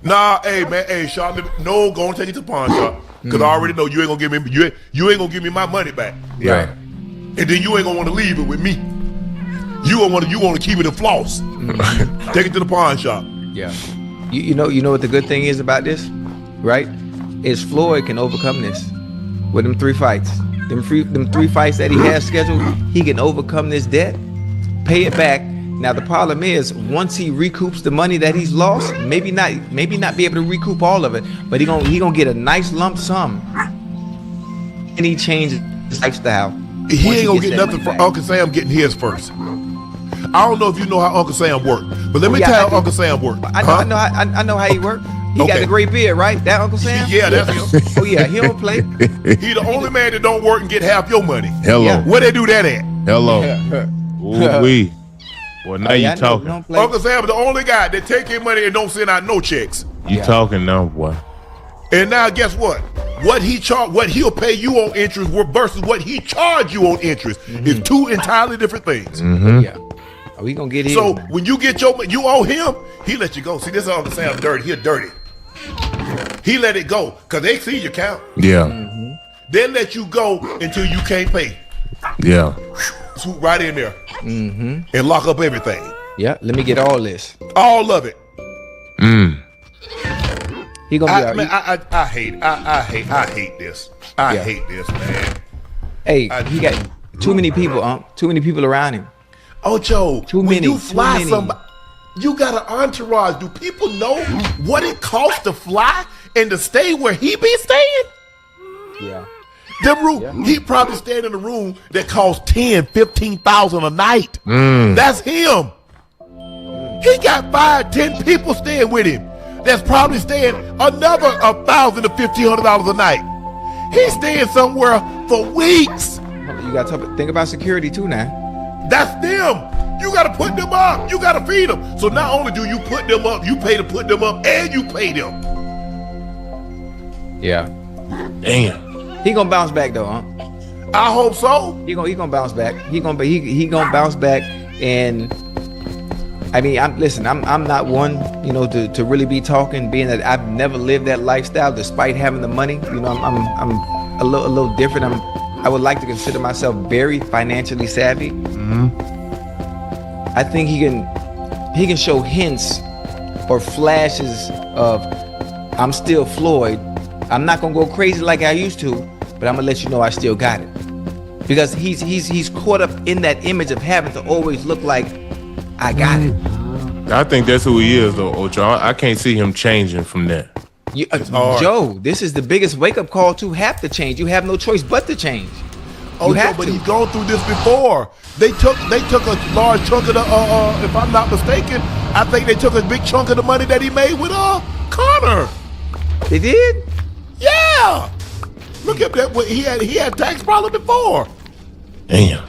Nah, hey man, hey Sean, no, go and take it to the pawn shop because I already know you ain't gonna give me you ain't gonna give me my money back. Right. And then you ain't gonna want to leave it with me. You want to keep it in floss. Take it to the pawn shop. Yeah. You know what the good thing is about this, right? Is Floyd can overcome this with them 3 fights. Them 3 fights that he has scheduled, he can overcome this debt, pay it back. Now the problem is, once he recoups the money that he's lost, maybe not be able to recoup all of it, but he gonna get a nice lump sum. And he changes his lifestyle. He ain't gonna get nothing from Uncle Sam getting his first. I don't know if you know how Uncle Sam worked, but let me tell you how Uncle Sam worked. I know how he worked. He got the gray beard, right? That Uncle Sam? Yeah, that's him. Oh yeah, he don't play. He the only man that don't work and get half your money. Hello. Yeah. Where they do that at? Hello. Ooh-wee. Well, now you talking. Uncle Sam is the only guy that take your money and don't send out no checks. You talking now, boy. And now guess what? What he'll pay you on interest versus what he charge you on interest is 2 entirely different things. Yeah. Oh, we gonna get him. So when you get you owe him, he let you go. See, this is Uncle Sam dirty. He dirty. He let it go because they see your account. Yeah. They let you go until you can't pay. Yeah. Swoop right in there and lock up everything. Yeah, let me get all this. All of it. He gonna be all Man, right. I hate this. I hate this, man. Hey, he got too many people, too many people around him. Oh, Joe, Too when many, you too fly many. somebody, you got an entourage. Do people know what it costs to fly and to stay where he be staying? Yeah. He probably staying in a room that costs 10, 15,000 a night. That's him. He got 5, 10 people staying with him. That's probably staying another $1,000 to $1,500 a night. He's staying somewhere for weeks. You got to think about security too now. That's them. You got to put them up. You got to feed them. So not only do you put them up, you pay to put them up, and you pay them. Yeah. Damn. He gonna bounce back though, I hope so. He gonna bounce back. He gonna bounce back. And I mean, I'm not one, to really be talking, being that I've never lived that lifestyle despite having the money. I'm a little different. I would like to consider myself very financially savvy. I think he can show hints or flashes of I'm still Floyd. I'm not gonna go crazy like I used to, but I'm gonna let you know I still got it. Because he's caught up in that image of having to always look like I got it. I think that's who he is, though, Ocho. I can't see him changing from that. Joe, this is the biggest wake-up call to have to change. You have no choice but to change. Oh, yeah, but he's gone through this before. They took a large chunk of the, if I'm not mistaken, I think they took a big chunk of the money that he made with Connor. They did? Yeah. Look at that. He had tax problem before. Damn.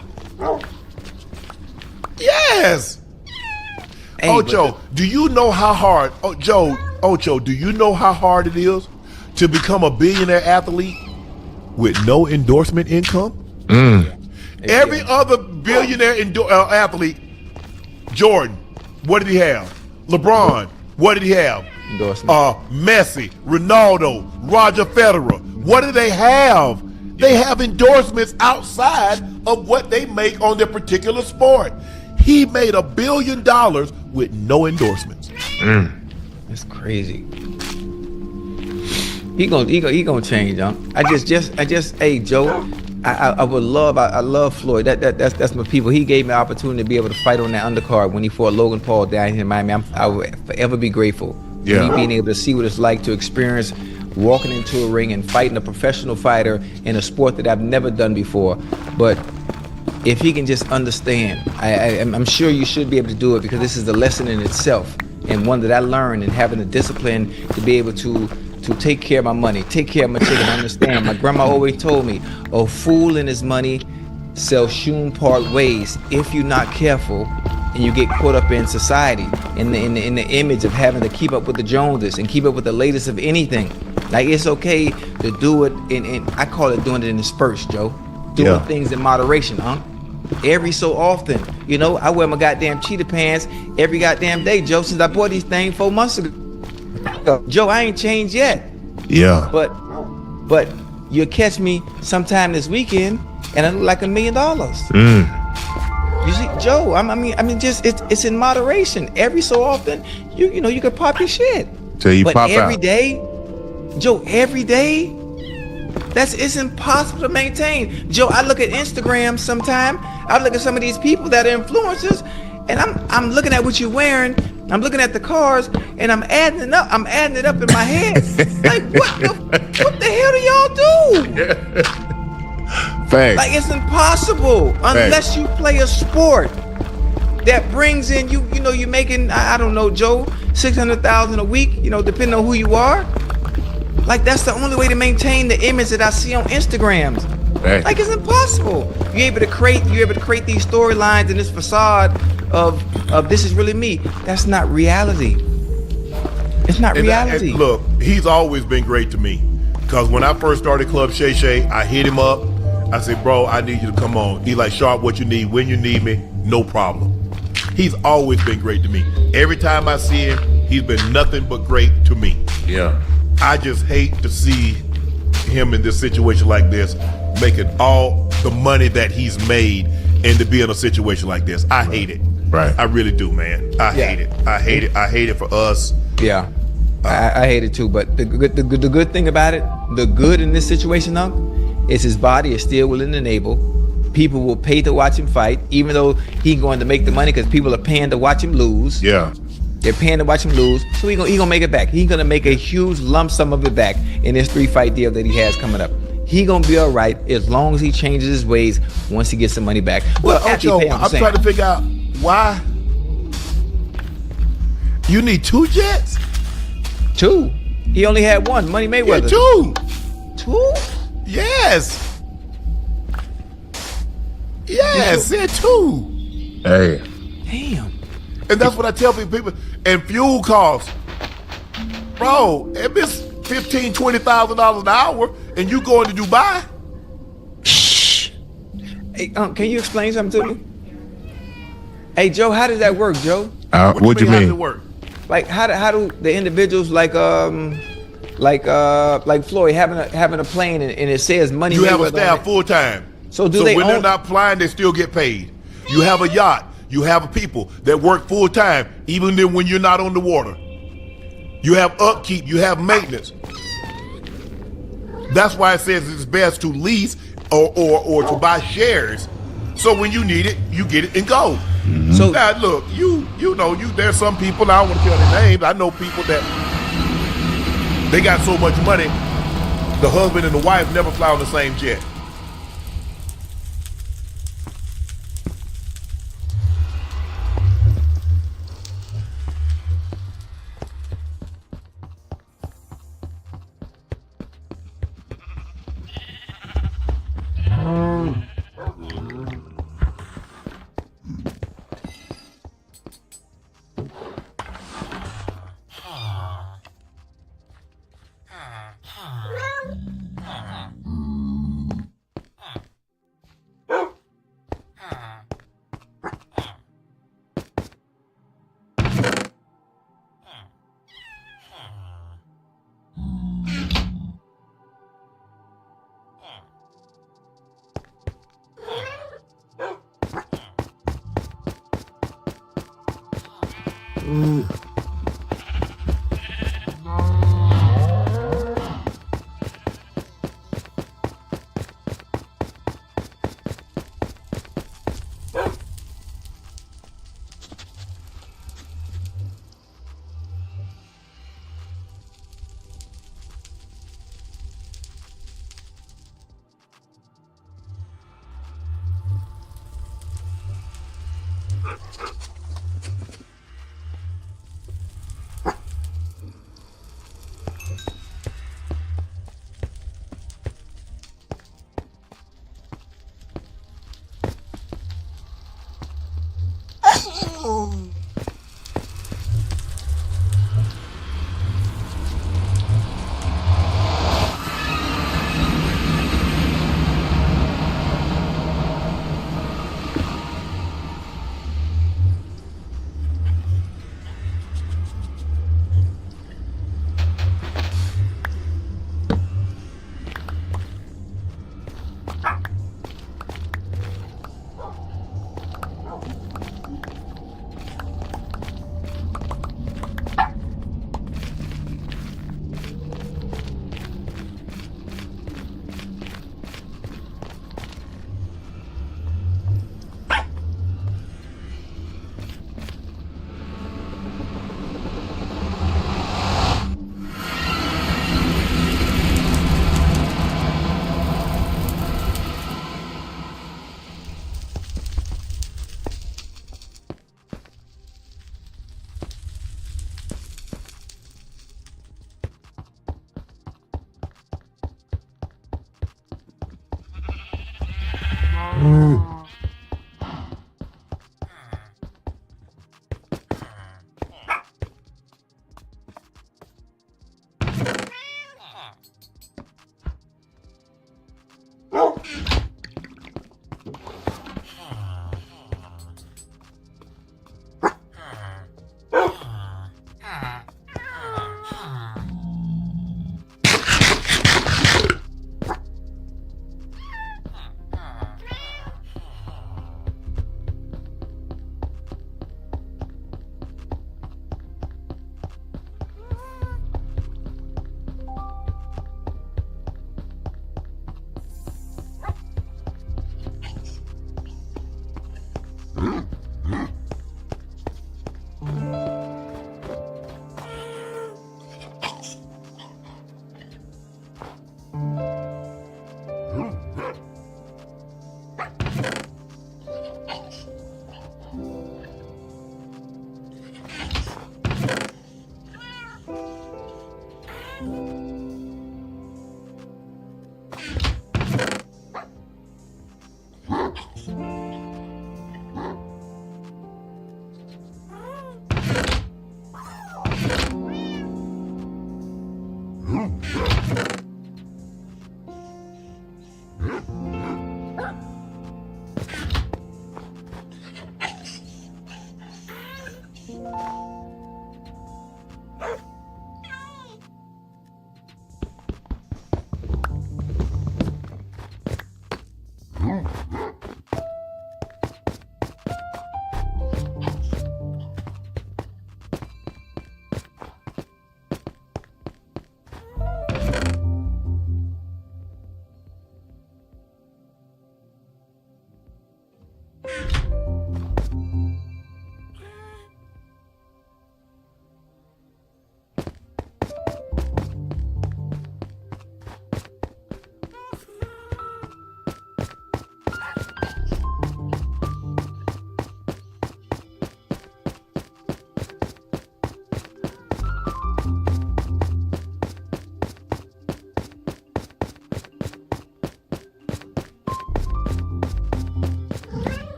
Yes. Hey, Ocho, do you know how hard? Ocho, do you know how hard it is to become a billionaire athlete with no endorsement income? Every other billionaire athlete, Jordan, what did he have? LeBron, what did he have? Endorsement. Messi, Ronaldo, Roger Federer. What do they have? They have endorsements outside of what they make on their particular sport. He made $1 billion with no endorsements. That's crazy. He gonna change, huh? Hey Joe, I love Floyd. That's my people. He gave me an opportunity to be able to fight on that undercard when he fought Logan Paul down here in Miami. I will forever be grateful. Yeah. Me being able to see what it's like to experience walking into a ring and fighting a professional fighter in a sport that I've never done before. But if he can just understand, I'm sure you should be able to do it, because this is a lesson in itself, and one that I learned in having the discipline to be able to take care of my money, take care of my chicken. Understand, my grandma always told me, a fool and his money shall soon part ways if you're not careful and you get caught up in society, in the image of having to keep up with the Joneses and keep up with the latest of anything. Like, it's okay to do it in I call it doing it in spurts, Joe. Doing things in moderation, every so often. I wear my goddamn cheetah pants every goddamn day, Joe, since I bought these things 4 months ago. Joe, I ain't changed yet. Yeah. But you'll catch me sometime this weekend and I look like $1 million. You see, Joe, I mean, just it's in moderation. Every so often, you could pop your shit. Till you but pop every out. day, Joe, every day, it's impossible to maintain. Joe, I look at Instagram sometime. I look at some of these people that are influencers, and I'm looking at what you're wearing. I'm looking at the cars, and I'm adding it up. I'm adding it up in my head. Like, what the hell do y'all do? Facts. Like, it's impossible unless you play a sport that brings in you're making, I don't know, Joe, $600,000 a week. Depending on who you are. Like, that's the only way to maintain the image that I see on Instagrams. Right. Like, it's impossible. You're able to create these storylines and this facade of this is really me. That's not reality. It's not reality. Look, he's always been great to me. Because when I first started Club Shay Shay, I hit him up. I said, bro, I need you to come on. He's like, Sharp, what you need, when you need me, no problem. He's always been great to me. Every time I see him, he's been nothing but great to me. Yeah. I just hate to see him in this situation like this, making all the money that he's made and to be in a situation like this. I hate it. Right. I really do, man. I hate it. I hate it. I hate it for us. Yeah. I hate it too. But the good thing about it, the good in this situation, Unc, is his body is still willing to enable. People will pay to watch him fight, even though he's going to make the money because people are paying to watch him lose. Yeah. They're paying to watch him lose, so he gonna make it back. He's gonna make a huge lump sum of it back in this 3-fight deal that he has coming up. He gonna be all right as long as he changes his ways once he gets some money back. Well, after he Ocho, pay him, I'm trying to figure out why you need 2 jets. 2. He only had 1. Money Mayweather. Yeah, 2. 2? Yes. Yes, said 2. Hey. Damn. And that's what I tell people. And fuel costs, bro. If it's $15,000, $20,000 an hour, and you going to Dubai, Hey, can you explain something to me? Hey, Joe, how does that work, Joe? What you How does it mean? work? Like, how do the individuals like Floyd having a plane and it says money? You have a Mayweather on staff it? full time. So when they they're own- not flying, they still get paid. You have a yacht. You have people that work full time, even then when you're not on the water. You have upkeep. You have maintenance. That's why it says it's best to lease or to buy shares. So when you need it, you get it and go. Mm-hmm. So Now look, you know there's some people, I don't want to tell their names. I know people that they got so much money, the husband and the wife never fly on the same jet.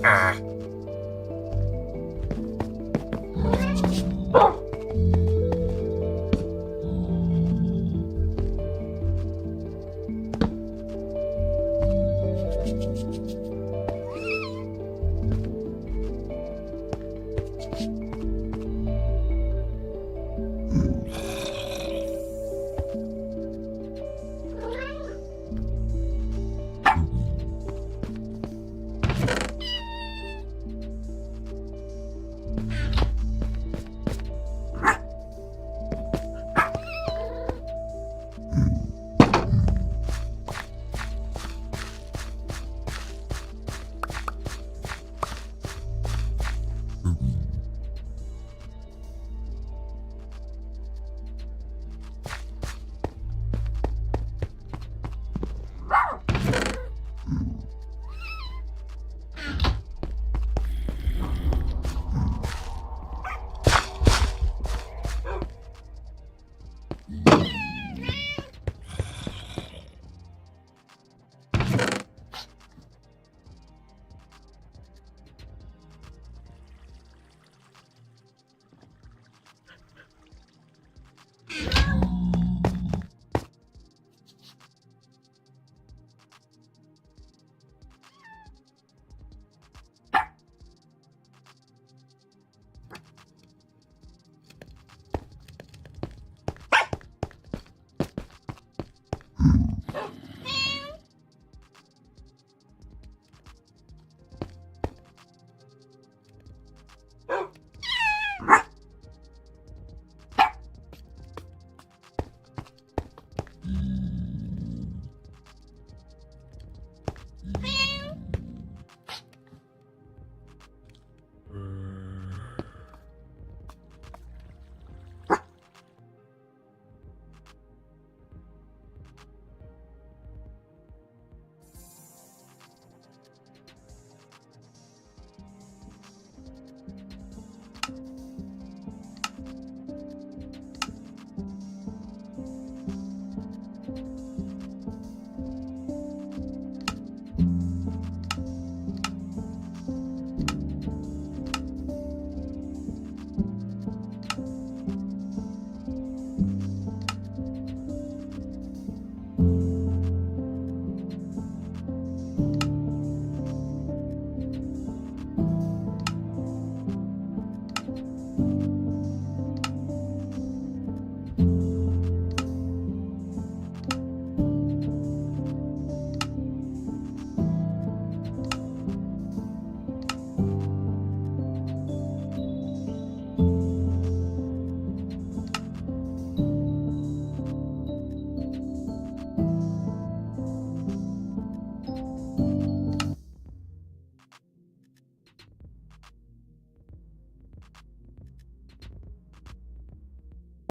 Huh?